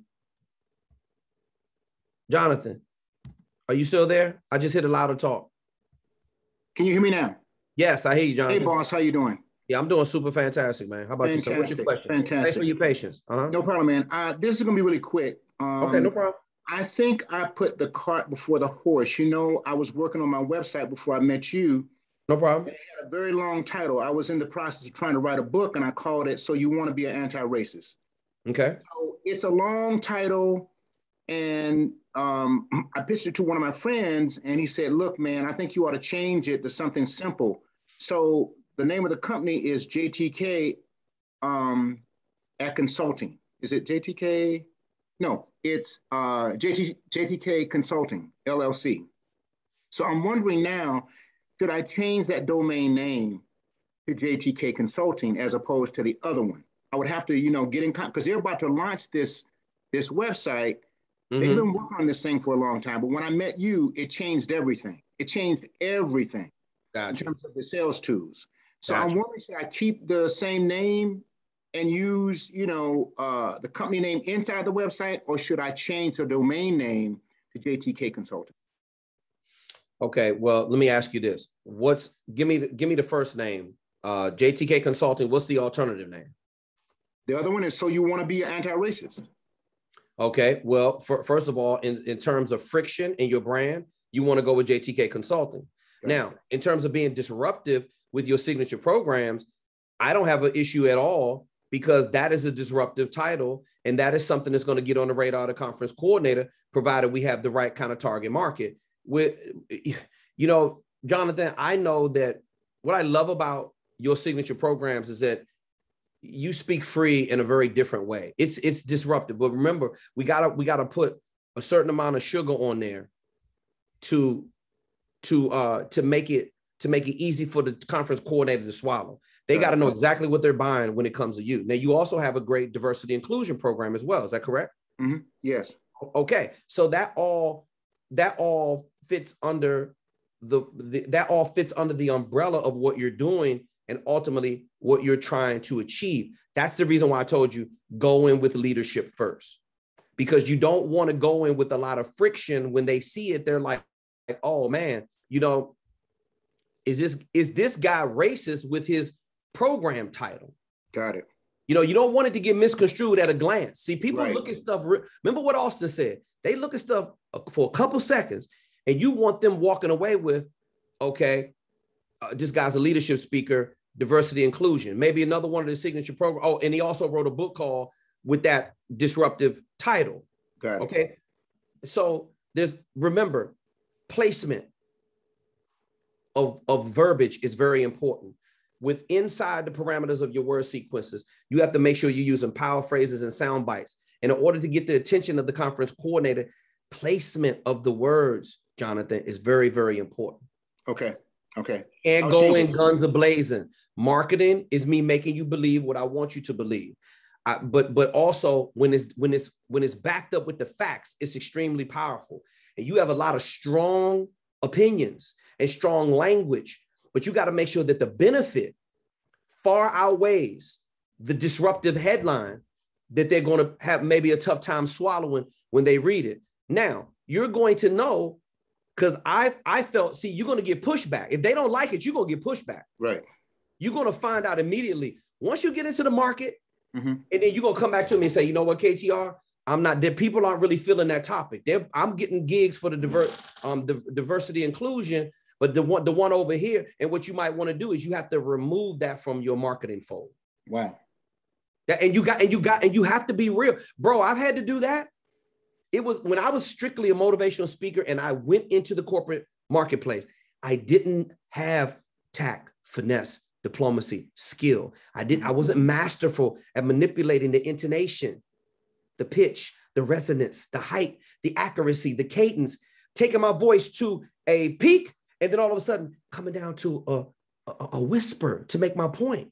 Speaker 1: Jonathan, are you still there? I just hit allow to talk.
Speaker 11: Can you hear me now?
Speaker 1: Yes, I hear you, Jonathan.
Speaker 11: Hey, boss, how you doing?
Speaker 1: Yeah, I'm doing super fantastic, man. How about you, sir? What's your question?
Speaker 11: Fantastic.
Speaker 1: Thanks for your patience.
Speaker 11: No problem, man. This is going to be really quick.
Speaker 1: Okay, no problem.
Speaker 11: I think I put the cart before the horse. You know, I was working on my website before I met you.
Speaker 1: No problem.
Speaker 11: It had a very long title. I was in the process of trying to write a book, and I called it So You Want to Be an Anti-Racist.
Speaker 1: Okay.
Speaker 11: So it's a long title, and I pitched it to one of my friends, and he said, look, man, I think you ought to change it to something simple. So the name of the company is JTK at Consulting. Is it JTK? No, it's JTK Consulting, LLC. So I'm wondering now, should I change that domain name to JTK Consulting as opposed to the other one? I would have to, get in contact, because they're about to launch this website. Mm-hmm. They've been working on this thing for a long time, but when I met you, it changed everything. It changed everything. Gotcha. In terms of the sales tools. So gotcha. I'm wondering, should I keep the same name and use, the company name inside the website, or should I change the domain name to JTK Consulting?
Speaker 1: Okay, well, let me ask you this. Give me the first name, JTK Consulting. What's the alternative name?
Speaker 11: The other one is So You Want to Be an Anti-Racist.
Speaker 1: Okay, well, first of all, in terms of friction in your brand, you want to go with JTK Consulting. Gotcha. Now, in terms of being disruptive with your signature programs, I don't have an issue at all, because that is a disruptive title, and that is something that's going to get on the radar of the conference coordinator, provided we have the right kind of target market. Jonathan, I know that what I love about your signature programs is that you speak free in a very different way. It's disruptive, but remember, we gotta put a certain amount of sugar on there to make it easy for the conference coordinator to swallow. They got to know exactly what they're buying when it comes to you. Now, you also have a great diversity inclusion program as well. Is that correct?
Speaker 11: Mm-hmm. Yes.
Speaker 1: Okay. So that all fits under the umbrella of what you're doing and ultimately what you're trying to achieve. That's the reason why I told you go in with leadership first, because you don't want to go in with a lot of friction. When they see it, they're like, oh man, is this guy racist with his program title?
Speaker 11: Got it.
Speaker 1: You don't want it to get misconstrued at a glance. See, people look at stuff. Remember what Auston said? They look at stuff for a couple seconds, and you want them walking away with, okay, this guy's a leadership speaker, diversity inclusion, maybe another one of the signature programs. Oh, and he also wrote a book called with that disruptive title.
Speaker 11: Got it.
Speaker 1: Okay. So remember, placement of verbiage is very important. with inside the parameters of your word sequences, you have to make sure you're using power phrases and sound bites. And in order to get the attention of the conference coordinator, placement of the words, Jonathan, is very, very important.
Speaker 11: Okay. Okay.
Speaker 1: And going guns a-blazing. Marketing is me making you believe what I want you to believe. But also when it's backed up with the facts, it's extremely powerful. And you have a lot of strong opinions and strong language, but you got to make sure that the benefit far outweighs the disruptive headline that they're going to have maybe a tough time swallowing when they read it. Now, you're going to know, because I felt, see, you're going to get pushback. If they don't like it, you're going to get pushback.
Speaker 11: Right. You're
Speaker 1: going to find out immediately. Once you get into the market, and then you're going to come back to me and say, you know what, KTR, I'm not there. People aren't really feeling that topic. I'm getting gigs for the diversity inclusion, but the one over here, and what you might want to do is you have to remove that from your marketing fold.
Speaker 11: Wow.
Speaker 1: And you have to be real. Bro, I've had to do that. It was when I was strictly a motivational speaker and I went into the corporate marketplace. I didn't have tact, finesse, diplomacy, skill. I wasn't masterful at manipulating the intonation, the pitch, the resonance, the height, the accuracy, the cadence, taking my voice to a peak, and then all of a sudden coming down to a whisper to make my point.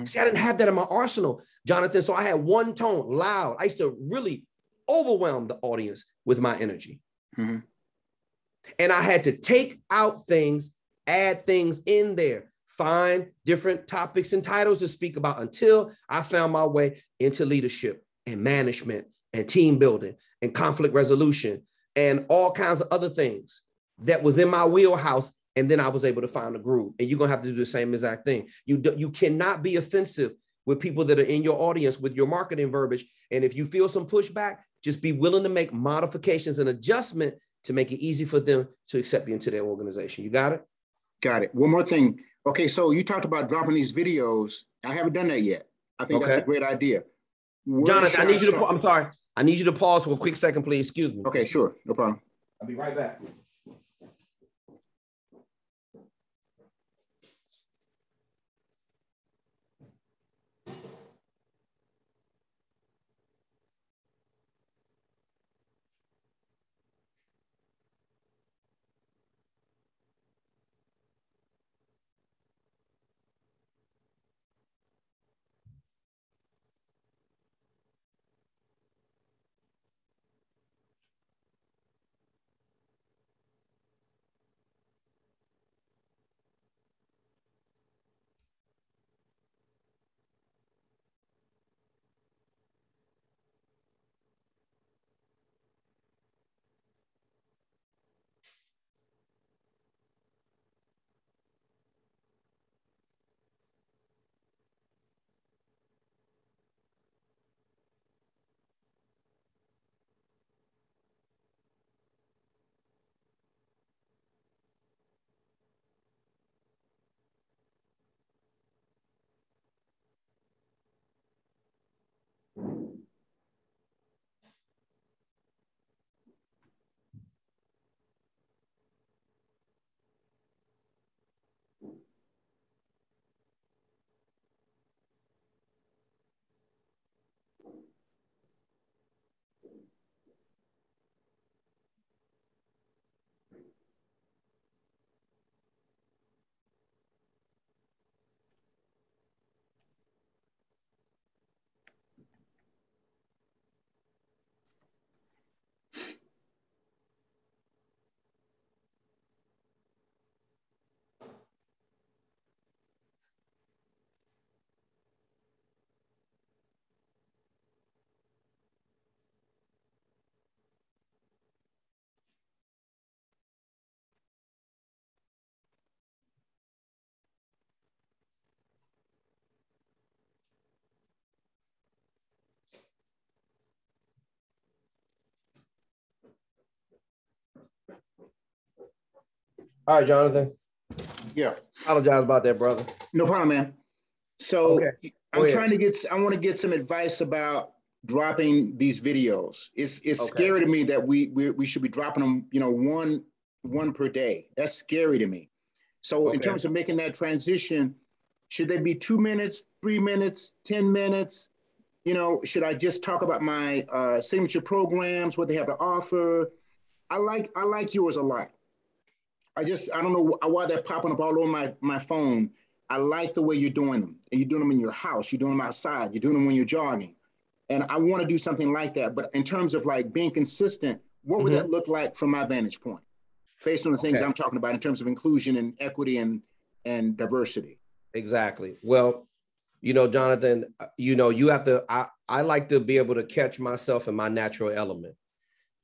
Speaker 1: See, I didn't have that in my arsenal, Jonathan. So I had one tone, loud. I used to really overwhelm the audience with my energy. And I had to take out things, add things in there, find different topics and titles to speak about until I found my way into leadership and management and team building and conflict resolution and all kinds of other things that was in my wheelhouse. And then I was able to find a groove. And you're going to have to do the same exact thing. You cannot be offensive with people that are in your audience with your marketing verbiage. And if you feel some pushback, just be willing to make modifications and adjustment to make it easy for them to accept you into their organization. You got it?
Speaker 11: Got it. One more thing. Okay, so you talked about dropping these videos. I haven't done that yet. I think that's a great idea.
Speaker 1: Jonathan, I need you to, I'm sorry. I need you to pause for a quick second, please. Excuse me.
Speaker 11: Okay, sure. No problem.
Speaker 1: I'll be right back. All right, Jonathan.
Speaker 11: Yeah.
Speaker 1: Apologize about that, brother.
Speaker 11: No problem, man. So I want to get some advice about dropping these videos. It's scary to me that we should be dropping them, one per day. That's scary to me. So in terms of making that transition, Should they be 2 minutes, 3 minutes, 10 minutes? You know, should I just talk about my signature programs, what they have to offer? I like yours a lot. I don't know why they're popping up all over my phone. I like the way you're doing them. And you're doing them in your house. You're doing them outside. You're doing them when you're jogging. And I want to do something like that. But in terms of like being consistent, what would that look like from my vantage point, based on the things I'm talking about in terms of inclusion and equity and diversity?
Speaker 1: Exactly. Well, you know, Jonathan, you know, you have to, I like to be able to catch myself in my natural element.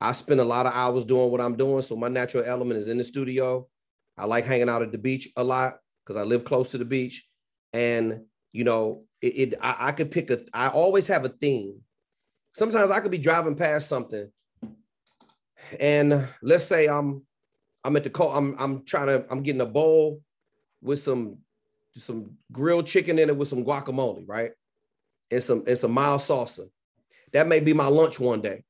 Speaker 1: I spend a lot of hours doing what I'm doing. So my natural element is in the studio. I like hanging out at the beach a lot because I live close to the beach. And, you know, I could pick I always have a theme. Sometimes I could be driving past something and let's say I'm at the I'm getting a bowl with some grilled chicken in it with some guacamole, right? And some mild salsa. That may be my lunch one day.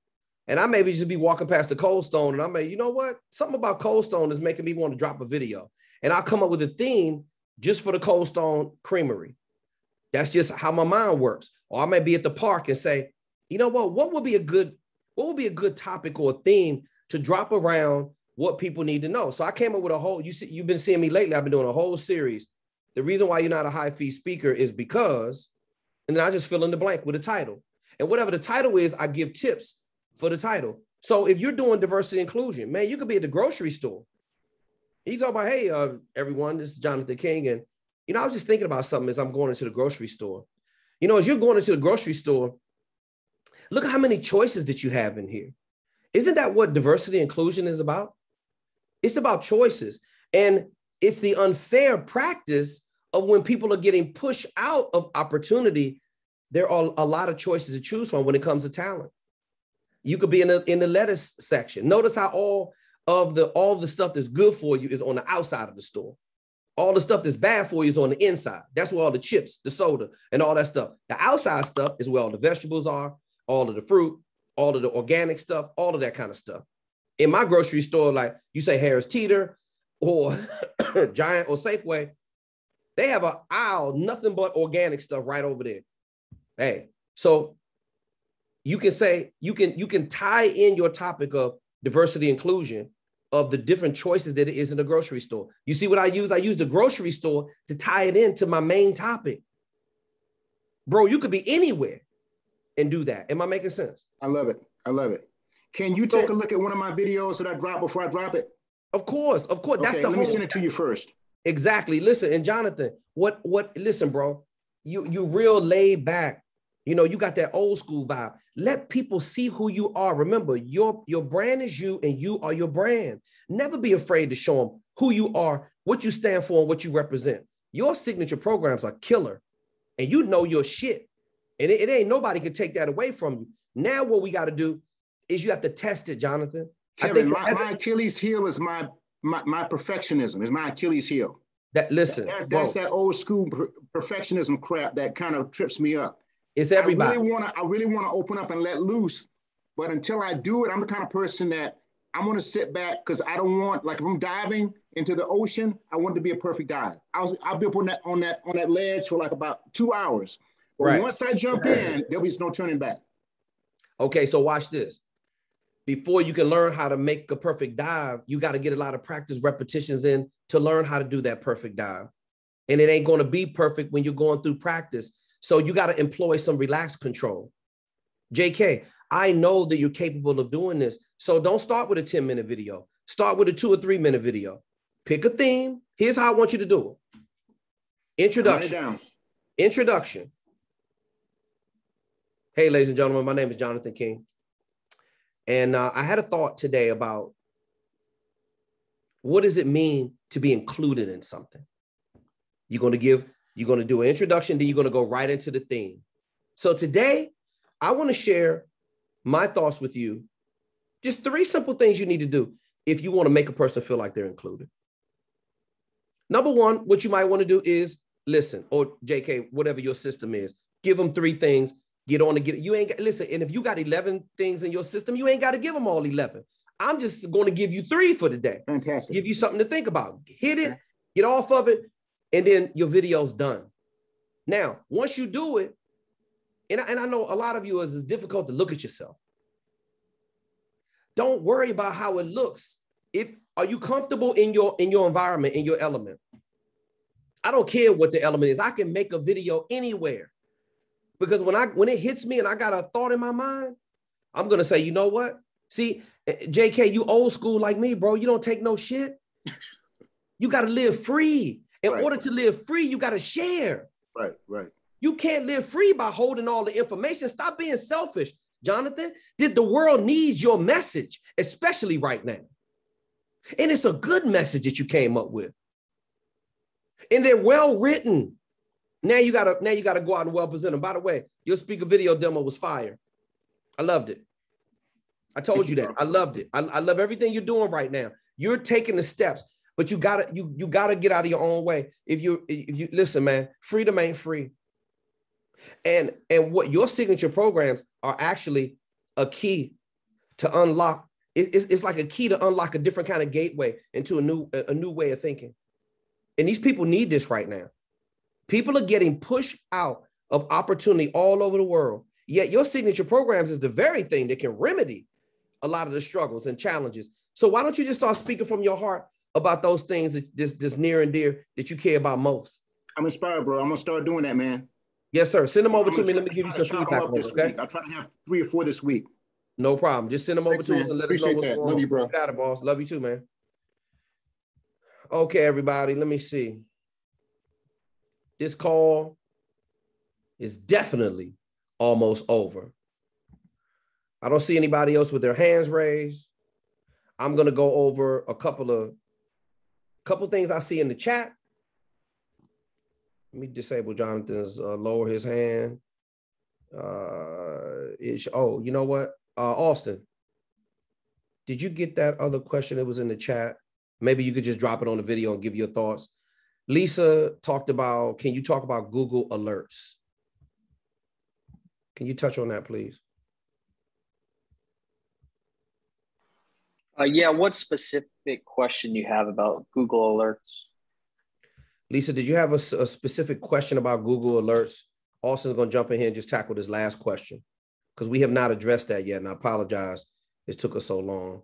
Speaker 1: And I maybe just be walking past the Cold Stone and I may, you know what? Something about Cold Stone is making me want to drop a video. And I'll come up with a theme just for the Cold Stone Creamery. That's just how my mind works. Or I may be at the park and say, you know what would be a good topic or a theme to drop around what people need to know? So I came up with you've been seeing me lately. I've been doing a whole series. The reason why you're not a high fee speaker is because, and then I just fill in the blank with a title. And whatever the title is, I give tips for the title. So if you're doing diversity inclusion, man, you could be at the grocery store. You talk about, hey, everyone, this is Jonathan King. And, you know, I was just thinking about something as I'm going into the grocery store. You know, as you're going into the grocery store, look at how many choices that you have in here. Isn't that what diversity inclusion is about? It's about choices. And it's the unfair practice of when people are getting pushed out of opportunity. There are a lot of choices to choose from when it comes to talent. You could be in the lettuce section. Notice how all the stuff that's good for you is on the outside of the store. All the stuff that's bad for you is on the inside. That's where all the chips, the soda, and all that stuff. The outside stuff is where all the vegetables are, all of the fruit, all of the organic stuff, all of that kind of stuff. In my grocery store, like you say Harris Teeter or Giant or Safeway, they have an aisle, nothing but organic stuff right over there. Hey, so you can say, you can tie in your topic of diversity inclusion of the different choices that it is in the grocery store. You see what I use? I use the grocery store to tie it into my main topic. Bro, you could be anywhere and do that. Am I making sense?
Speaker 11: I love it. I love it. Can you take a look at one of my videos that I drop before I drop it?
Speaker 1: Of course. Okay, that's the
Speaker 11: let me send it to you first.
Speaker 1: Exactly. Listen, and Jonathan, listen, bro, you real laid back. You know, you got that old school vibe. Let people see who you are. Remember, your brand is you and you are your brand. Never be afraid to show them who you are, what you stand for, and what you represent. Your signature programs are killer and you know your shit. And it ain't nobody can take that away from you. Now what we got to do is you have to test it, Jonathan.
Speaker 11: Kevin, my Achilles heel is my perfectionism, is my Achilles heel. That's that old school perfectionism crap that kind of trips me up.
Speaker 1: It's everybody.
Speaker 11: I really want to open up and let loose, but until I do it, I'm the kind of person that I'm going to sit back because I don't want, like if I'm diving into the ocean, I want it to be a perfect dive. I'll be up on that ledge for like about 2 hours. But once I jump in, there'll be no turning back.
Speaker 1: Okay, so watch this. Before you can learn how to make a perfect dive, you got to get a lot of practice repetitions in to learn how to do that perfect dive. And it ain't going to be perfect when you're going through practice. So you got to employ some relaxed control. JK, I know that you're capable of doing this. So don't start with a 10-minute video. Start with a 2 or 3 minute video. Pick a theme. Here's how I want you to do it. Introduction. Introduction. Hey, ladies and gentlemen, my name is Jonathan King. And I had a thought today about what does it mean to be included in something? You're going to do an introduction, then you're going to go right into the theme. So today, I want to share my thoughts with you. Just 3 simple things you need to do if you want to make a person feel like they're included. Number 1, what you might want to do is listen, or JK, whatever your system is, give them 3 things. Get on and get it. You ain't listen. And if you got 11 things in your system, you ain't got to give them all 11. I'm just going to give you 3 for the day.
Speaker 11: Fantastic.
Speaker 1: Give you something to think about. Hit it, get off of it, and then your video's done. Now, once you do it, and I know a lot of you it's difficult to look at yourself. Don't worry about how it looks. Are you comfortable in your environment, in your element? I don't care what the element is. I can make a video anywhere, because when it hits me and I got a thought in my mind, I'm gonna say, you know what? See, JK, you old school like me, bro. You don't take no shit. You got to live free. In order to live free, you got to share.
Speaker 11: Right.
Speaker 1: You can't live free by holding all the information. Stop being selfish. Jonathan, the world needs your message, especially right now. And it's a good message that you came up with. And they're well written. Now you gotta go out and well present them. By the way, your speaker video demo was fire. I loved it. I told you that. I loved it. I love everything you're doing right now. You're taking the steps, but you gotta get out of your own way. If you listen, man, freedom ain't free. And what your signature programs are actually a key to unlock. It's like a key to unlock a different kind of gateway into a new way of thinking. And these people need this right now. People are getting pushed out of opportunity all over the world. Yet your signature programs is the very thing that can remedy a lot of the struggles and challenges. So why don't you just start speaking from your heart about those things that's near and dear that you care about most?
Speaker 11: I'm inspired, bro. I'm gonna start doing that, man.
Speaker 1: Yes, sir. Send them over to me. Let me give you some feedback.
Speaker 11: Okay? I'll try to have 3 or 4 this week.
Speaker 1: No problem. Just send them over to us and let us know what's going on.
Speaker 11: Love you, bro.
Speaker 1: You got it, boss. Love you too, man. Okay, everybody. Let me see. This call is definitely almost over. I don't see anybody else with their hands raised. I'm going to go over a couple things I see in the chat. Let me disable Jonathan's, lower his hand. You know what? Austin, did you get that other question that was in the chat? Maybe you could just drop it on the video and give your thoughts. Lisa talked about, can you talk about Google Alerts? Can you touch on that, please?
Speaker 5: Yeah, what specific question you have about Google Alerts?
Speaker 1: Lisa, did you have a specific question about Google Alerts? Austin's going to jump in here and just tackle this last question, because we have not addressed that yet, and I apologize. It took us so long.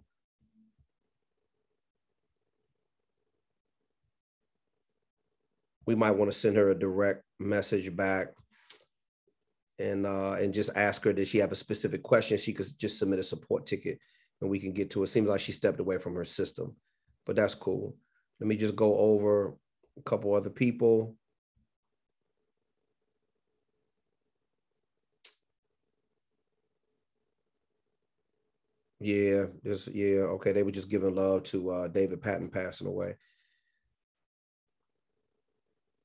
Speaker 1: We might want to send her a direct message back and just ask her, did she have a specific question? She could just submit a support ticket and we can get to it. Seems like she stepped away from her system, but that's cool. Let me just go over a couple other people. Yeah, okay. They were just giving love to David Patton passing away.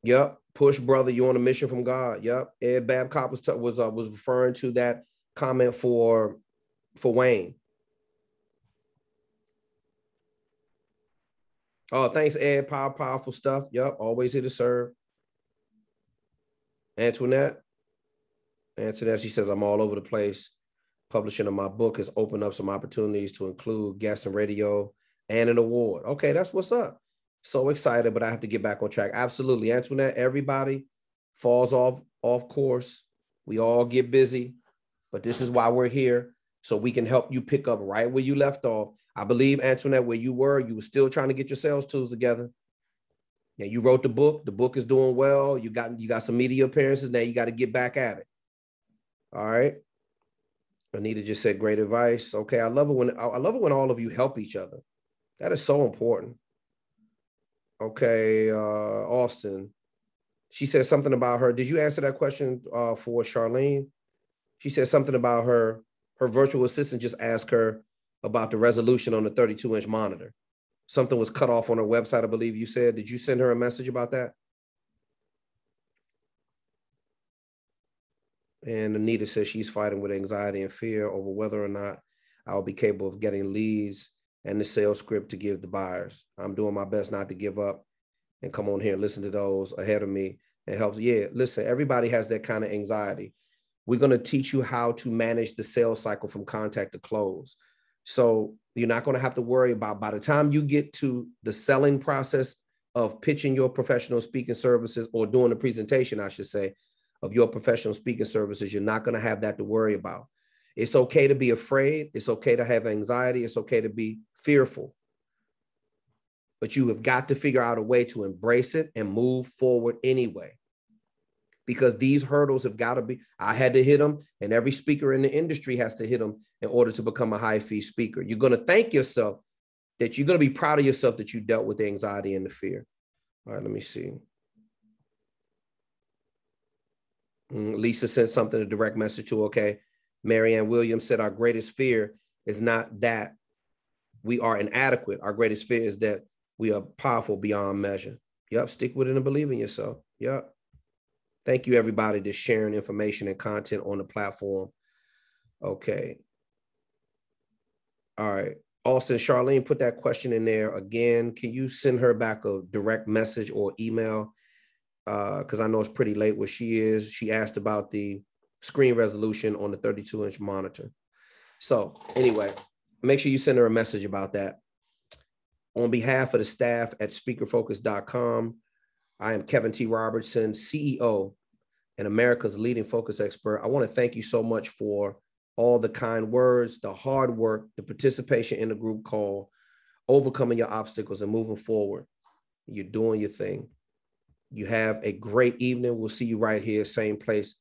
Speaker 1: Yep, push brother, you on a mission from God. Yep, Ed Babcock was referring to that comment for Wayne. Oh, thanks, Ed. Powerful stuff. Yep, always here to serve. Antoinette, she says, I'm all over the place. Publishing of my book has opened up some opportunities to include guests and radio and an award. Okay, that's what's up. So excited, but I have to get back on track. Absolutely, Antoinette, everybody falls off course. We all get busy, but this is why we're here, so we can help you pick up right where you left off. I believe, Antoinette, where you were still trying to get your sales tools together. Yeah, you wrote the book. The book is doing well. You got some media appearances. Now you got to get back at it. All right. Anita just said great advice. Okay, I love it when all of you help each other. That is so important. Okay, Austin. She said something about her. Did you answer that question for Charlene? She said something about her virtual assistant just asked her about the resolution on the 32-inch monitor. Something was cut off on her website, I believe you said. Did you send her a message about that? And Anita says she's fighting with anxiety and fear over whether or not I'll be capable of getting leads and the sales script to give the buyers. I'm doing my best not to give up and come on here and listen to those ahead of me. It helps. Yeah, listen, everybody has that kind of anxiety. We're going to teach you how to manage the sales cycle from contact to close. So you're not going to have to worry about, by the time you get to the selling process of pitching your professional speaking services, or doing a presentation, I should say, of your professional speaking services, you're not going to have that to worry about. It's okay to be afraid. It's okay to have anxiety. It's okay to be fearful. But you have got to figure out a way to embrace it and move forward anyway. Because these hurdles have got to be, I had to hit them, and every speaker in the industry has to hit them in order to become a high fee speaker. You're going to thank yourself, that you're going to be proud of yourself that you dealt with the anxiety and the fear. All right, let me see. Lisa sent something, a direct message to, okay. Marianne Williams said, our greatest fear is not that we are inadequate. Our greatest fear is that we are powerful beyond measure. Yep, stick with it and believe in yourself. Yep. Thank you, everybody, that's sharing information and content on the platform. Okay. All right. Austin, Charlene, put that question in there again. Can you send her back a direct message or email? Because I know it's pretty late where she is. She asked about the screen resolution on the 32-inch monitor. So anyway, make sure you send her a message about that. On behalf of the staff at speakerfocus.com, I am Kevin T. Robertson, CEO and America's leading focus expert. I want to thank you so much for all the kind words, the hard work, the participation in the group call, overcoming your obstacles and moving forward. You're doing your thing. You have a great evening. We'll see you right here, same place,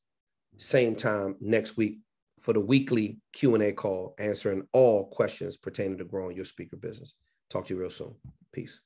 Speaker 1: same time next week for the weekly Q&A call, answering all questions pertaining to growing your speaker business. Talk to you real soon. Peace.